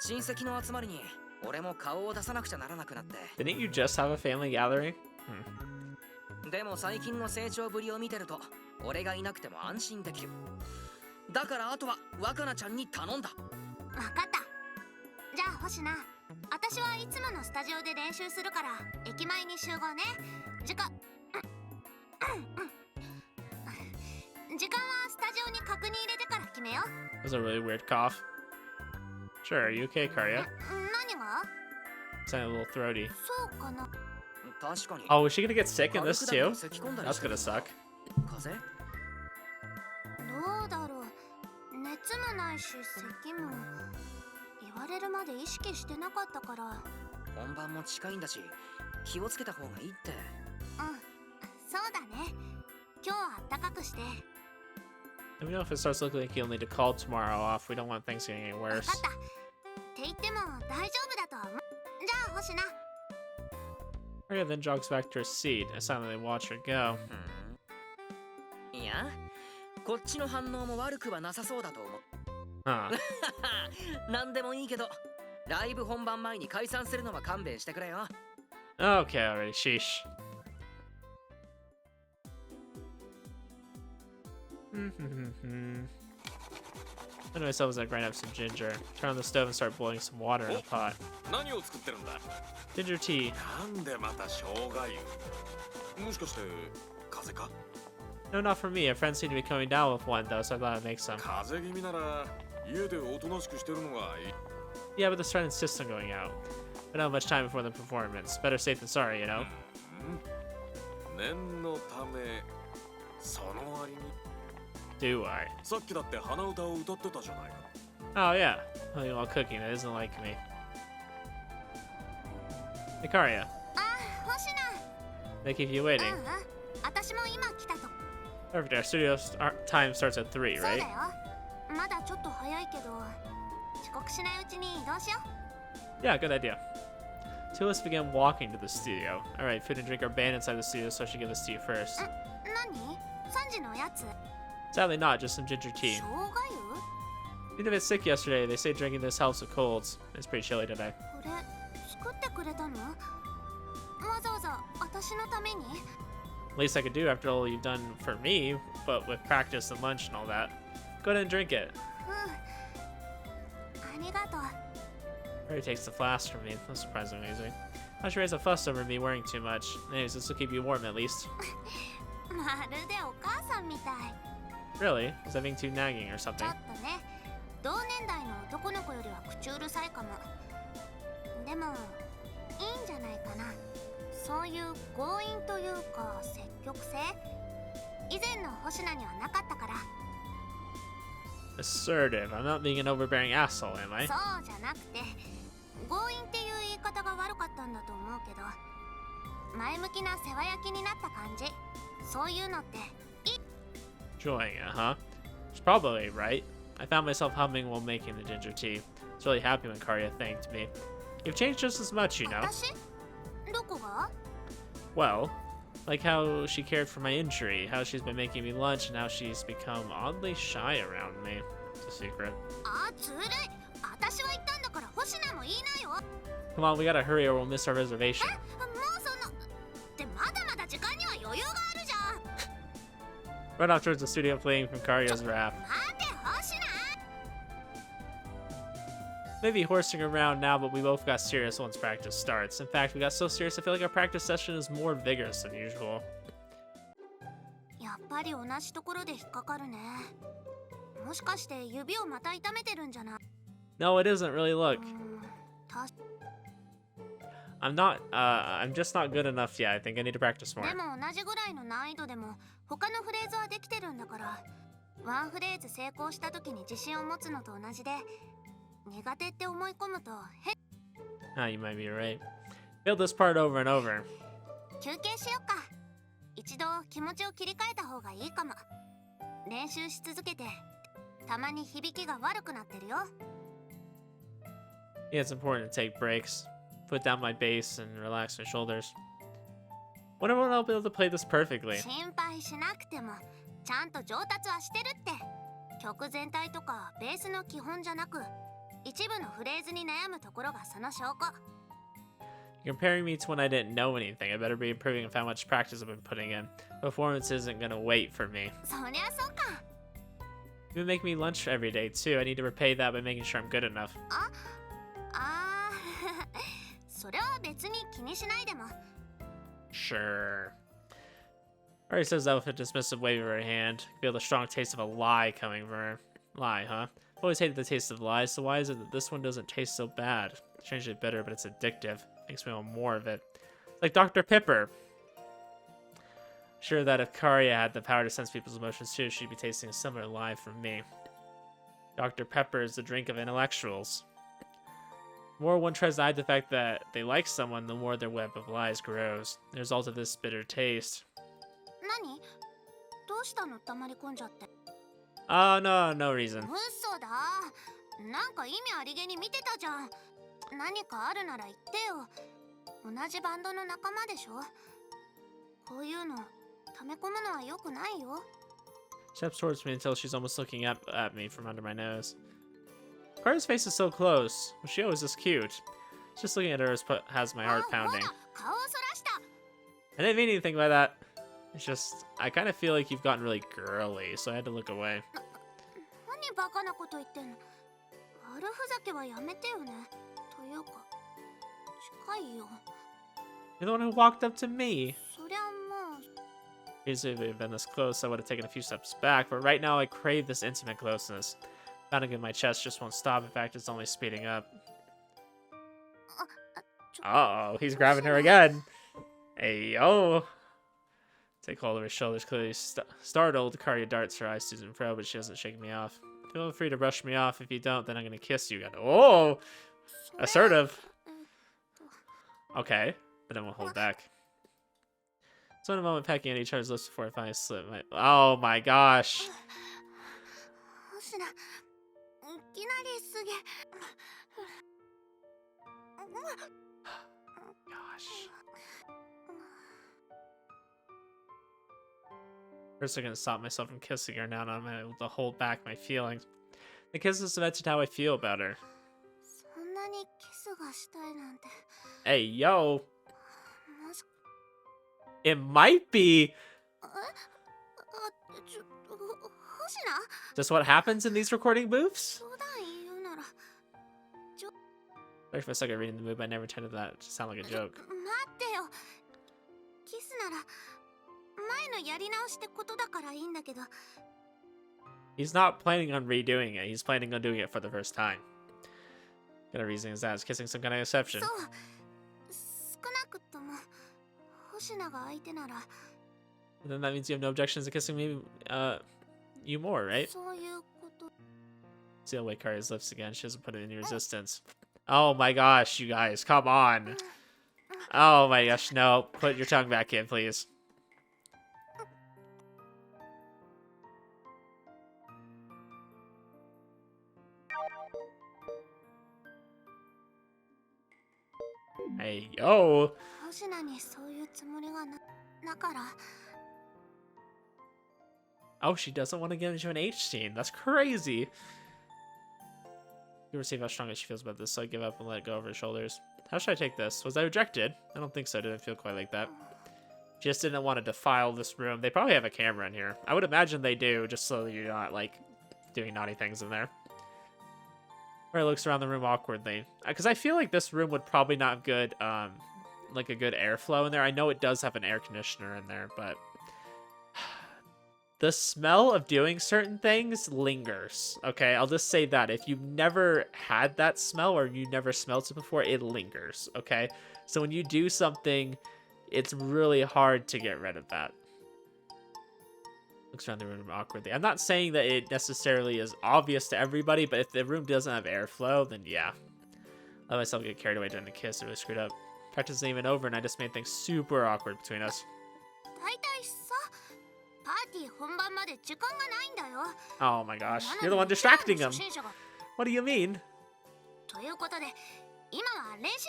親戚の集まりに俺も顔を出さなくちゃならなくなって。Didn't you just have a family gathering? でも最近の成長ぶりを見てると俺がいなくても安心できる。だからあとは若菜ちゃんに頼んだ。わかった。じゃあ星名、私はいつものスタジオで練習するから駅前に集合ね。時間はスタジオに確認入れてから決めよう。 That was a really weird cough. Sure, are you okay, Karya? 何が？ Sounded a little throaty. そうかな。確かに。 Oh, is she gonna get sick in this too? 咳込んだり That's して gonna る。 suck. 風邪？どうだろう。熱もないし咳も。言われるまで意識してなかったから。本番も近いんだし気をつけた方がいいって。そうだね。今日はあったかくして。Let me know if it starts looking like you'll need to call tomorrow off. We don't want things getting any わか worse. った。って言っても大丈夫だとは思う。じゃあ星名。Karya then jogs back to her seat. I silently watch her go. いや、こっちの反応も悪くはなさそうだと思う。Huh. なんでもいいけど、ライブ本番前に解散するのは勘弁してくれよ。Okay, already. Sheesh. Then myself as I grind up some ginger, turn on the stove and start boiling some water in a pot. 何を作ってるんだ？ Ginger tea. なんでまた生姜湯？もしかして風邪か？ No, not for me. A friend seemed to be coming down with one though, so I thought I'd make some. 風邪気味なら家でおとなしくしてるのがいい。 Yeah, but this friend insists on going out. I don't have much time before the performance. Better safe than sorry, you know? 念のためその割に Do I? さっきだって鼻歌を歌ってたじゃないか。 Oh, yeah. Playing while cooking. That isn't like me. Hey, Karya. 星名。 They keep you waiting. 私も今来たと。 Perfect. Our studio time starts at 3, そうだ right? よ。まだちょっと早いけど、遅刻しないうちに移動しよう。 Yeah, good idea. Two of us began walking to the studio. Alright, food and drink are banned inside the studio, so I should give this to you first. 何？3時のおやつ。 Sadly not, just some ginger tea. 生姜湯？ Even if it's sick yesterday, they say drinking this helps with colds. It's pretty chilly today. これ作ってくれたの？わざわざ私のために？ Least I could do after all you've done for me, but with practice and lunch and all that. Go ahead and drink it. ありがとう。 Already takes the flask from me. That's surprisingly easy. Not sure he has a fuss over me wearing too much. Anyways, this will keep you warm at least. まるでお母さんみたい。 Really? Is that being too nagging or ちょ something? っとね、同年代の男の子よりは口うるさいかも。でも、いいんじゃないかな。そういう強引というか積極性、以前の星名にはなかったから。Assertive. I'm not being an overbearing asshole, am I? そうじゃなくて、強引っていう言い方が悪かったんだと思うけど、前向きな世話焼きになった感じ。そういうのっていい。 Enjoying it, huh? She's probably right. I found myself humming while making the ginger tea. I was really happy when Karya thanked me. You've changed just as much, you know. 私どこが Well, like how she cared for my injury, how she's been making me lunch, and how she's become oddly shy around me. It's a secret. あずるい私は言ったんだから星名も言いなよ Come on, we gotta hurry or we'll miss our reservation. もうそのってまだまだ時間には余裕があるじゃん Run off towards the studio fleeing from Karya's wrath. 待て星名 Maybe horsing around now, but we both got serious once practice starts. In fact, we got so serious I feel like our practice session is more vigorous than usual. やっぱり同じところで引っかかるねもしかして指をまた痛めてるんじゃない No, it isn't really. Look, た I'm just not good enough yet. I think I need to practice more. でも同じぐらいの難易度でも他のフレーズはできてるんだからワンフレーズ成功した時に自信を持つのと同じで苦手って思い込むと変 Ah, you might be right. Build this part over and over. 休憩しよっか一度気持ちを切り替えた方がいいかも練習し続けてたまに響きが悪くなってるよ Yeah, it's important to take breaks. Put down my bass and relax my shoulders. Wonder when I'll be able to play this perfectly. 心配しなくてもちゃんと上達はしてるって曲全体とかベースの基本じゃなく一部のフレーズに悩むところがその証拠 You're comparing me to when I didn't know anything. I better be improving with how much practice I've been putting in. Performance isn't gonna wait for me. そりゃそうか You've been making me lunch every day too. I need to repay that by making sure I'm good enough. あそれは別に気にしないでも Sure. Already says that with a dismissive wave of her hand. Feel the strong taste of a lie coming from her. Lie, huh? I've always hated the taste of lies, so why is it that this one doesn't taste so bad? Strangely bitter, but it's addictive. Makes me want more of it. Like Dr. Pepper. Sure that if Karya had the power to sense people's emotions too, she'd be tasting a similar lie from me. Dr. Pepper is the drink of intellectuals. The more one tries to hide the fact that they like someone, the more their web of lies grows. The result of this bitter taste. 何どうしたの黙り込んじゃって Oh, no reason. 嘘だなんか意味ありげに見てたじゃん何かあるなら言ってよ同じバンドの仲間でしょこういうの溜め込むのは良くないよ Steps towards me until she's almost looking up at me from under my nose. Karya's face is so close. Was she always this cute? Just looking at her has my heart ほら pounding. 顔をそらした I didn't mean anything by that. It's just, I kind of feel like you've gotten really girly, so I had to look away. 何バカなこと言ってんの悪ふざけはやめてよねというか近いよ You're the one who walked up to me. そりゃもう Usually if we had been this close, I would have taken a few steps back, but right now I crave this intimate closeness. Pounding in my chest just won't stop. In fact, it's only speeding up. ちょ Uh-oh, he's grabbing her again. Hey, yo. Take hold of her shoulders, clearly startled. Karya darts her eyes to and fro, but she doesn't shake me off. Feel free to brush me off. If you don't, then I'm gonna kiss you. Oh, それ assertive. Okay, but then we'll hold back. So in a moment, pecking at each other's lips before I finally slip. Oh my gosh. 星名いきなりすげ Gosh. First, I'm gonna stop myself from kissing her. Now I'm able to hold back my feelings. The kiss has cemented how I feel about her. そんなにキスがしたいなんて Hey, yo. もし It might be 星名 just what happens in these recording booths. 冗談言うなら Sorry if I suck at reading the mood, but I never intended that to sound like a joke. 待ってよキスなら前のやり直しってことだからいいんだけど He's not planning on redoing it. He's planning on doing it for the first time. Gonna reason is that it's kissing some kind of exception. そう少なくとも星名が相手なら Then that means you have no objections to kissing me, you more, right? そういうこと See the way Karya's lips again. She doesn't put any resistance. Oh my gosh, you guys, come on. Oh my gosh, no. Put your tongue back in, please. Hey, yo. 星名にそういうつもりがなから。 Oh, she doesn't want to get into an H team. That's crazy. You receive how strongly she feels about this, so I give up and let it go over her shoulders. How should I take this? Was I rejected? I don't think so. I didn't feel quite like that. Just didn't want to defile this room. They probably have a camera in here. I would imagine they do, just so you're not, like, doing naughty things in there. Ray looks around the room awkwardly. Because I feel like this room would probably not have good, like, a good airflow in there. I know it does have an air conditioner in there, but... the smell of doing certain things lingers, okay? I'll just say that. If you've never had that smell or you never smelled it before, it lingers, okay? So when you do something, it's really hard to get rid of that. Looks around the room awkwardly. I'm not saying that it necessarily is obvious to everybody, but if the room doesn't have airflow, then yeah. Let myself get carried away during the kiss. It really screwed up. Practice isn't even over, and I just made things super awkward between us. 大体さ、パーティー本番まで時間がないんだよ。 Oh my gosh, you're the one distracting him. 初心者が What do you mean? ということで、今は練習。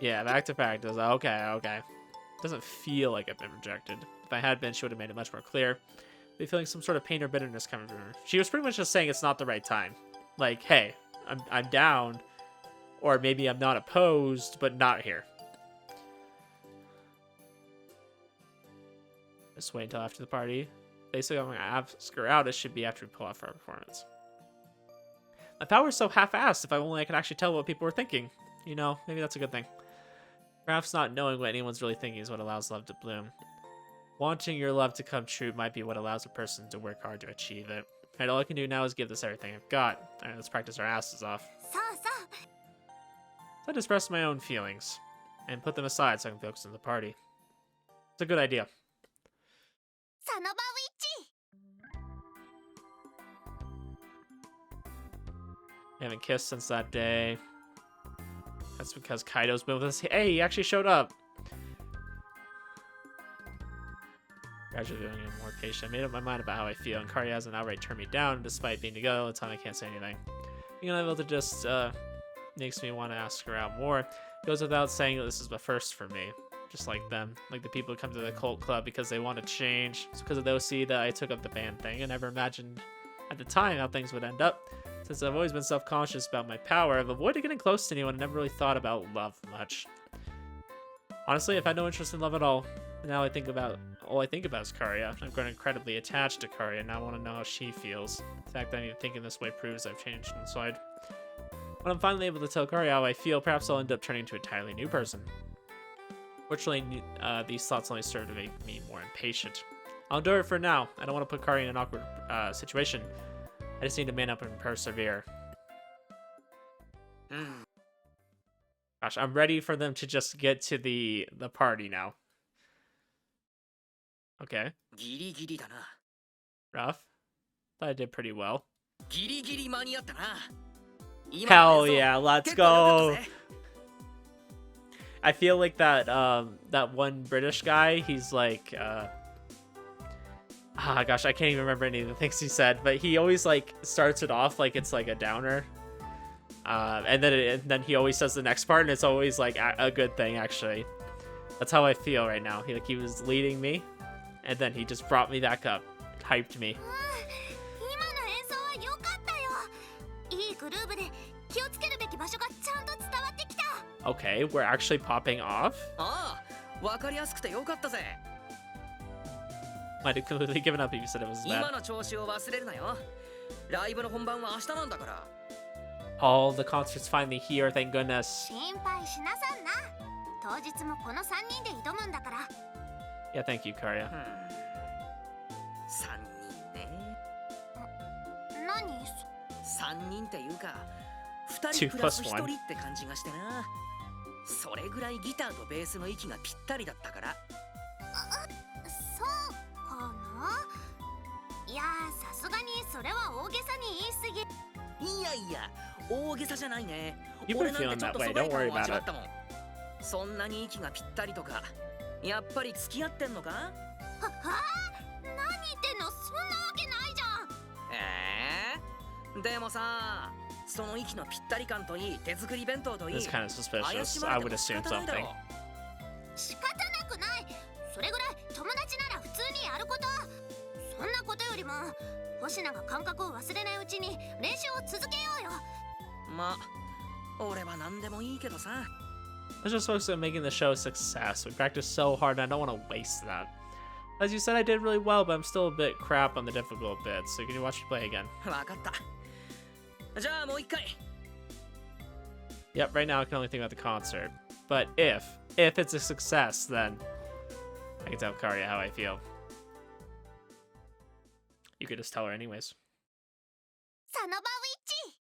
Yeah, back to practice. Okay. Doesn't feel like I've been rejected. If I had been, she would have made it much more clear. Be feeling some sort of pain or bitterness coming from her. She was pretty much just saying it's not the right time. Like, hey, I'm down, or maybe I'm not opposed, but not here. Just wait until after the party. Basically, I'm gonna ask her out. It should be after we pull off our performance. My power's so half-assed. If I could actually tell what people were thinking. You know, maybe that's a good thing. Perhaps not knowing what anyone's really thinking is what allows love to bloom. Wanting your love to come true might be what allows a person to work hard to achieve it. Alright, all I can do now is give this everything I've got. Alright, let's practice our asses off. そうそう。 So I express my own feelings and put them aside so I can focus on the party. It's a good idea. その場ウィッチ。 We haven't kissed since that day. That's because Kaido's been with us. Hey, he actually showed up. Gradually becoming more patient. I made up my mind about how I feel, and Karya hasn't outright turned me down, despite being together all the time. I can't say anything. Being unable to just makes me want to ask her out more. It goes without saying that this is the first for me. Just like them. Like the people who come to the cult club because they want to change. It's because of the OC that I took up the band thing. I never imagined at the time how things would end up. Since I've always been self-conscious about my power, I've avoided getting close to anyone and never really thought about love much. Honestly, I've had no interest in love at all. Now all I think about is Karya. I've grown incredibly attached to Karya, and now I want to know how she feels. The fact that I'm even thinking this way proves I've changed inside. When I'm finally able to tell Karya how I feel, perhaps I'll end up turning into an entirely new person. Fortunately, these thoughts only serve to make me more impatient. I'll endure it for now. I don't want to put Karya in an awkward situation. I just need to man up and persevere. Gosh, I'm ready for them to just get to the party now. Okay. ギリギリだな。 Rough. Thought I did pretty well. ギリギリ間に合ったな。 Hell yeah, let's go. I feel like that that one British guy, he's like gosh, I can't even remember any of the things he said, but he always like starts it off like it's like a downer. And then he always says the next part and it's always like a good thing actually. That's how I feel right now. He was leading me and then he just brought me back up. Hyped me. 今の演奏は良かったよ。いいグルーヴで気をつけるべき場所がちゃんと伝わってきた。 Okay, we're actually popping off? ああ、わかりやすくてよかったぜ。 Might have completely given up if you said it was 今 bad. の調子を忘れるなよ。ライブの本番は明日なんだから。 Oh, the concert's finally here, thank goodness. 心配しなさんな。当日もこの3人で挑むんだから。 Yeah, thank you, Karya. 3人ね。何3人っていうか、2 Two 人プラス plus 1 one. 人って感じがしてな。それぐらいギターとベースの息がぴったりだったから。そうかな。いやさすがにそれは大げさに言い過ぎ。いやいや、大げさじゃないね。 You've been 俺なん feeling てちょっ that と way, 疎外 don't worry 感を about 味わ it. ったもん。そんなに息がぴったりとか、やっぱり付き合ってんのか？は何言ってんの。そんなわけないじゃん。でもさ、その息のぴったり感といい、手作り弁当といい。 This is kind of 怪し suspicious. ま I れて would も仕 assume 方ないだろ something. 仕方なくない。それぐらい友達なら普通にやること。そんなことよりも星名が感覚を忘れないうちに練習を続けようよ。まあ俺は何でもいいけどさ。 Let's just focus on making the show a success. We practiced so hard and I don't want to waste that. As you said, I did really well, but I'm still a bit crap on the difficult bits, so can you watch me play again? 分かった。じゃあもう一回。 Yep, right now I can only think about the concert. But if it's a success, then I can tell Karia how I feel. You could just tell her anyways. サノバウィッチ。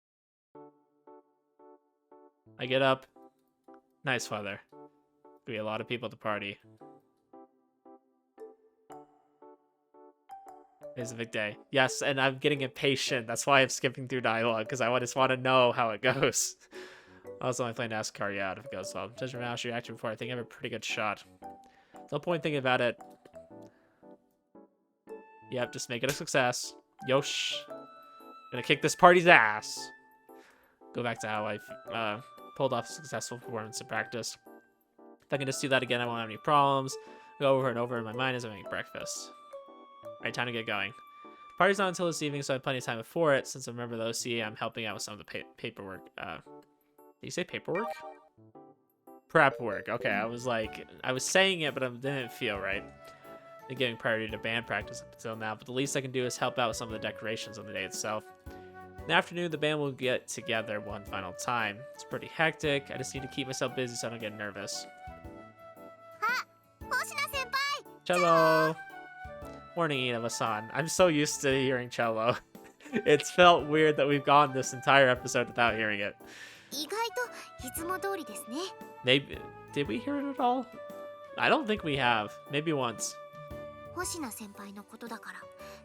I get up. Nice weather. Be a lot of people at the party. It's a big day. Yes, and I'm getting impatient. That's why I'm skipping through dialogue, because I just want to know how it goes. I was only planning to ask Karia out if it goes well. Judging from how she reacted before, I think I have a pretty good shot. No point thinking about it. Yep, just make it a success. Yosh. Gonna kick this party's ass. Go back to how I pulled off a successful performance in practice. If I can just do that again, I won't have any problems. Go over and over in my mind as I make breakfast. Alright, time to get going. Party's not until this evening, so I have plenty of time before it. Since I remember the OC, I'm helping out with some of the paperwork. Did you say paperwork? Prep work. Okay, I was saying it, but it didn't feel right. I'm giving priority to band practice up until now, but the least I can do is help out with some of the decorations on the day itself. In the afternoon, the band will get together one final time. It's pretty hectic. I just need to keep myself busy so I don't get nervous. あ、星名先輩。 Cello! Morning, Inaba-san. I'm so used to hearing cello. It's felt weird that we've gone this entire episode without hearing it. 意外といつも通りですね。 Maybe, did we hear it at all? I don't think we have. Maybe once. 星名先輩のことだか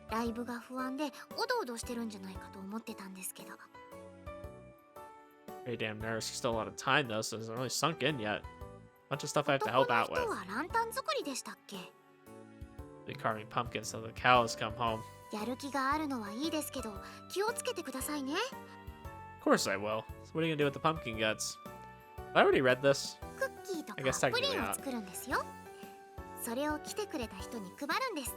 らライブが不安でおどおどしてるんじゃないかと思ってたんですけど。 Very damn nervous. Still a lot of time though, so it hasn't really sunk in yet. Bunch of stuff I have to help out with. 男の人はランタン作りでしたっけ？ Be carving pumpkins so the cows come home. やる気があるのはいいですけど気をつけてくださいね。 Of course I will. So what are you gonna do with the pumpkin guts? I already read this. クッキーと I guess かプ technically リンを not. 作るんですよ。それを来てくれた人に配るんです。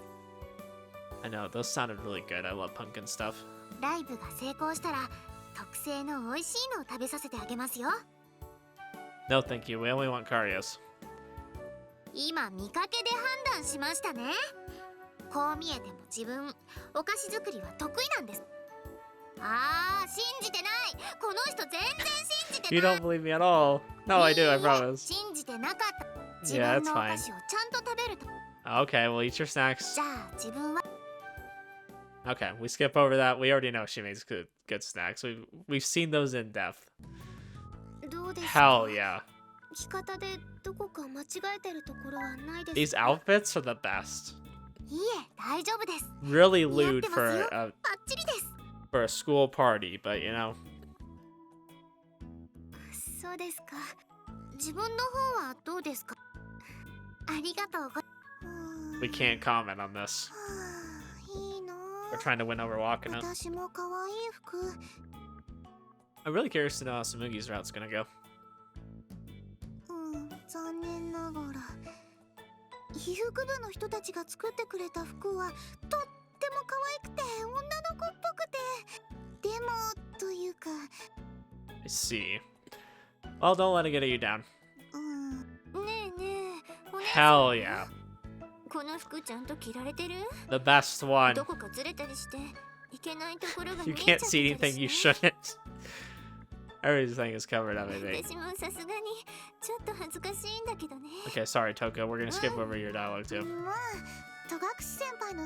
I know, those sounded really good. I love pumpkin stuff. ライブが成功したら特製の美味しいのを食べさせてあげますよ。 No, thank you. We only want Karios. 今見かけで判断しましたね。こう見えても自分お菓子作りは得意なんです。ああ、信じてない。この人全然信じて You ない。 don't believe me at all. No, I do, I promise. 信じてなかった。自 Yeah, 分 that's のお菓 fine. 子をちゃんと食べると。 Okay, we'll eat your snacks. じゃあ自分は Okay, we skip over that. We already know she makes good snacks. We've seen those in depth. どうですか？ Hell yeah. 着方でどこか間違えてるところはないです These か？ outfits are the best. いいえ、大丈夫です。 Really 似合っ lewd てます for よ。 a バッチリです。 for a school party, but you know. そうですか。自分の方はどうですか？ありがとうご。 We can't comment on this. いいな。 We're trying to win over Waka now. 私も可愛い服。 I'm really curious to know how Samugi's route's gonna go. 残念ながら。皮膚部の人たちが作ってくれた服はとっても可愛くて女の子っぽくて。でもというか。 I see. Well, don't let it get you down. ねえねえ。お姉 Hell yeah. この服ちゃんと着られてる？ The best one. どこかずれたりしていけないところが You 見えちゃ can't った see り anything して you shouldn't. Everything is covered up, I think. 私もさすがにちょっと恥ずかしいんだけどね。 Okay, sorry, Toko. We're gonna skip over your dialogue too. まあ、戸隠先輩の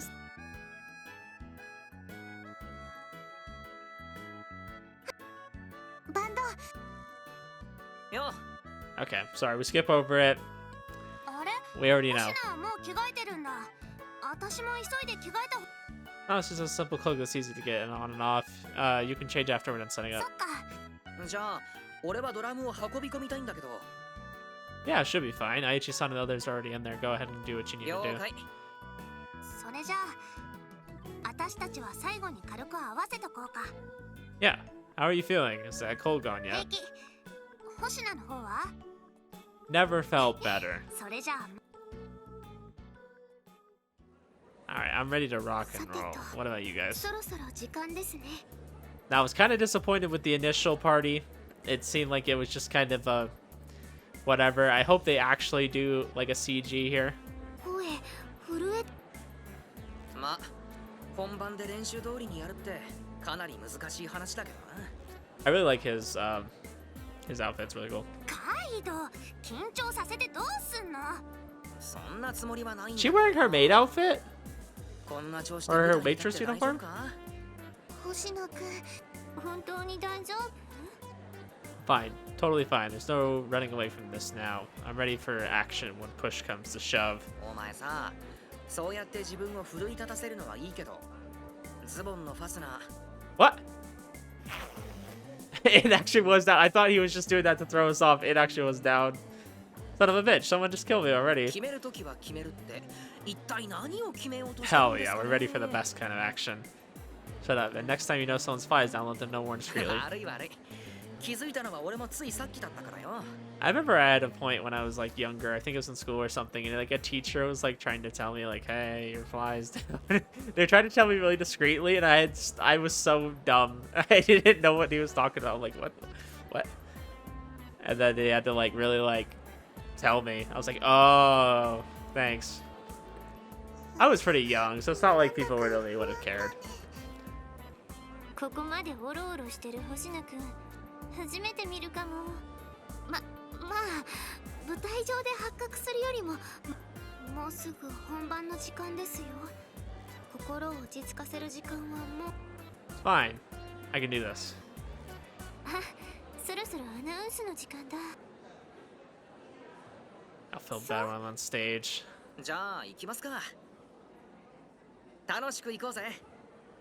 バンド。よ。 Okay, sorry, we skip over it. あれ？ We already 星 know. 名はもう着替えてるんだ。私も急いで着替えた。 Oh, it's just a simple cloak that's easy to get on and off. You can change after we're done setting そ up. っか。じゃあ俺はドラムを運び込みたいんだけど。 Yeah, it should be fine. Aichi-san and the others are already in there. Go ahead and do what you need 了 to do. 解。それじゃあ私たちは最後に軽く合わせとこうか。 Yeah. How are you feeling? Is that cold gone 平 yet? 気。星名の方は Never felt better. それじゃあ Alright, I'm ready to rock and roll. What about you guys? そろそろ時間ですね。 I was kind of disappointed with the initial party. It seemed like it was just kind of a whatever. I hope they actually do like a CG here. 声震えま、本番で練習通りにやるってかなり難しい話だけどな。 I really like his outfit's really cool. カイド緊張させてどうすんの。そんなつもりはないんだ She wearing her maid outfit? こんな調子で Or her 舞台に立 waitress って大 uniform? 丈夫か？星野くん本当に大丈夫？ Fine. Totally fine. There's no running away from this now. I'm ready for action when push comes to shove. お前さ、そうやって自分を奮い立たせるのはいいけど、ズボンのファスナー What? It actually was down. I thought he was just doing that to throw us off. It actually was down. Son of a bitch. Someone just killed me already. 決めるときは決めるって一体何を決めようとしてる Hell んです yeah, か we're ね ready for the best kind of action. Shut up. And next time you know someone's spies, don't let them know more discreetly. 悪い悪い。気づいたのは俺もついさっきだったからよ。 I remember I had a point when I was like younger. I think it was in school or something, and like a teacher was like trying to tell me like, "Hey, your fly's down." They tried to tell me really discreetly, and I was so dumb. I didn't know what he was talking about. I'm like, what? And then they had to like really like tell me. I was like, "Oh, thanks." I was pretty young, so it's not like people really would have cared. ここまでオロオロしてる星野くん初めて見るかも。まあ舞台上で発覚するよりももうすぐ本番の時間ですよ。心を落ち着かせる時間はもう。 Fine, I can do this. あ、そろそろアナウンスの時間だ。 I'll feel bad when I'm on stage. じゃあ行きますか。楽しく行こうぜ。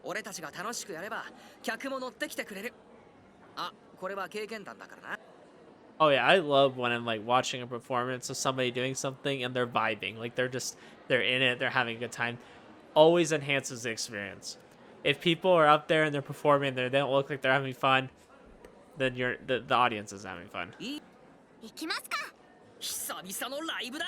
俺たちが楽しくやれば客も乗ってきてくれる。あ、これは経験談だからな。 Oh yeah, I love when I'm like watching a performance of somebody doing something and they're vibing. Like they're in it, they're having a good time. Always enhances the experience. If people are up there and they're performing, they don't look like they're having fun, then the audience is having fun. いい行きますか。久々のライブだ。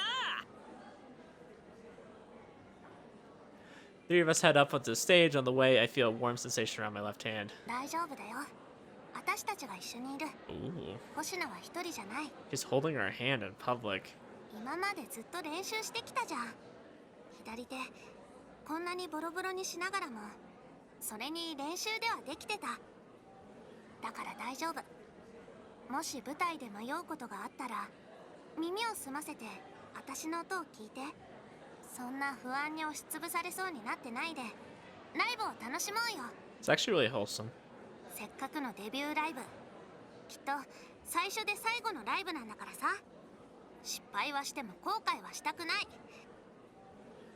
Three of us head up onto the stage. On the way, I feel a warm sensation around my left hand. 大丈夫だよ。私たちが一緒にいる。 Ooh, 星野は一人じゃない。 she's holding her hand in public. 今までずっと練習してきたじゃん。左手こんなにボロボロにしながらもそれに練習ではできてた。だから大丈夫。もし舞台で迷うことがあったら耳を澄ませて私の音を聞いて。そんな不安に押しつぶされそうになってないでライブを楽しもうよ。 It's actually really wholesome. せっかくのデビューライブきっと最初で最後のライブなんだからさ。失敗はしても後悔はしたくない。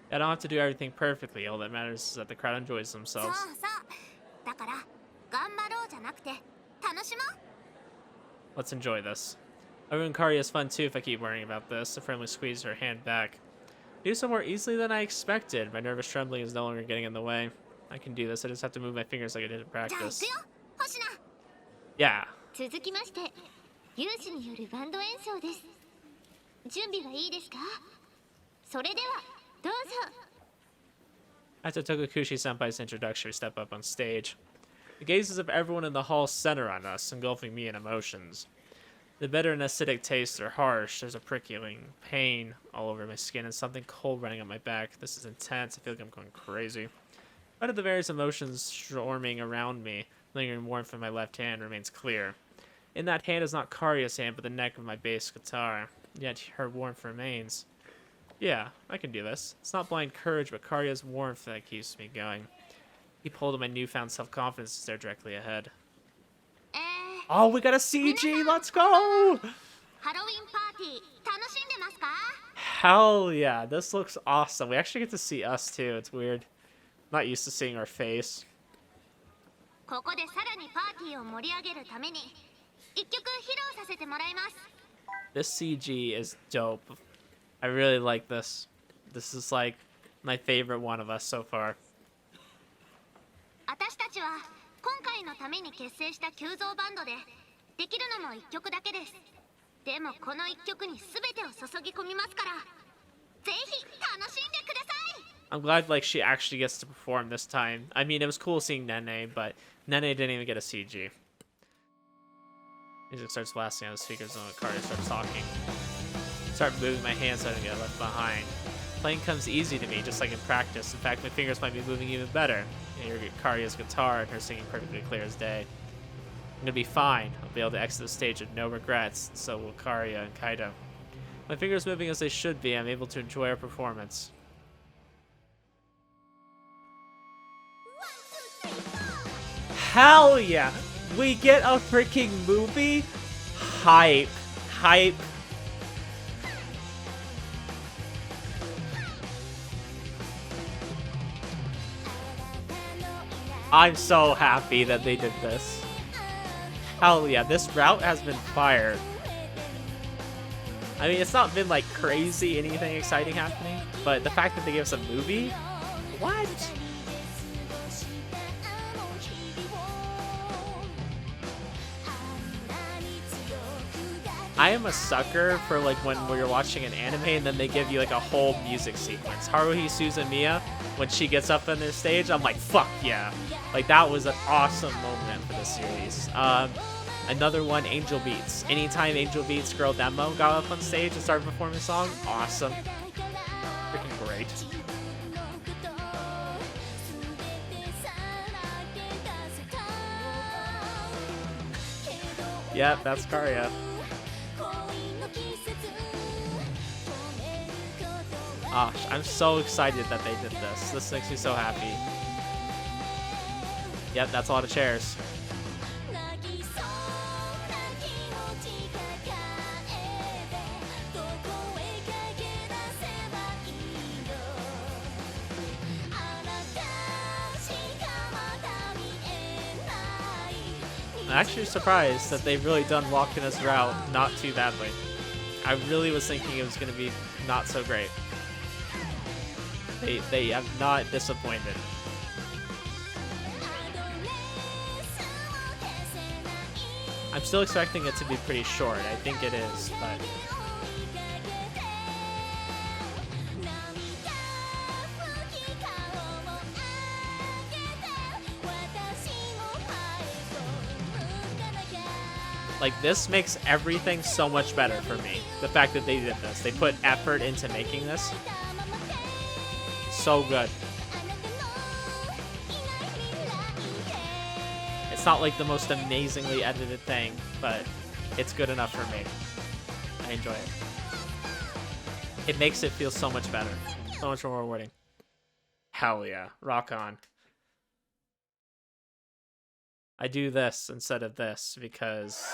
I don't have to do everything perfectly. All that matters is that the crowd enjoys そう themselves. そうだから頑張ろうじゃなくて楽しもう。 Let's enjoy this. Everyone Kari has fun too if I keep worrying about this. A friendly squeeze her hand back. Do so more easily than I expected. My nervous trembling is no longer getting in the way. I can do this. I just have to move my fingers like I did in じゃあ行 practice. くよ星野。 Yeah. 続きまして有志によるバンド演奏です。準備はいいですか。それではどうぞ。 After Tokukushi Senpai's introduction, we step up on stage. The gazes of everyone in the hall center on us, engulfing me in emotions. The bitter and acidic tastes are harsh. There's a prickling pain all over my skin and something cold running up my back. This is intense. I feel like I'm going crazy. Out of the various emotions storming around me, lingering warmth in my left hand remains clear. In that hand is not Karya's hand, but the neck of my bass guitar. Yet her warmth remains. Yeah, I can do this. It's not blind courage, but Karya's warmth that keeps me going. Keep hold of my newfound self-confidence and stare directly ahead. Oh, we got a CG! Let's go! ハロウィンパーティー楽しんでますか。 Hell yeah, this looks awesome. We actually get to see us too. It's weird. Not used to seeing our face. ここでさらにパーティーを盛り上げるために一曲披露させてもらいます。 This CG is dope. I really like this. This is like my favorite one of us so far. 私たちは今回のために結成した急増バンドでできるのも1曲だけです。でもこの1曲に全てを注ぎ込みますから、ぜひ楽しんでください。 I'm glad like she actually gets to perform this time. I mean, it was cool seeing Nene, but Nene didn't even get a CG. Music starts blasting on the speakers and Karia starts talking. Start moving my hands so I don't get left behind. Playing comes easy to me, just like in practice. In fact, my fingers might be moving even better. I hear Karia's guitar and her singing perfectly clear as day. I'm gonna be fine. I'll be able to exit the stage with no regrets. So will Karia and Kaido. My fingers moving as they should be. I'm able to enjoy our performance. Hell yeah! We get a freaking movie? Hype. Hype. I'm so happy that they did this. Hell yeah, this route has been fire. I mean, it's not been like crazy anything exciting happening, but the fact that they gave us a movie? What? I am a sucker for like when you're watching an anime and then they give you like a whole music sequence. Haruhi Suzumiya, when she gets up on the stage, I'm like, fuck yeah. Like that was an awesome moment for the series. Another one, Angel Beats. Anytime Angel Beats Girl Demo got up on stage and started performing a song, awesome. Freaking great. Yep, that's Karia. Gosh, I'm so excited that they did this. This makes me so happy. Yep, that's a lot of chairs. I'm actually surprised that they've really done walking this route not too badly. I really was thinking it was going to be not so great. They have not disappointed. I'm still expecting it to be pretty short. I think it is, but... Like, this makes everything so much better for me. The fact that they did this. They put effort into making this. So good. It's not like the most amazingly edited thing, but it's good enough for me. I enjoy it. It makes it feel so much better. So much more rewarding. Hell yeah. Rock on. I do this instead of this because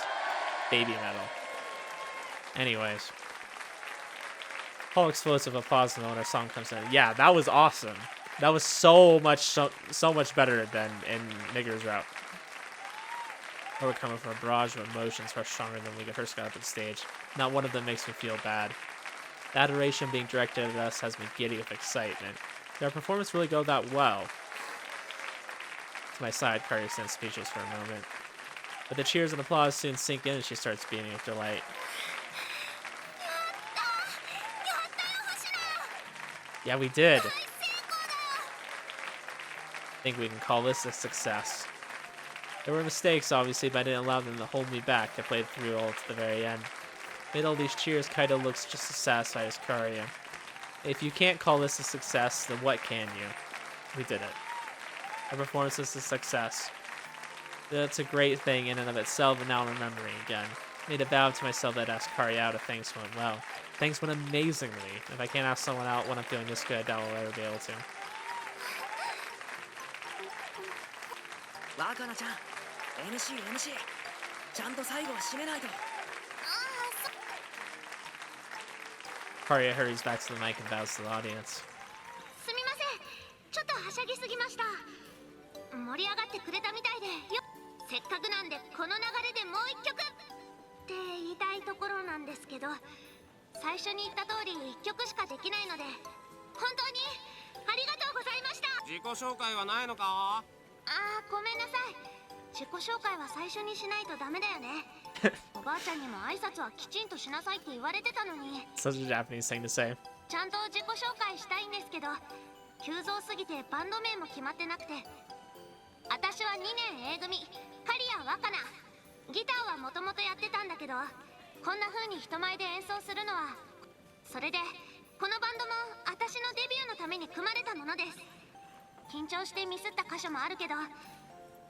baby metal. Anyways. Whole explosive applause when our song comes in. Yeah, that was awesome. That was so much better than in Nigger's route. Overcome from a barrage of emotions far stronger than we first got up on stage. Not one of them makes me feel bad. The adoration being directed at us has me giddy with excitement. Did our performance really go that well? To my side, Karia stands speechless for a moment. But the cheers and applause soon sink in and she starts beaming with delight. Yeah, we did. I think we can call this a success. There were mistakes, obviously, but I didn't allow them to hold me back. I played through all to the very end. Amid all these cheers, Kaido looks just as satisfied as Karia. If you can't call this a success, then what can you? We did it. Our performance is a success. That's a great thing in and of itself, and now I'm remembering again. I made a vow to myself that I'd ask Karia out if things went well. Things went amazingly. If I can't ask someone out when I'm feeling this good, I doubt I'll ever be able to. Waka ちゃん、MC、ちゃんと最後は締めないと。Karia hurries back to the mic and bows to the audience. すみません、ちょっとはしゃぎすぎました。盛り上がってくれたみたいでよ。せっかくなんでこの流れでもう一曲って言いたいところなんですけど、最初に言った通り一曲しかできないので、本当にありがとうございました。自己紹介はないのか？ごめんなさい。自己紹介は最初にしないとダメだよね。おばあちゃんにも挨拶はきちんとしなさいって言われてたのに。 Such a Japanese thing to say. ちゃんと自己紹介したいんですけど、急増すぎてバンド名も決まってなくて。私は2年 A 組カリア・ワカナ。ギターはもともとやってたんだけど、こんな風に人前で演奏するのは、それでこのバンドも私のデビューのために組まれたものです。緊張してミスった箇所もあるけど、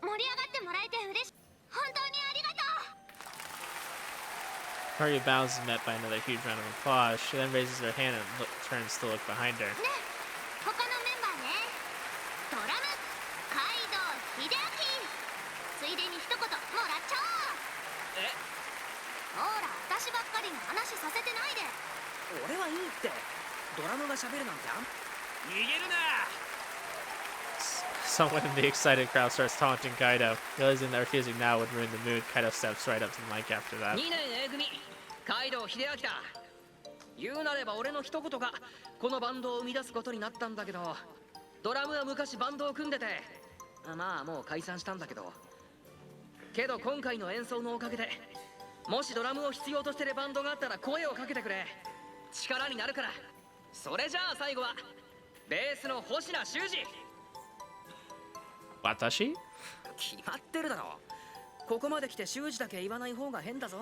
盛り上がってもらえて嬉しい。本当にありがとう。 Karia bows is met by another huge round of applause. She then raises her hand and turns to look behind her. ね、他のメンバーね。ドラムカイドウ・ヒデアキ。ついでに一言もらっちゃおう。え、ほら、私ばっかりの話させてないで。俺はいいって。ドラムが喋るなんて逃げるな。 Someone in the excited crowd starts taunting Kaido. Realizing that refusing now would ruin the mood, Kaido steps right up to the mic after that. 2年 A 組カイドウ秀明だ。言うなれば俺の一言がこのバンドを生み出すことになったんだけど、ドラムは昔バンドを組んでて、まあもう解散したんだけど、けど今回の演奏のおかげで、もしドラムを必要としてるバンドがあったら声をかけてくれ。力になるから。それじゃあ最後はベースの星名修二。 Watashi? 決まってるだろ。ここまで来て修二だけ言わない方が変だぞ。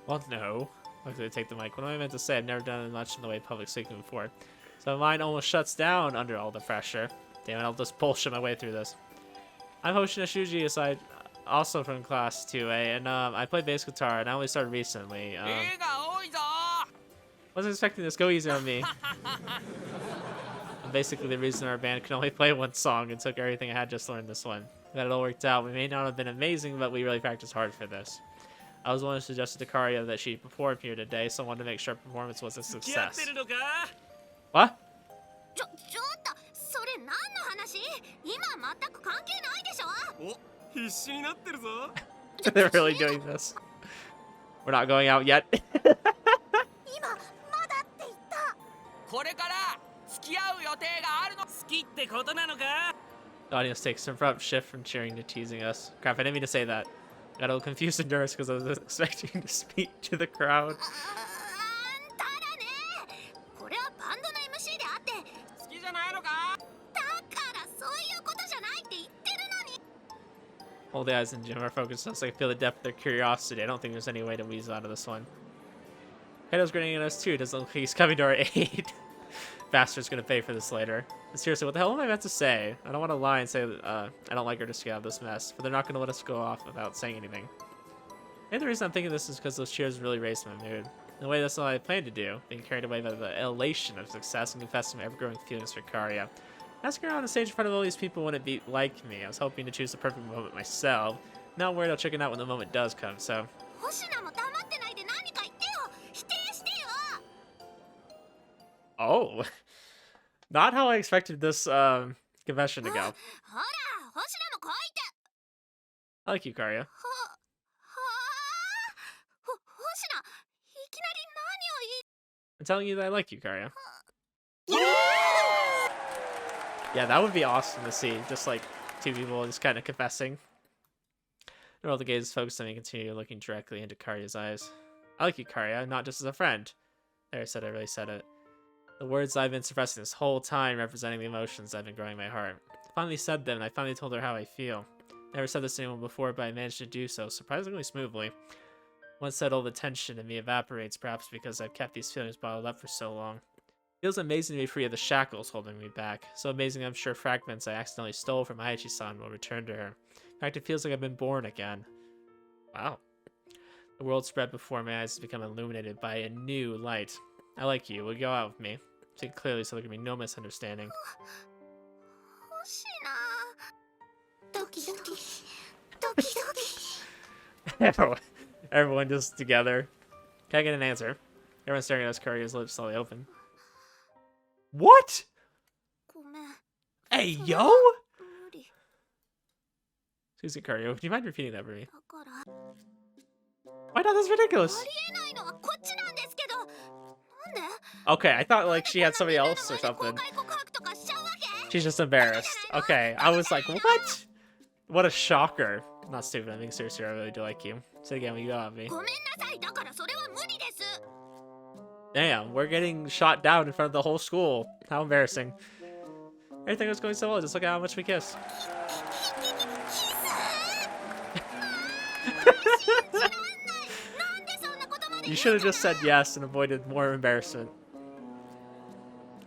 Well, no. Luckily, take the mic. What am I meant to say? I've never done much in the way of public speaking before. So my mind almost shuts down under all the pressure. Damn it, I'll just bullshit my way through this. I'm Hoshina Shuuji, aside also from class 2A, and I play bass guitar, and I only started recently. Wasn't expecting this. Go easy on me. I'm basically the reason our band can only play one song and took everything I had just to learn this one. Got it all worked out. We may not have been amazing, but we really practiced hard for this. I was the one who suggested to Karia that she perform here today, so I wanted to make sure her performance was a success. What? ちょっと、それ何の話？今全く関係ないでしょ。お、必死になってるぞ。 They're really doing this. We're not going out yet. 今まだって言った。これから付き合う予定があるの。好きってことなのか？ The audience takes an abrupt shift from cheering to teasing us. Crap, I didn't mean to say that. I got a little confused and nervous because I was expecting to speak to the crowd. ただね、これはバンドの MC であって、好きじゃないのか？だからそういうことじゃないって言ってるのに。 All the eyes in Jim are focused on us. I feel the depth of their curiosity. I don't think there's any way to weasel out of this one. Kaido's grinning at us too. Doesn't look like he's coming to our aid. Bastard's gonna pay for this later. But seriously, what the hell am I meant to say? I don't want to lie and say that I don't like her to get out of this mess, but they're not gonna let us go off without saying anything. Maybe the reason I'm thinking this is because those cheers really raised my mood. In a way, that's all I planned to do, being carried away by the elation of success and confessing my ever-growing feelings for Karia. Asking her on the stage in front of all these people wouldn't be like me. I was hoping to choose the perfect moment myself. Not worried I'll chicken out when the moment does come, so... 星名も黙ってないで何か言ってよ。否定してよ。 Oh. Not how I expected this confession to go. ほら、星名も来いって。 I like you, Karia. 星名、いきなり何を言い。 I'm telling you that I like you, Karia. Yeah, that would be awesome to see. Just like two people just kind of confessing. And all the gaze focused on me, continue looking directly into Karia's eyes. I like you, Karia, not just as a friend. There, I said I really said it. The words I've been suppressing this whole time representing the emotions I've been growing in my heart. I finally said them, and I finally told her how I feel. Never said this to anyone before, but I managed to do so surprisingly smoothly. Once said, all the tension in me evaporates, perhaps because I've kept these feelings bottled up for so long. It feels amazing to be free of the shackles holding me back. So amazing I'm sure fragments I accidentally stole from Aichi-san will return to her. In fact, it feels like I've been born again. Wow. The world spread before my eyes has become illuminated by a new light. I like you. Will you go out with me? Speak clearly so there can be no misunderstanding. 星名。ドキドキ。ドキドキ。Everyone just together. Can I get an answer? Everyone's staring at us, Karia's lips slowly open. What? ごめん。 Hey, それ yo? は無理。 Excuse me, Karia. Do you mind repeating that for me? だから。 Why not? That's ridiculous. ありえないのはこっちなんですけど。なんで？ Okay, I thought like she had somebody else or 公 something. 開告白とかしちゃうわけ？ She's just embarrassed. Okay, I was like, what? What a shocker. Not stupid, I'm being serious here. I really do like you. Say it again when you got me. ごめんなさい、だからそれは無理です。 Damn, we're getting shot down in front of the whole school. How embarrassing. Everything was going so well, just look at how much we kissed. You should have just said yes and avoided more embarrassment.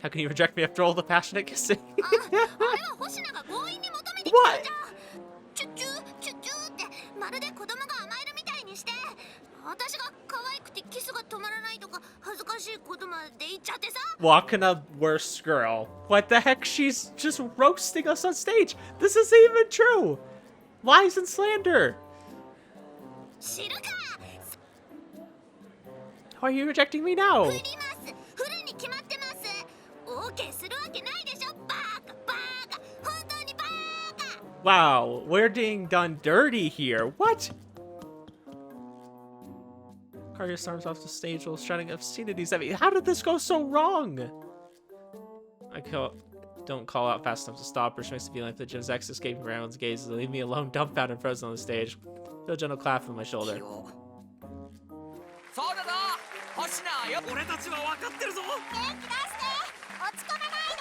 How can you reject me after all the passionate kissing? あれは星名が強引に求めてきたんじゃ。 What? チュッチューチュッチューってまるで子供が甘えるみたいにして、私が可愛くてキスが止まらないとか恥ずかしいことまで言っちゃってさ。 Walking a worst girl. What the heck? She's just roasting us on stage. This isn't even true. Lies and slander. 知るか。 Why are you rejecting me now? 振ります。振るに決まってます。オーケーするわけないでしょ。バカバカ。本当にバカ。 Wow, we're being done dirty here. What? Carter storms off the stage while shouting obscenities at me. How did this go so wrong? Don't call out fast enough to stop her. She makes me feel like the gym's ex escaping from everyone's gaze. Leave me alone, dumbfounded and frozen on the stage. Feel a gentle clap on my shoulder. そうだぞ星名よ俺たちは分かってるぞ 元気出して。落ち込まない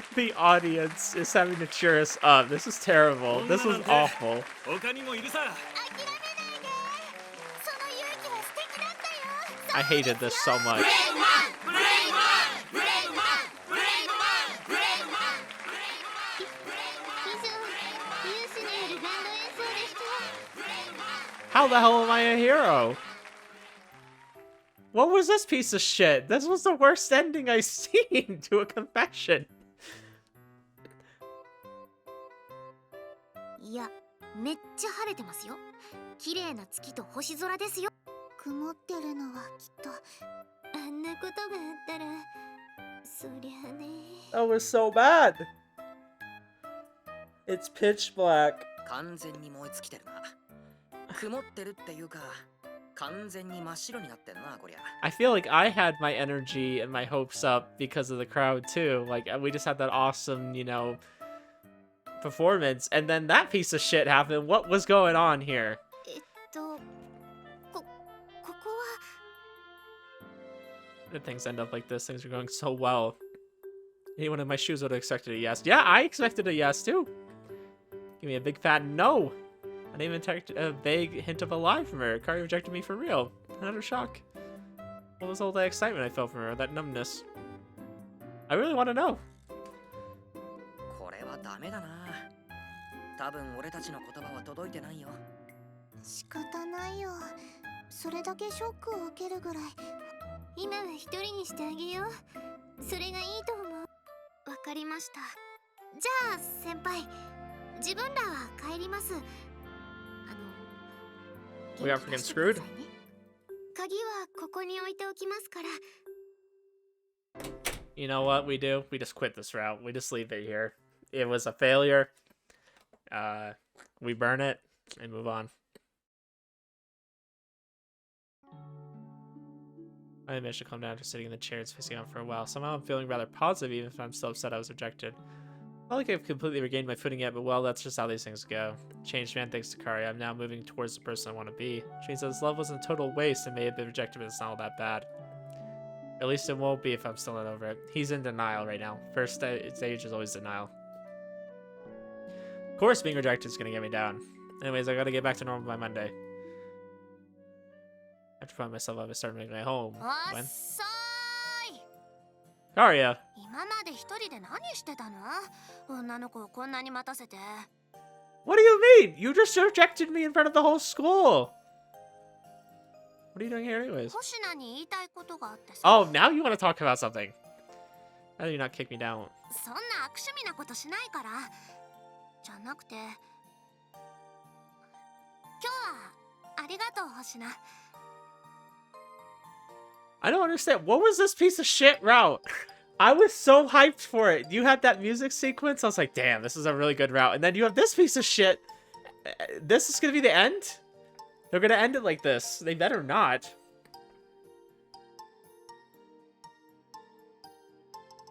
で。 The audience is having to cheer us up. This is terrible. This was awful. 他にもいるさ。諦めないで。その勇気は素敵だったよ。 I hated this so much. ブレイブマンブレイブマンブレイブマンブレイブマンブレイブマン以上、有志によるバンド演奏でした。 How the hell am I a hero? What was this piece of shit? This was the worst ending I've seen to a confession. いや、めっちゃ晴れてますよ。綺麗な月と星空ですよ。曇ってるのはきっとあんなことがあったら、そりゃね。 That was so bad. It's pitch black. 完全に燃え尽きてるな曇ってるっていうか完全に真っ白になってんなこりゃ I feel like I had my energy and my hopes up because of the crowd too. Like we just had that awesome, you know, performance, and then that piece of shit happened. What was going on here? ここは If things end up like this, things are going so well. Anyone in my shoes would have expected a yes. Yeah, I expected a yes too. Give me a big fat no. I didn't even detect a vague hint of a lie from her. Kari rejected me for real. Another shock. What was all that excitement I felt from her? That numbness. I really want to know. これはダメだな多分俺たちの言葉は届いてないよ仕方ないよ。それだけショックを受けるぐらい。今は一人にしてあげよう。それがいいと思う。わかりました。じゃあ先輩、自分らは帰ります。We got freaking screwed. 鍵はここに置いておきますから。 You know what we do? We just quit this route. We just leave it here. It was a failure. We burn it and move on. I managed to calm down after sitting in the chair and facing out for a while. Somehow I'm feeling rather positive, even if I'm still upset I was rejected. Not like I've completely regained my footing yet, but well, that's just how these things go. Changed man thanks to Kari. I'm now moving towards the person I want to be. Which means that this love wasn't a total waste and may have been rejected, but it's not all that bad. At least it won't be if I'm still not over it. He's in denial right now. First stage is always denial. Of course being rejected is going to get me down. Anyways, I gotta get back to normal by Monday. After finding myself up, I started making my home. When? 遅い。 Karia! 今まで一人で何してたの？女の子をこんなに待たせて。 What do you mean? You just rejected me in front of the whole school! What are you doing here anyways? 星名に言いたいことがあってさ。 Oh, now you want to talk about something. How do you not kick me down? そんな悪趣味なことしないから。じゃなくて。今日はありがとう星名。 I don't understand. What was this piece of shit route? I was so hyped for it. You had that music sequence. I was like, damn, this is a really good route. And then you have this piece of shit. This is going to be the end? They're going to end it like this. They better not.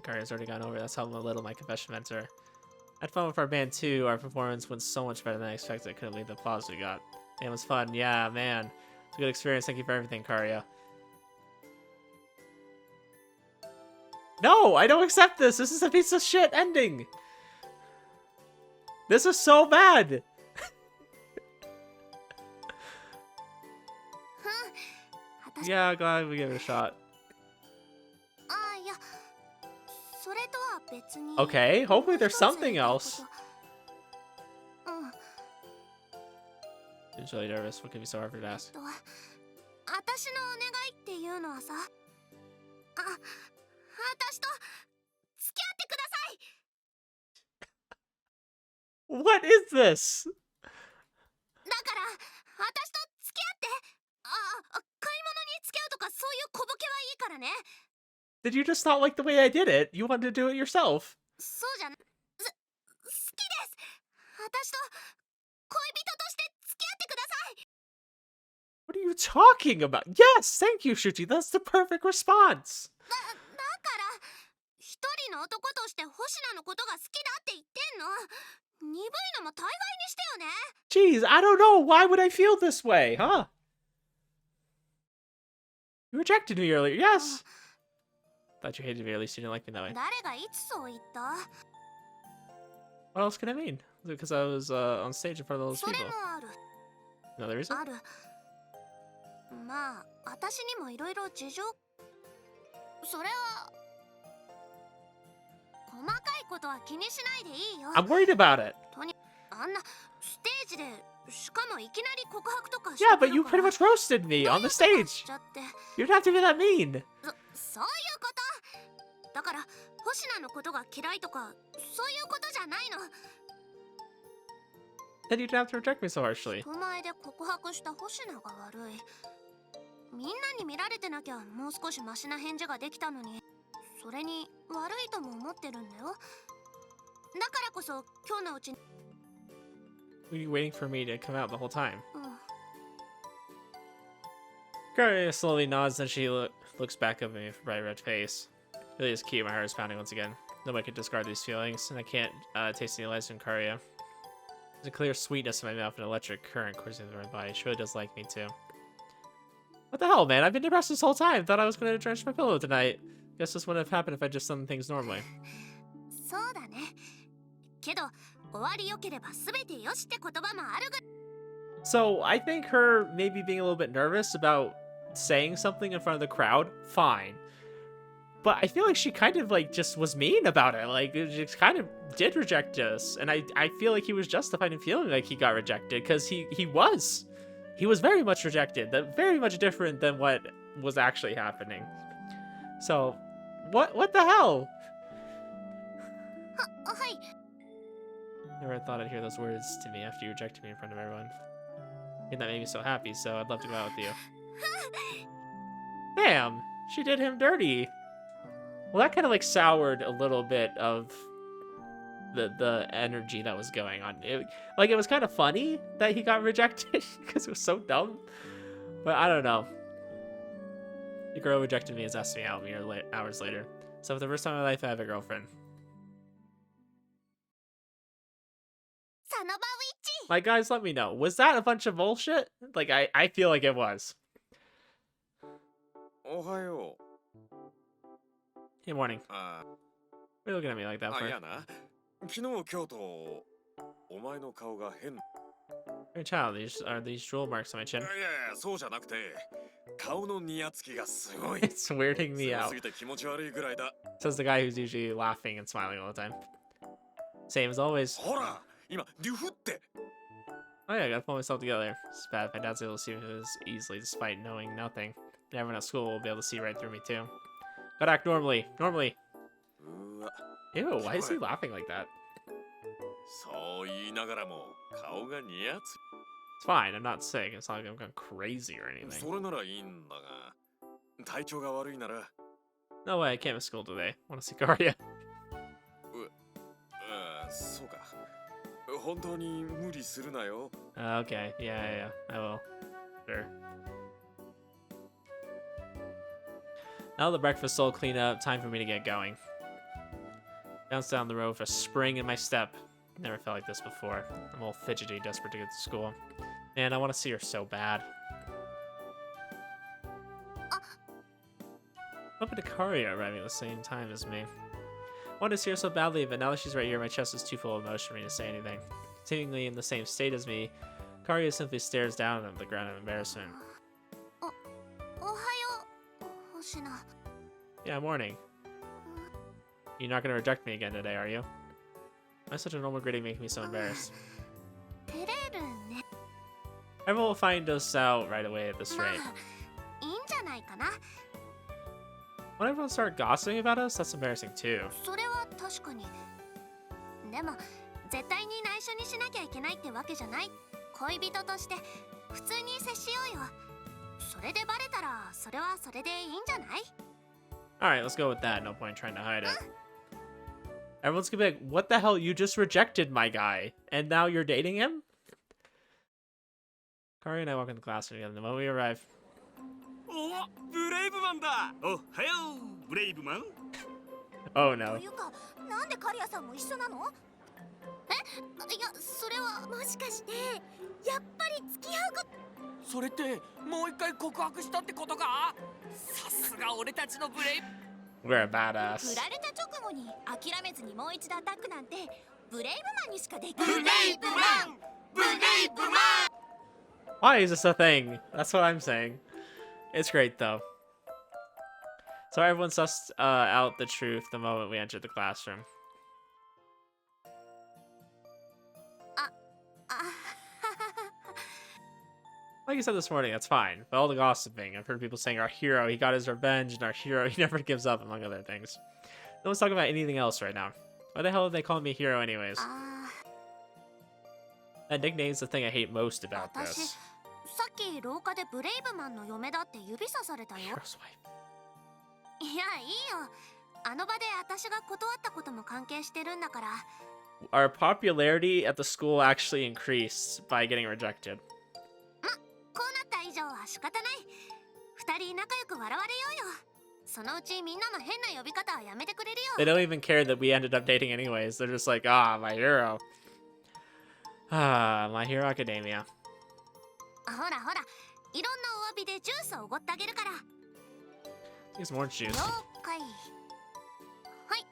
Karia's already gone over. That's how little my confession vents are. had fun with our band too. Our performance went so much better than I expected. I couldn't believe the applause we got. It was fun. Yeah, man. It's a good experience. Thank you for everything, Karia. No, I don't accept this. This is a piece of shit ending. This is so bad. Yeah, glad we gave it a shot. Okay, hopefully there's something else. She's really nervous. What could be so hard for her to ask? What is this? Did you just not like the way I did it? You wanted to do it yourself. What are you talking about? Yes, thank you, Shuuji. That's the perfect response. Jeez, I don't know. Why would I feel this way, huh? You rejected me earlier. Yes. Thought you hated me, or at least you didn't like me that way. What else can I mean? Because I was on stage in front of those people. Another reason? I'm worried about it. Yeah, but you pretty much roasted me on the stage. You don't have to be that mean. Then you don't have to reject me so harshly. Were you waiting for me to come out the whole time? Karia slowly nods, then she looks back at me with a bright red face. Really is cute. My heart is pounding once again. Nobody could discard these feelings, and I can't taste any lies from Karia. There's a clear sweetness in my mouth and electric current coursing through my body. She really does like me too. What the hell, man? I've been depressed this whole time. Thought I was going to drench my pillow tonight. Guess this wouldn't have happened if I just done things normally. So I think her maybe being a little bit nervous about saying something in front of the crowd, fine. But I feel like she kind of like just was mean about it. Like it just kind of did reject us. And I feel like he was justified in feeling like he got rejected because he was very much rejected. That very much different than what was actually happening. So what the hell? Never thought I'd hear those words to me after you rejected me in front of everyone. And that made me so happy, so I'd love to go out with you. Damn, she did him dirty. Well, that kind of like soured a little bit of the energy that was going on. It was kind of funny that he got rejected because it was so dumb. But I don't know. The girl rejected me has asked me out mere hours later. So for the first time in my life, I have a girlfriend. Like, guys, let me know. Was that a bunch of bullshit? Like, I feel like it was. Ohayo. Good morning. What are you looking at me like that for? Hey, child, are these jewel marks on my chin? It's weirding me out. Says the guy who's usually laughing and smiling all the time. Same as always. Oh yeah, I gotta pull myself together. It's bad if my dad's able to see me this easily despite knowing nothing. And everyone at school will be able to see right through me too. Gotta act normally. Normally. Ew, why is he laughing like that? It's fine, I'm not sick. It's not like I'm going crazy or anything. No way, I can't miss school today. I want to see Karia. Okay, yeah, I will. Sure. Now the breakfast all cleaned up, time for me to get going. Bounce down the road with a spring in my step. Never felt like this before. I'm all fidgety, desperate to get to school. Man, I want to see her so bad. Open to Karia arriving at the same time as me. I wanted to see her so badly, but now that she's right here, my chest is too full of emotion for me to say anything. Seemingly in the same state as me, Karia simply stares down at the ground in embarrassment. Yeah, morning. You're not gonna reject me again today, are you? Why is such a normal greeting making me so embarrassed? Everyone will find us out right away at this rate. When everyone started gossiping about us, that's embarrassing too. それは確かに。でも絶対に内緒にしなきゃいけないってわけじゃない。恋人として普通に接しようよ。それでバレたらそれはそれでいいんじゃない？ Alright, let's go with that. No point trying to hide it. Everyone's gonna be like, what the hell? You just rejected my guy, and now you're dating him? Karia and I walk in the classroom together the moment we arrive. お、ブレイブマンだ。おはよう、ブレイブマン。Oh no. というか、なんでカリアさんも一緒なの？え、いや、それはもしかしてやっぱり付き合うこと。それってもう一回告白したってことか？さすが俺たちのブレイブ。We're a badass. 振られた直後に諦めずにもう一度アタックなんてブレイブマンにしかできない。ブレイブマン、ブレイブマン。Why is this a thing? That's what I'm saying. It's great though. So everyone sussed out the truth the moment we entered the classroom. Like you said this morning, that's fine. But all the gossiping, I've heard people saying our hero, he got his revenge, and our hero, he never gives up, among other things. No one's talking about anything else right now. Why the hell are they calling me a hero anyways? That nickname's the thing I hate most about 私、 this. さっき廊下でブレイブマンの嫁だって指さされたよ。 Hero's wife. いや、いいよ。あの場で私が断ったことも関係してるんだから。 Our popularity at the school actually increased by getting rejected. こうなった以上は仕方ない。二人仲良く笑われようよ。そのうちみんなも変な呼び方はやめてくれる They よ。 don't even care that we ended up dating anyways. They're just like, ah, my hero. Ah, My Hero Academia. ほらほら、いろんなお詫びでジュースをおごってあげるから。 Use more juice. 了解。はい。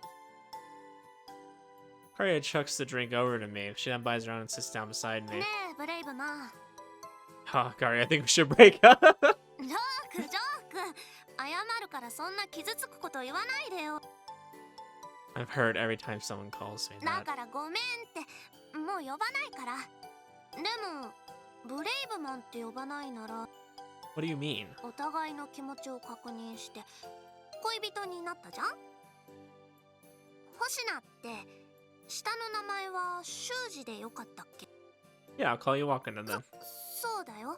Karia chucks the drink over to me. She then buys around and sits down beside me. ねえ、ブレイブマン。 Oh, Karia, I think we should break up. ジョーク、ジョーク。謝るからそんな傷つくこと言わないでよ。 I've heard every time someone calls me だ that. からごめんってもう呼ばないから。でもブレイブマンって呼ばないなら What do you mean? お互いの気持ちを確認して恋人になったじゃん。星名って下の名前はシュージでよかったっけ？ Yeah, I'll call you Waka then. そうだよ。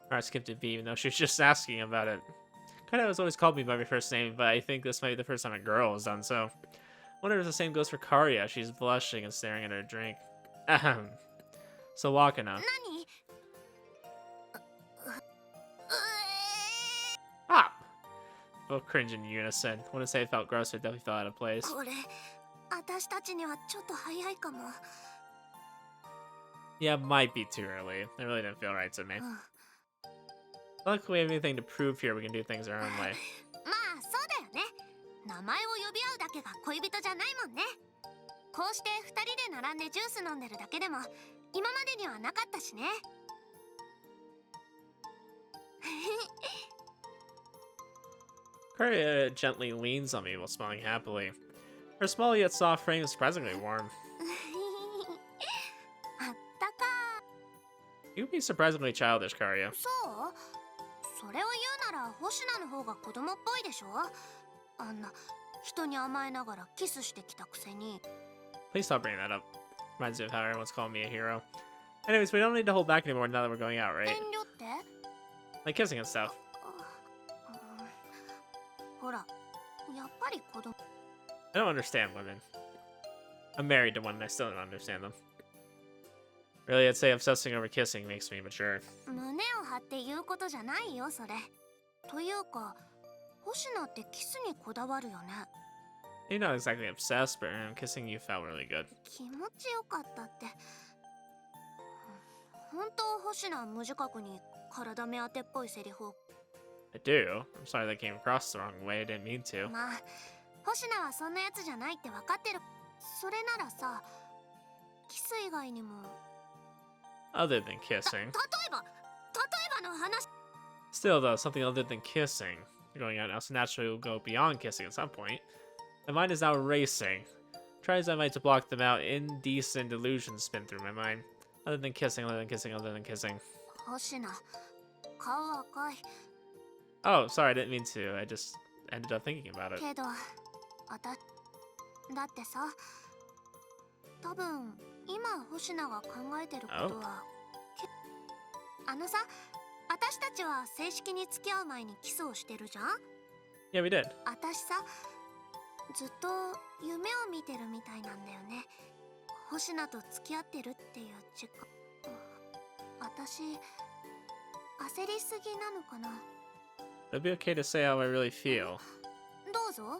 Or I skipped a B even though she was just asking about it. Kinda has always called me by my first name, but I think this might be the first time a girl has done so. Wonder if the same goes for Karia. She's blushing and staring at her drink. Ahem. So Waka now. 何？Ah! Both cringe in unison. Wouldn't say it felt gross, but it definitely felt out of place. これ私たちにはちょっと早いかも。 Yeah, might be too early. It really didn't feel right to me. うん。 Luckily, we have anything to prove here. We can do things our own way. まあそうだよね。名前を呼び合うだけが恋人じゃないもんね。こうして二人で並んでジュース飲んでるだけでも今までにはなかったしね。Karia gently leans on me while smiling happily. Her small yet soft frame is surprisingly warm. あったか。 You can be surprisingly childish, Karia. そうそれを言うなら星名の方が子供っぽいでしょ。あんな人に甘えながらキスしてきたくせに。 Please stop bringing that up. Reminds me of how everyone's calling me a hero. Anyways, we don't need to hold back anymore now that we're going out, 遠 right? 慮って？ Like kissing and stuff. ほらやっぱり子供。 I don't understand women. I'm married to one and I still don't understand them. Really, I'd say obsessing over kissing makes me mature. 胸を張って言うことじゃないよそれ。というか星名ってキスにこだわるよね。You're not exactly obsessed, but kissing you felt really good. 気持ちよかったって本当星名無自覚に体目当てっぽいセリフを I do. I'm sorry that came across the wrong way. I didn't mean to. まあ星名はそんなやつじゃないって分かってるそれならさキス以外にも Other than kissing. 例えばの話 Still, though, something other than kissing. Going on now, so naturally we'll go beyond kissing at some point. My mind is now racing. Try as I might to block them out, indecent delusions spin through my mind. Other than kissing, other than kissing, other than kissing. 星名顔赤い Oh, sorry, I didn't mean to. I just ended up thinking about it. けどだってさ多分今星名が考えてることは、あのさ私たちは正式に付き合う前にキスをしてるじゃん Yeah, we did. 私さずっと夢を見てるみたいなんだよね星名と付き合ってるっていう実感私焦りすぎなのかな It'd be okay to say how I really feel. どうぞ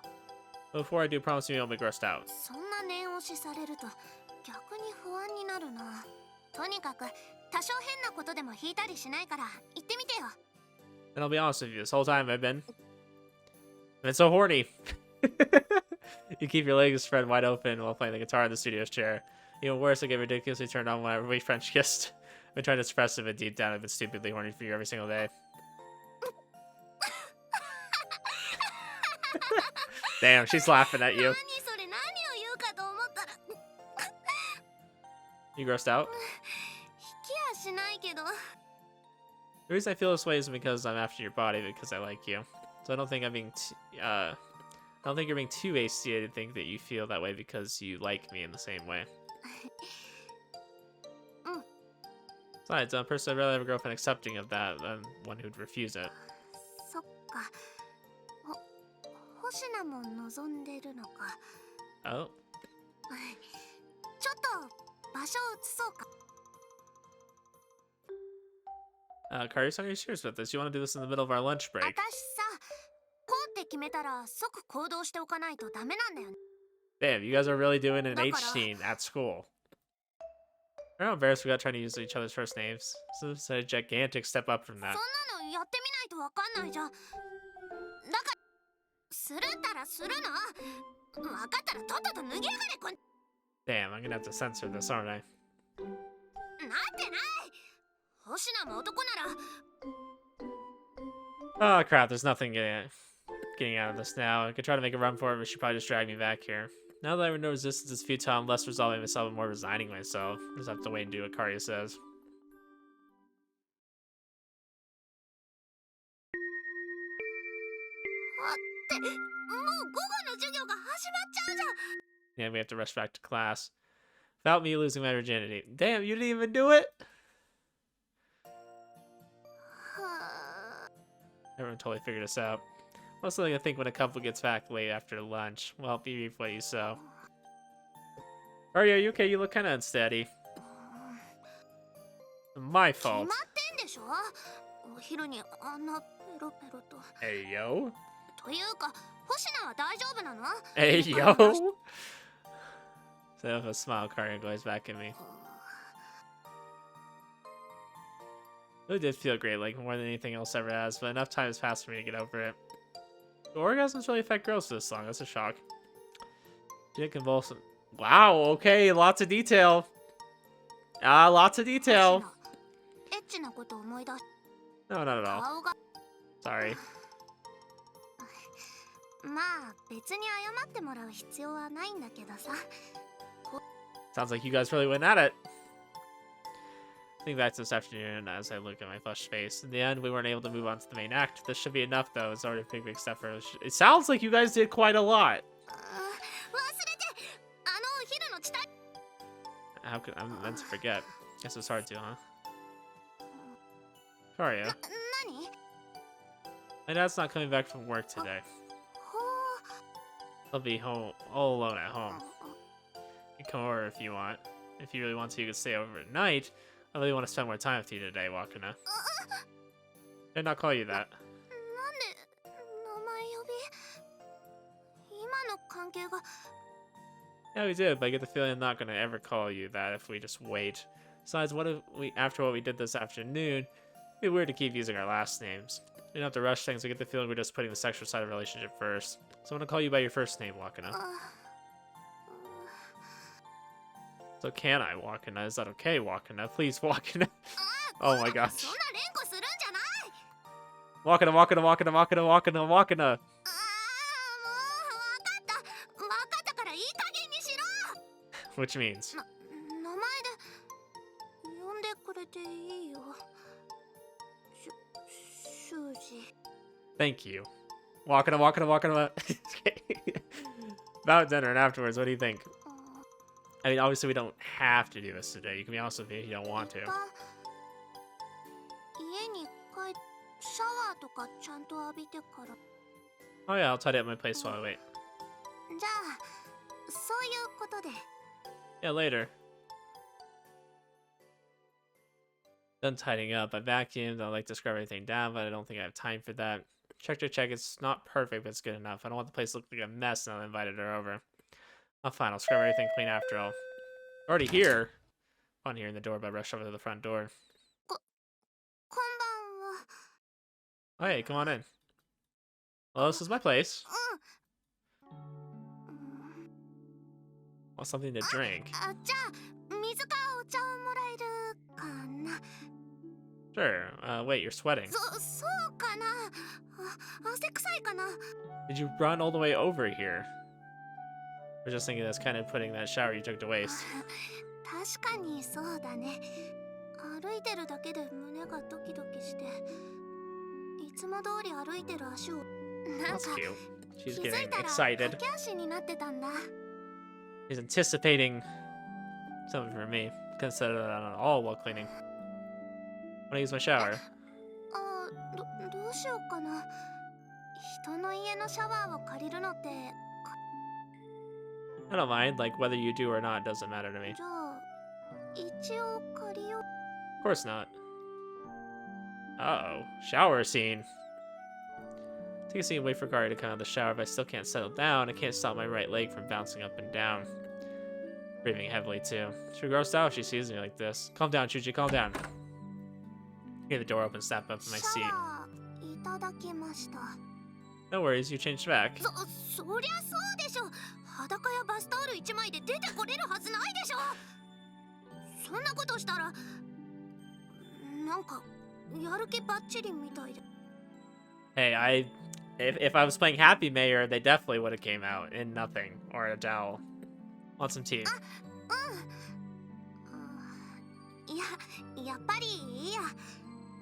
Before I do, promise me you won't be grossed out. そんな念押しされると逆に不安になるなとにかく多少変なことでも引いたりしないから言ってみてよ And I'll be honest with you, this whole time I've been so horny. You keep your legs spread wide open while playing the guitar in the studio's chair. Even worse, I get ridiculously turned on when we French kissed. I've been trying to express it, but deep down I've been stupidly horny for you every single day. Damn, she's laughing at you. 何それ何を言うかと思ったら You grossed out? 引きはしないけど The reason I feel this way is because I'm after your body, because I like you. So I don't think I'm being I don't think you're being too hasty to think that you feel that way because you like me in the same way. Besides, I'm personally rather have a girlfriend accepting of that than one who'd refuse it. そっか星名も望んでるのか Oh? ちょっと場所を移そうか Kari, are you serious about this? You want to do this in the middle of our lunch break? 私さこうって決めたら即行動しておかないとダメなんだよね Damn, you guys are really doing an H scene at school. I'm not embarrassed we got trying to use each other's first names. So it's a gigantic step up from そん that. なのやってみないとわかんないじゃんだからするったらするのわかったらとっとと脱ぎやがれこん Damn, I'm gonna have to censor this, aren't I? なってない星名も男なら Oh crap, there's nothing getting out of this now. I could try to make a run for it, but she'd probably just drag me back here. Now that I know resistance is futile, I'm less resolving myself and more resigning myself. Just have to wait and do what Karya says. もう午後の授業が始まっちゃうじゃん Yeah, we have to rush back to class. Without me losing my virginity. Damn, you didn't even do it? Everyone totally figured us out. What's something I think when a couple gets back late after lunch? Well, you reap what you sow. Karya, are you okay? You look kind of unsteady. My 決ま fault. ってんでしょお昼にあんなペロペロと Hey, yo. というか星名は大丈夫なの Hey, yo. So with a smile, Karya goes back at me. It did feel great, like more than anything else ever has, but enough time has passed for me to get over it. Do orgasms really affect girls for this long? That's a shock. She did convulsive. Wow, okay, lots of detail. Lots of detail. エッチなこと思い出し No, not at all. 顔が Sorry. まあ別に謝ってもらう必要はないんだけどさ Sounds like you guys really went at it. Think back to this afternoon as I look at my flushed face. In the end, we weren't able to move on to the main act. This should be enough, though. It's already a big step for us. It sounds like you guys did quite a lot. 忘れてお昼の遅滞 How could I'm meant to forget? Guess it's hard to, huh? Karya, 何 my dad's not coming back from work today. ほ I'll be home all alone at home. う You can come over if you want. If you really want to, you can stay over at night. I really want to spend more time with you today, Wakana. Did not call you that. なんで名前呼び今の感関係が Yeah, we did, but I get the feeling I'm not gonna ever call you that if we just wait. Besides, what if we, after what we did this afternoon, it'd be weird to keep using our last names. We don't have to rush things. I get the feeling we're just putting the sexual side of the relationship first. So I'm gonna call you by your first name, Wakana. So can I, Wakana? Is that okay, Wakana? Please, Wakana. Oh my gosh. そんな連呼するんじゃない Wakana, Wakana, Wakana, Wakana, Wakana, Wakana. ああもう分かった分かったからいい加減にしろ Which means? 名前で呼んでくれていいよシュージ Thank you. Wakana, Wakana, Wakana. About dinner and afterwards, what do you think? I mean, obviously we don't have to do this today. You can be honest with me if you don't want to. 家に帰っシャワーとかちゃんと浴びてから Oh yeah, I'll tidy up my place while I wait. じゃあそういうことで Yeah, later. Done tidying up. I vacuumed. I like to scrub everything down, but I don't think I have time for that. Check to check. It's not perfect, but it's good enough. I don't want the place to look like a mess now that I invited her over. Oh, fine. I'll scrub everything clean after all. Already here. On hearing the doorbell, rush over to the front door. こんばんは Oh, hey, come on in. Well, this is my place. うん Want something to drink? あじゃあ水かお茶をもらえるかな Sure. Wait, you're sweating. そうかな汗臭いかな Did you run all the way over here? I was just thinking that's kind of putting that shower you took to waste. 確かにそうだね歩いてるだけで胸がドキドキしていつも通り歩いてる足をなん That's か cute. 気 She's づい getting たら excited. 駆け足になってたんだ He's anticipating something from me. Consider that not at all while cleaning. When I use my shower. どうしようかな人の家のシャワーを借りるのって I don't mind, like whether you do or not doesn't matter to me. じゃあ一応借りよう Of course not. Uh-oh. Shower scene. Take a seat and wait for Kari to come out of the shower, but I still can't settle down. I can't stop my right leg from bouncing up and down. Breathing heavily, too. She'll be grossed out if she sees me like this. Calm down, Shuuji, calm down. Hear the door open, snap up in my シャ seat. ワーいただきました No worries, you changed back. そりゃそうでしょ裸やバスタオル1枚で出てこれるはずないでしょそんなことしたらなんかやる気バッチリみたいで Hey, if I was playing Happy Mayor, they definitely would have came out in nothing or a towel. Want some tea? いやっぱりいいや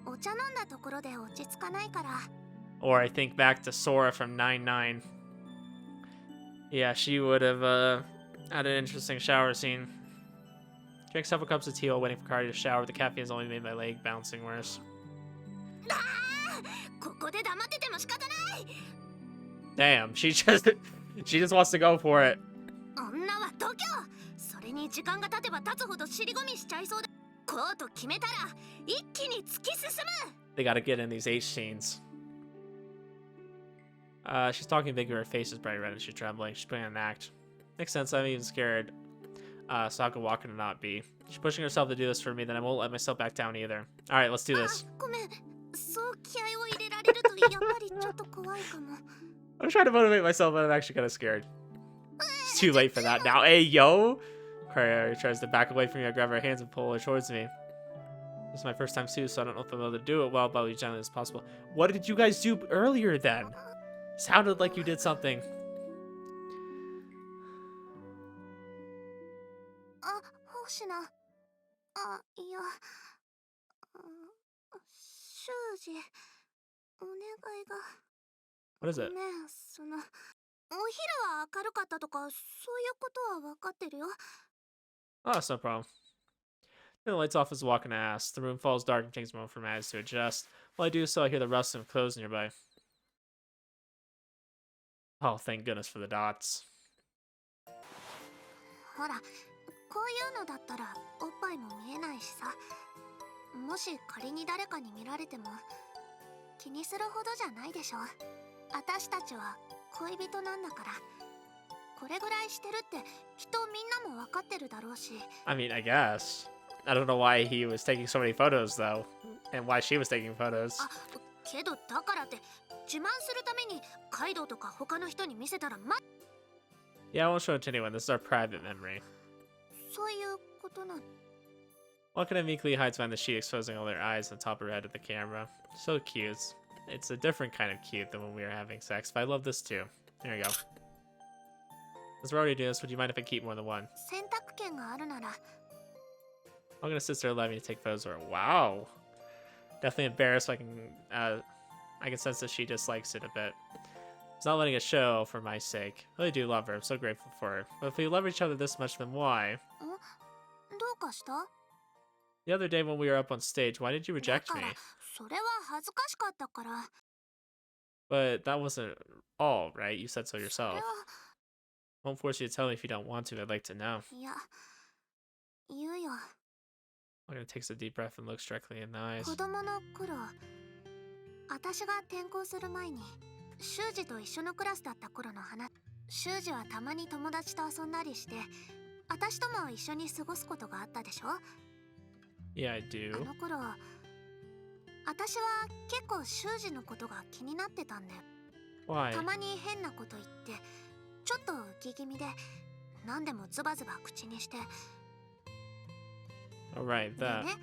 お茶飲んだところで落ち着かないから Or I think back to Sora from 9-9. Yeah, she would have had an interesting shower scene. Drank several cups of tea while waiting for Kari to shower. The caffeine has only made my leg bouncing worse. ここで黙ってても仕方ない Damn, she just wants to go for it. 女は度胸それに時間が経てば経つほど尻込みしちゃいそうだこうと決めたら一気に突き進む They gotta get in these H scenes. She's talking big, her face is bright red and she's trembling. She's putting on an act. Makes sense, I'm even scared. So how could Waka not be? She's pushing herself to do this for me, then I won't let myself back down either. Alright, let's do this. ごめんそう気合を入れられるとやっぱりちょっと怖いかも I'm trying to motivate myself, but I'm actually kind of scared. It's too late for that now. Hey, yo! Kari tries to back away from me. I grab her hands and pull her towards me. This is my first time too, so I don't know if I'm able to do it well, but I'll be gentle as possible. What did you guys do earlier then? Sounded like you did something. 星名いやシュージお願いが What is it? ごめんお昼は明るかったとかそういうことは分かってるよ Oh, that's no problem. Turn the lights off as Waka asks. The room falls dark and takes a moment for my eyes to adjust. While I do so, I hear the rustling of clothes nearby. Oh, thank goodness for the dots. ほらこういうのだったらおっぱいも見えないしさもし仮に誰かに見られても気にするほどじゃないでしょ私たちは恋人なんだからこれぐらいしてるってきっとみんなも分かってるだろうし。 I mean, I guess. I don't know why he was taking so many photos, though, and why she was taking photos. あ、けどだからって自慢するためにカイドウとか他の人に見せたらYeah, I won't show it to anyone. This is our private memory. そういうことなん。 Waka meekly hides behind the sheet, exposing all their eyes on top of her head at the camera. So cute. It's a different kind of cute than when we were having sex, but I love this too. There you go. As we're already doing this, would you mind if I keep more than one? 選択権があるなら I'm gonna sister allow me to take photos of her. Wow. Definitely embarrassed. So I can sense that she dislikes it a bit. She's not letting it show for my sake. I really do love her. I'm so grateful for her. But if we love each other this much, then why? どうかした？ The other day when we were up on stage, why did you だ reject か me? らそれは恥ずかしかったから。 But that wasn't all, right? You said so それ yourself. は Won't force you to tell me if you don't want to. I'd like to know. いや言うよ。 Waka takes a deep breath and looks directly in the eyes. 子供の頃私が転校する前に修二と一緒のクラスだった頃の話。修二はたまに友達と遊んだりして私とも一緒に過ごすことがあったでしょ。 Yeah, I あ do. の頃私は結構修二のことが気になってたんだよ。 Why? たまに変なこと言ってちょっと浮き気味で何でもズバズバ口にして。 Alright, で that. ね、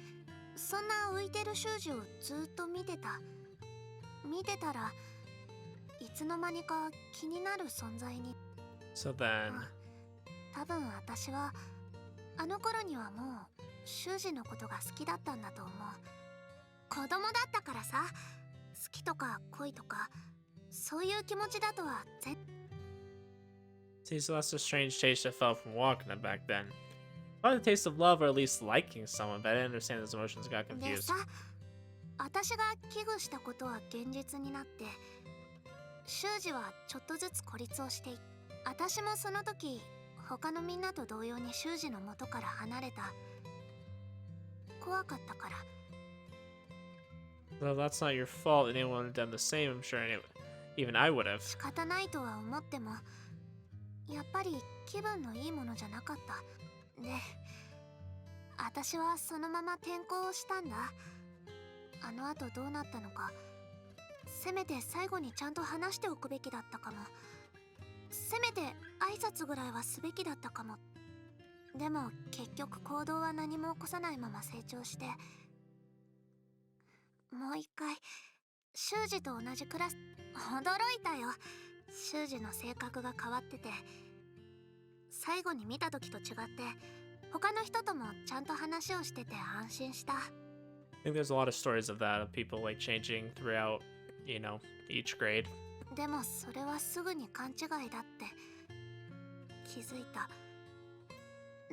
そんな浮いてる修二をずっと見てたらいつの間にか気になる存在に。 So then. 多分私はあの頃にはもう修二のことが好きだったんだと思う。子供だったからさ、好きとか恋とかそういう気持ちだとはSee, so that's a strange taste I felt from Waka back then. Probably the taste of love or at least liking someone, but I didn't understand those emotions got で confused. さ、私が危惧したことは現実になって修二はちょっとずつ孤立をしていっ私もその時他のみんなと同様に修二の元から離れた。怖かったから。 Well, that's not your fault. Anyone would have done the same, I'm sure. Even I would have. 仕方ないとは思ってもやっぱり気分のいいものじゃなかった。で私はそのまま転校をしたんだ。あの後どうなったのかせめて最後にちゃんと話しておくべきだったかも。せめて挨拶ぐらいはすべきだったかも。でも結局行動は何も起こさないまま成長して、もう一回修二と同じクラス。驚いたよ。修二の性格が変わってて、最後に見た時と違って他の人ともちゃんと話をしてて安心した。 I think there's a lot of stories of that, of people like changing throughout, each grade. でもそれはすぐに勘違いだって気づいた。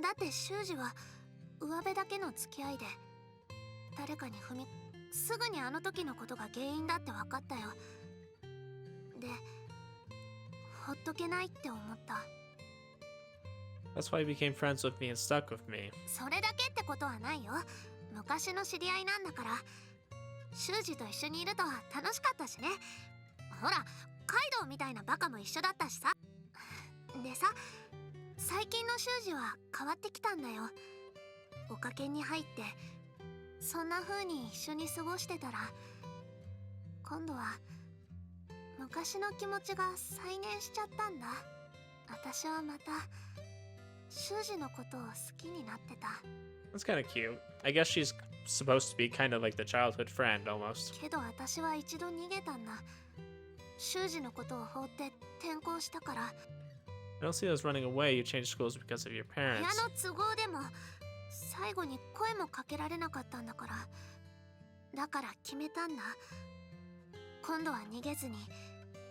だって修二は上辺だけの付き合いで誰かにすぐにあの時のことが原因だって分かったよ。でほっとけないって思った。 That's why he became friends with me and stuck with me. それだけってことはないよ。昔の知り合いなんだから。修二と一緒にいると楽しかったしね。ほらカイドウみたいなバカも一緒だったしさ。でさ、最近の修二は変わってきたんだよ。おかけに入ってそんな風に一緒に過ごしてたら今度は昔の気持ちが再燃しちゃったんだ。私はまた修二のことを好きになってた。 That's kind of cute. I guess she's supposed to be kind of like the childhood friend almost. けど私は一度逃げたんだ。修二のことを放って転校したから。 I don't see those running away. You changed schools because of your 親 parents. の都合でも最後に声もかけられなかったんだから。だから決めたんだ。今度は逃げずに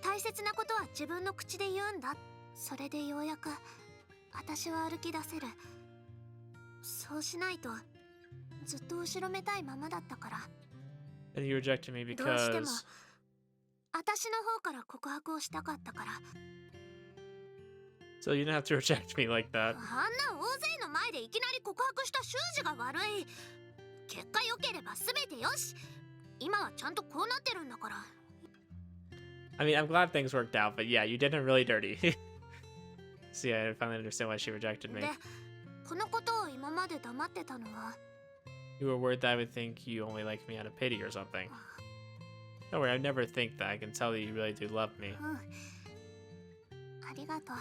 大切なことは自分の口で言うんだ。それでようやく私は歩き出せる。そうしないとずっと後ろめたいままだったから。 And you rejected me どうしても because... 私の方から告白をしたかったから。 So you didn't have to reject me like that. あんな大勢の前でいきなり告白した修二が悪い。結果良ければ全てよし。今はちゃんとこうなってるんだから。 I mean, I'm glad things worked out, but yeah, you did him really dirty. See, I finally understand why she rejected me. でこのことを今まで黙ってたのは You were worried that I would think you only like me out of pity or something. Don't worry, I never think that. I can tell that you really do love me. うんありがとう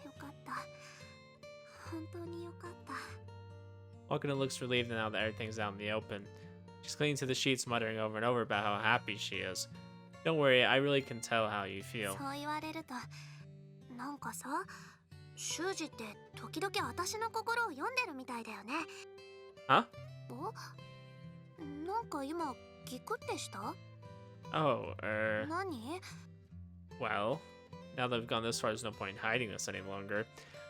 よかった本当によかった Waka looks relieved now that everything's out in the open. She's clinging to the sheets, muttering over and over about how happy she is. Don't worry, I really can tell how you feel. そう言われるとなんかさ修二って時々私の心を読んでるみたいだよね Huh? おなんか今ギクってした Oh,何 well, now that we've gone this far, there's no point in hiding this any longer.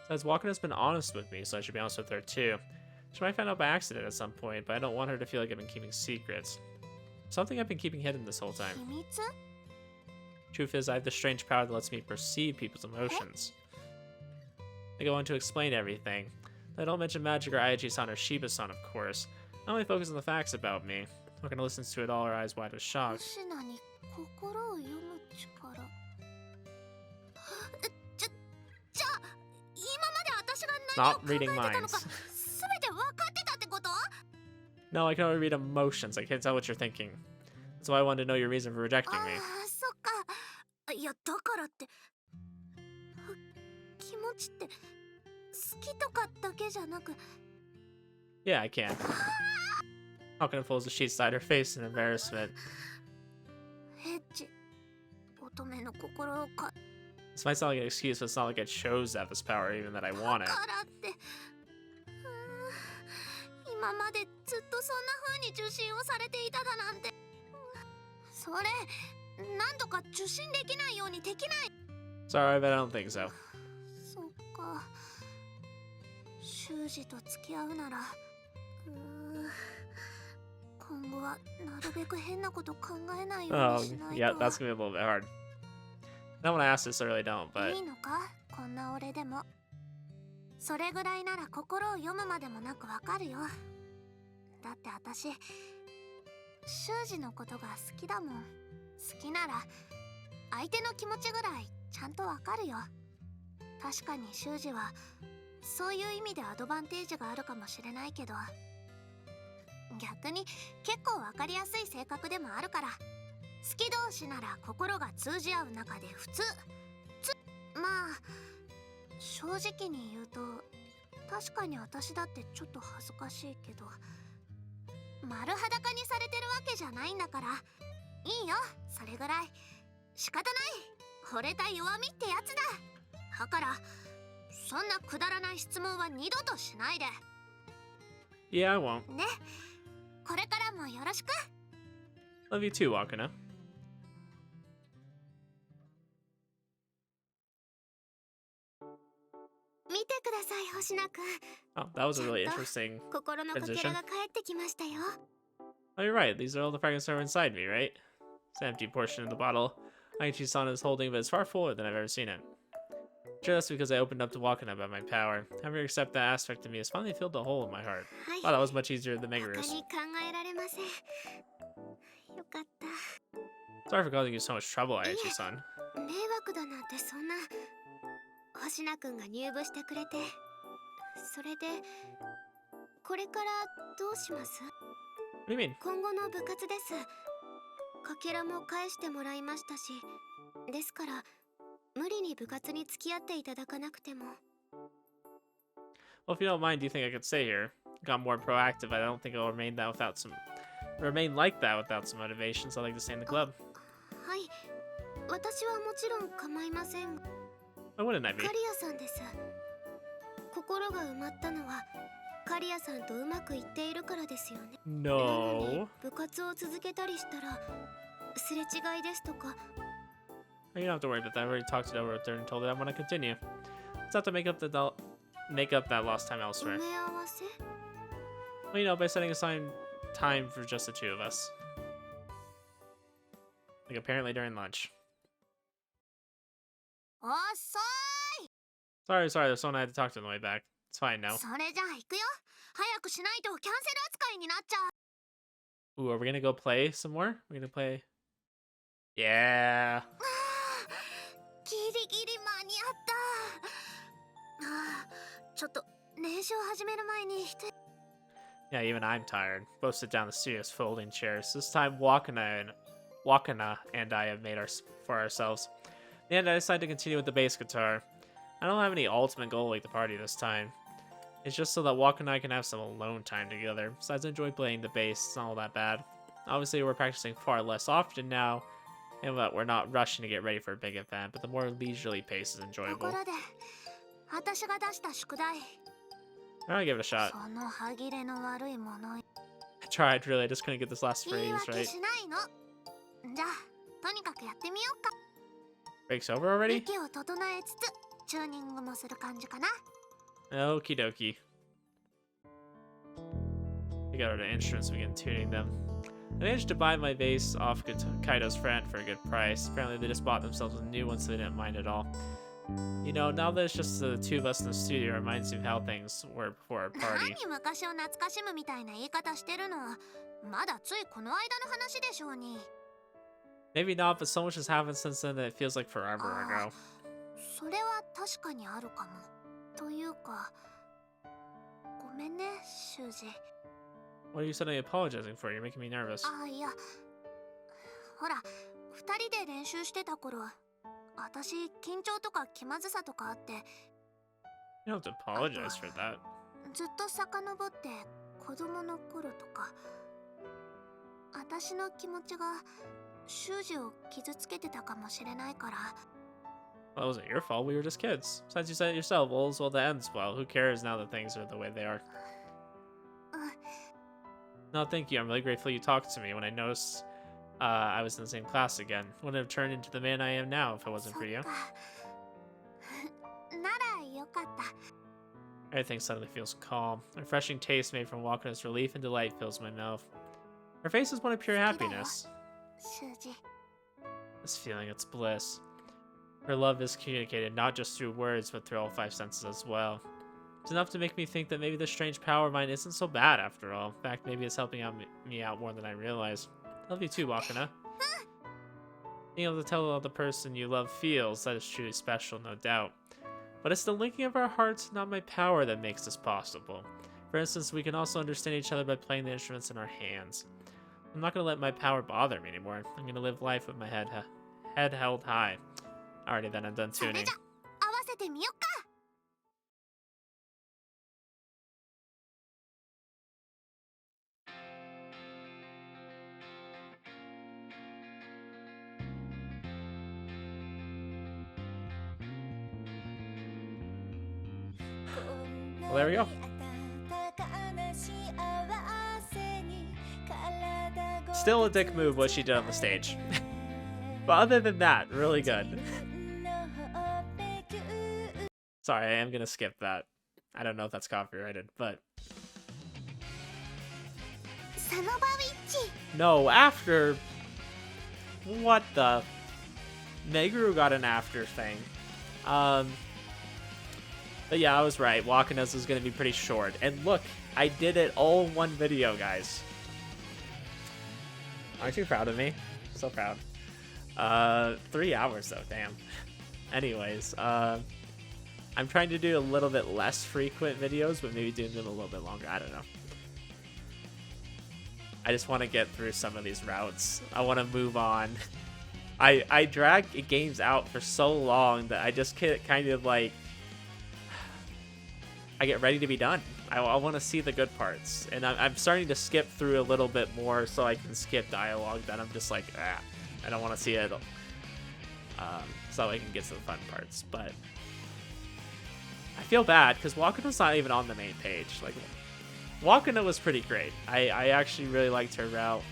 Besides, Waka has been honest with me, so I should be honest with her too. She might find out by accident at some point, but I don't want her to feel like I've been keeping secrets. Something I've been keeping hidden this whole time. 秘密 Truth is, I have this strange power that lets me perceive people's emotions. I go on to explain everything. I don't mention magic or Ayachi-san or Shiba-san, of course. I only focus on the facts about me. Waka listens to it all, her eyes wide with shock. シナに心を読む力じゃあ今まで私が何を Not 考え reading てたのか minds. 全て分かってたってこと No, I can only read emotions. I can't tell what you're thinking. That's why I wanted to know your reason for rejecting あ me. あそっかいやだからって気持ちって好きとかだけじゃなく Yeah, I can. Falcon pulls the sheet side her face in embarrassment. エッチ乙女の心をか This might sound like an excuse, but it's not like I chose to have this power, even that I want it. からって今までずっとそんな風に受信をされていただなんてそれなんとか受信できないようにできない Sorry, but I don't think so. そっか修二と付き合うなら今後はなるべく変なこと考えないよう Oh, にしないと yeah, that's gonna be a little bit hard. I don't want to ask this, I really don't, but いいのかこんな俺でもそれぐらいなら心を読むまでもなくわかるよだって私修二のことが好きだもん好きなら相手の気持ちぐらいちゃんとわかるよ確かに修二はそういう意味でアドバンテージがあるかもしれないけど逆に結構わかりやすい性格でもあるから好き同士なら心が通じ合う中で普通まあ正直に言うと確かに私だってちょっと恥ずかしいけど丸裸にされてるわけじゃないんだからいいよそれぐらい仕方ない惚れた弱みってやつだだからそんなくだらない質問は二度としないで yeah, I won't. ねこれからもよろしく Love you too, Wakana. 見てください星名くん Oh, that was a really interesting. 心のかけらが帰ってきましたよ Oh, you're right. These are all the fragments that are inside me, right? It's an empty portion of the bottle Aichi-san is holding, but it's far fuller than I've ever seen it. Sure, that's because I opened up to Wakana about my power. Having her accept that aspect of me has finally filled a hole in my heart. はい Wow, that was much easier than 他 Megurus. に考えられませんよかった Sorry for causing you so much trouble, Aichi-san. 迷惑だなんてそんな星名くんが入部してくれてそれでこれからどうします What do you mean? 今後の部活ですかけらも返してもらいましたしですから無理に部活に付き合っていただかなくても Well, if you don't mind, do you think I could stay here? Got more proactive. I don't think I'll remain like that without some motivation, so I'd like to stay in the club. はい私はもちろん構いません Why wouldn't I be? カリアさんです心が埋まったのはカリアさんとうまくいっているからですよね No. 部活を続けたりしたらすれ違いですとか You don't have to worry about that. I already talked it over with her and told her I want to continue. Let's have to make up that lost time 埋 elsewhere. め合わせ Well, you know, by setting aside time for just the two of us. Like apparently during lunch. 遅い Sorry, there's someone I had to talk to on the way back. It's fine now. それじゃあ行くよ早くしないとキャンセル扱いになっちゃう Ooh, are we gonna go play some more? We're gonna play... Yeah. ギリギリ間にちょっと練習を始める前にYeah, even I'm tired. Both sit down in the studio's folding chairs. This time, Wakana and I have made for ourselves. In the end, I decided to continue with the bass guitar. I don't have any ultimate goal like the party this time. It's just so that Waka and I can have some alone time together. Besides, I enjoy playing the bass. It's not all that bad. Obviously, we're practicing far less often now, and we're not rushing to get ready for a big event, but the more leisurely pace is と enjoyable. ころで私が出した宿題 I'm gonna give it a shot. その歯切れの悪いもの I tried, really. I just couldn't get this last 言い phrase 訳 right. しないのじゃあとにかくやってみようか Break's over already? 息を整えつつチューニングもする感じかな Okie dokie. We got our instruments, we begin tuning them. I managed to buy my bass off Kaido's friend for a good price. Apparently they just bought themselves a new one so they didn't mind at all. You know, now that it's just the two of us in the studio, it reminds me of how things were before our party. 何昔を懐かしむみたいな言い方してるのはまだついこの間の話でしょうに Maybe not, but so much has happened since then that it feels like forever ago. それは確かにあるかもというかごめんね修二 What are you suddenly apologizing for? You're making me nervous. あいやほら二人で練習してた頃私緊張とか気まずさとかあって You don't have to apologize for that. ずっと遡って子供の頃とか私の気持ちが修二を傷つけてたかもしれないから Well, it wasn't your fault. We were just kids. Besides, you said it yourself. All's well that ends well. Who cares now that things are the way they are? No, thank you. I'm really grateful you talked to me when I noticed I was in the same class again. Wouldn't have turned into the man I am now if it wasn't for you. ならよかった Everything suddenly feels calm. A refreshing taste made from Waka's relief and delight fills my mouth. Her face is one of pure happiness. 修二 This feeling, it's bliss. Her love is communicated not just through words, but through all five senses as well. It's enough to make me think that maybe this strange power of mine isn't so bad after all. In fact, maybe it's helping me out more than I realize. Love you too, Wakana. Being able to tell how the person you love feels, that is truly special, no doubt. But it's the linking of our hearts, not my power, that makes this possible. For instance, we can also understand each other by playing the instruments in our hands. I'm not going to let my power bother me anymore. I'm going to live life with my head held high. Alrighty then, I'm done それ tuning. じゃ合わせてみよっか Well, there we go. Still a dick move what she did on the stage. But other than that, really good. Sorry, I am gonna skip that. I don't know if that's copyrighted, but... サノバウィッチ No, after... What the... Meguru got an after thing. But yeah, I was right. Wakana's was gonna be pretty short. And look, I did it all in one video, guys. Aren't you proud of me? So proud. 3 hours though, damn. Anyways, I'm trying to do a little bit less frequent videos, but maybe doing them a little bit longer. I don't know. I just want to get through some of these routes. I want to move on. I drag games out for so long that I just get kind of like... I get ready to be done. I want to see the good parts. And I'm starting to skip through a little bit more so I can skip dialogue that I'm just like, ah, I don't want to see it. So I can get to the fun parts. But I feel bad because Wakana's not even on the main page. Like, Wakana was pretty great. I actually really liked her route.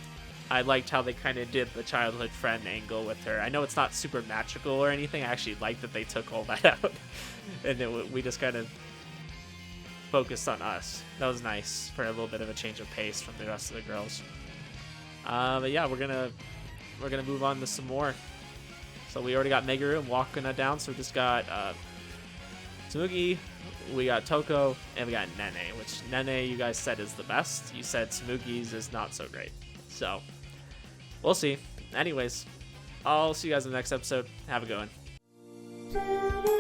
I liked how they kind of did the childhood friend angle with her. I know it's not super magical or anything. I actually liked that they took all that out. And we just kind of focused on us. That was nice for a little bit of a change of pace from the rest of the girls. But yeah, we're gonna move on to some more. So we already got Meguru and Wakana down, so we just got Tsumugi, we got Toko, and we got Nene, which Nene you guys said is the best. You said Tsumugi's is not so great. So we'll see. Anyways, I'll see you guys in the next episode. Have a good one.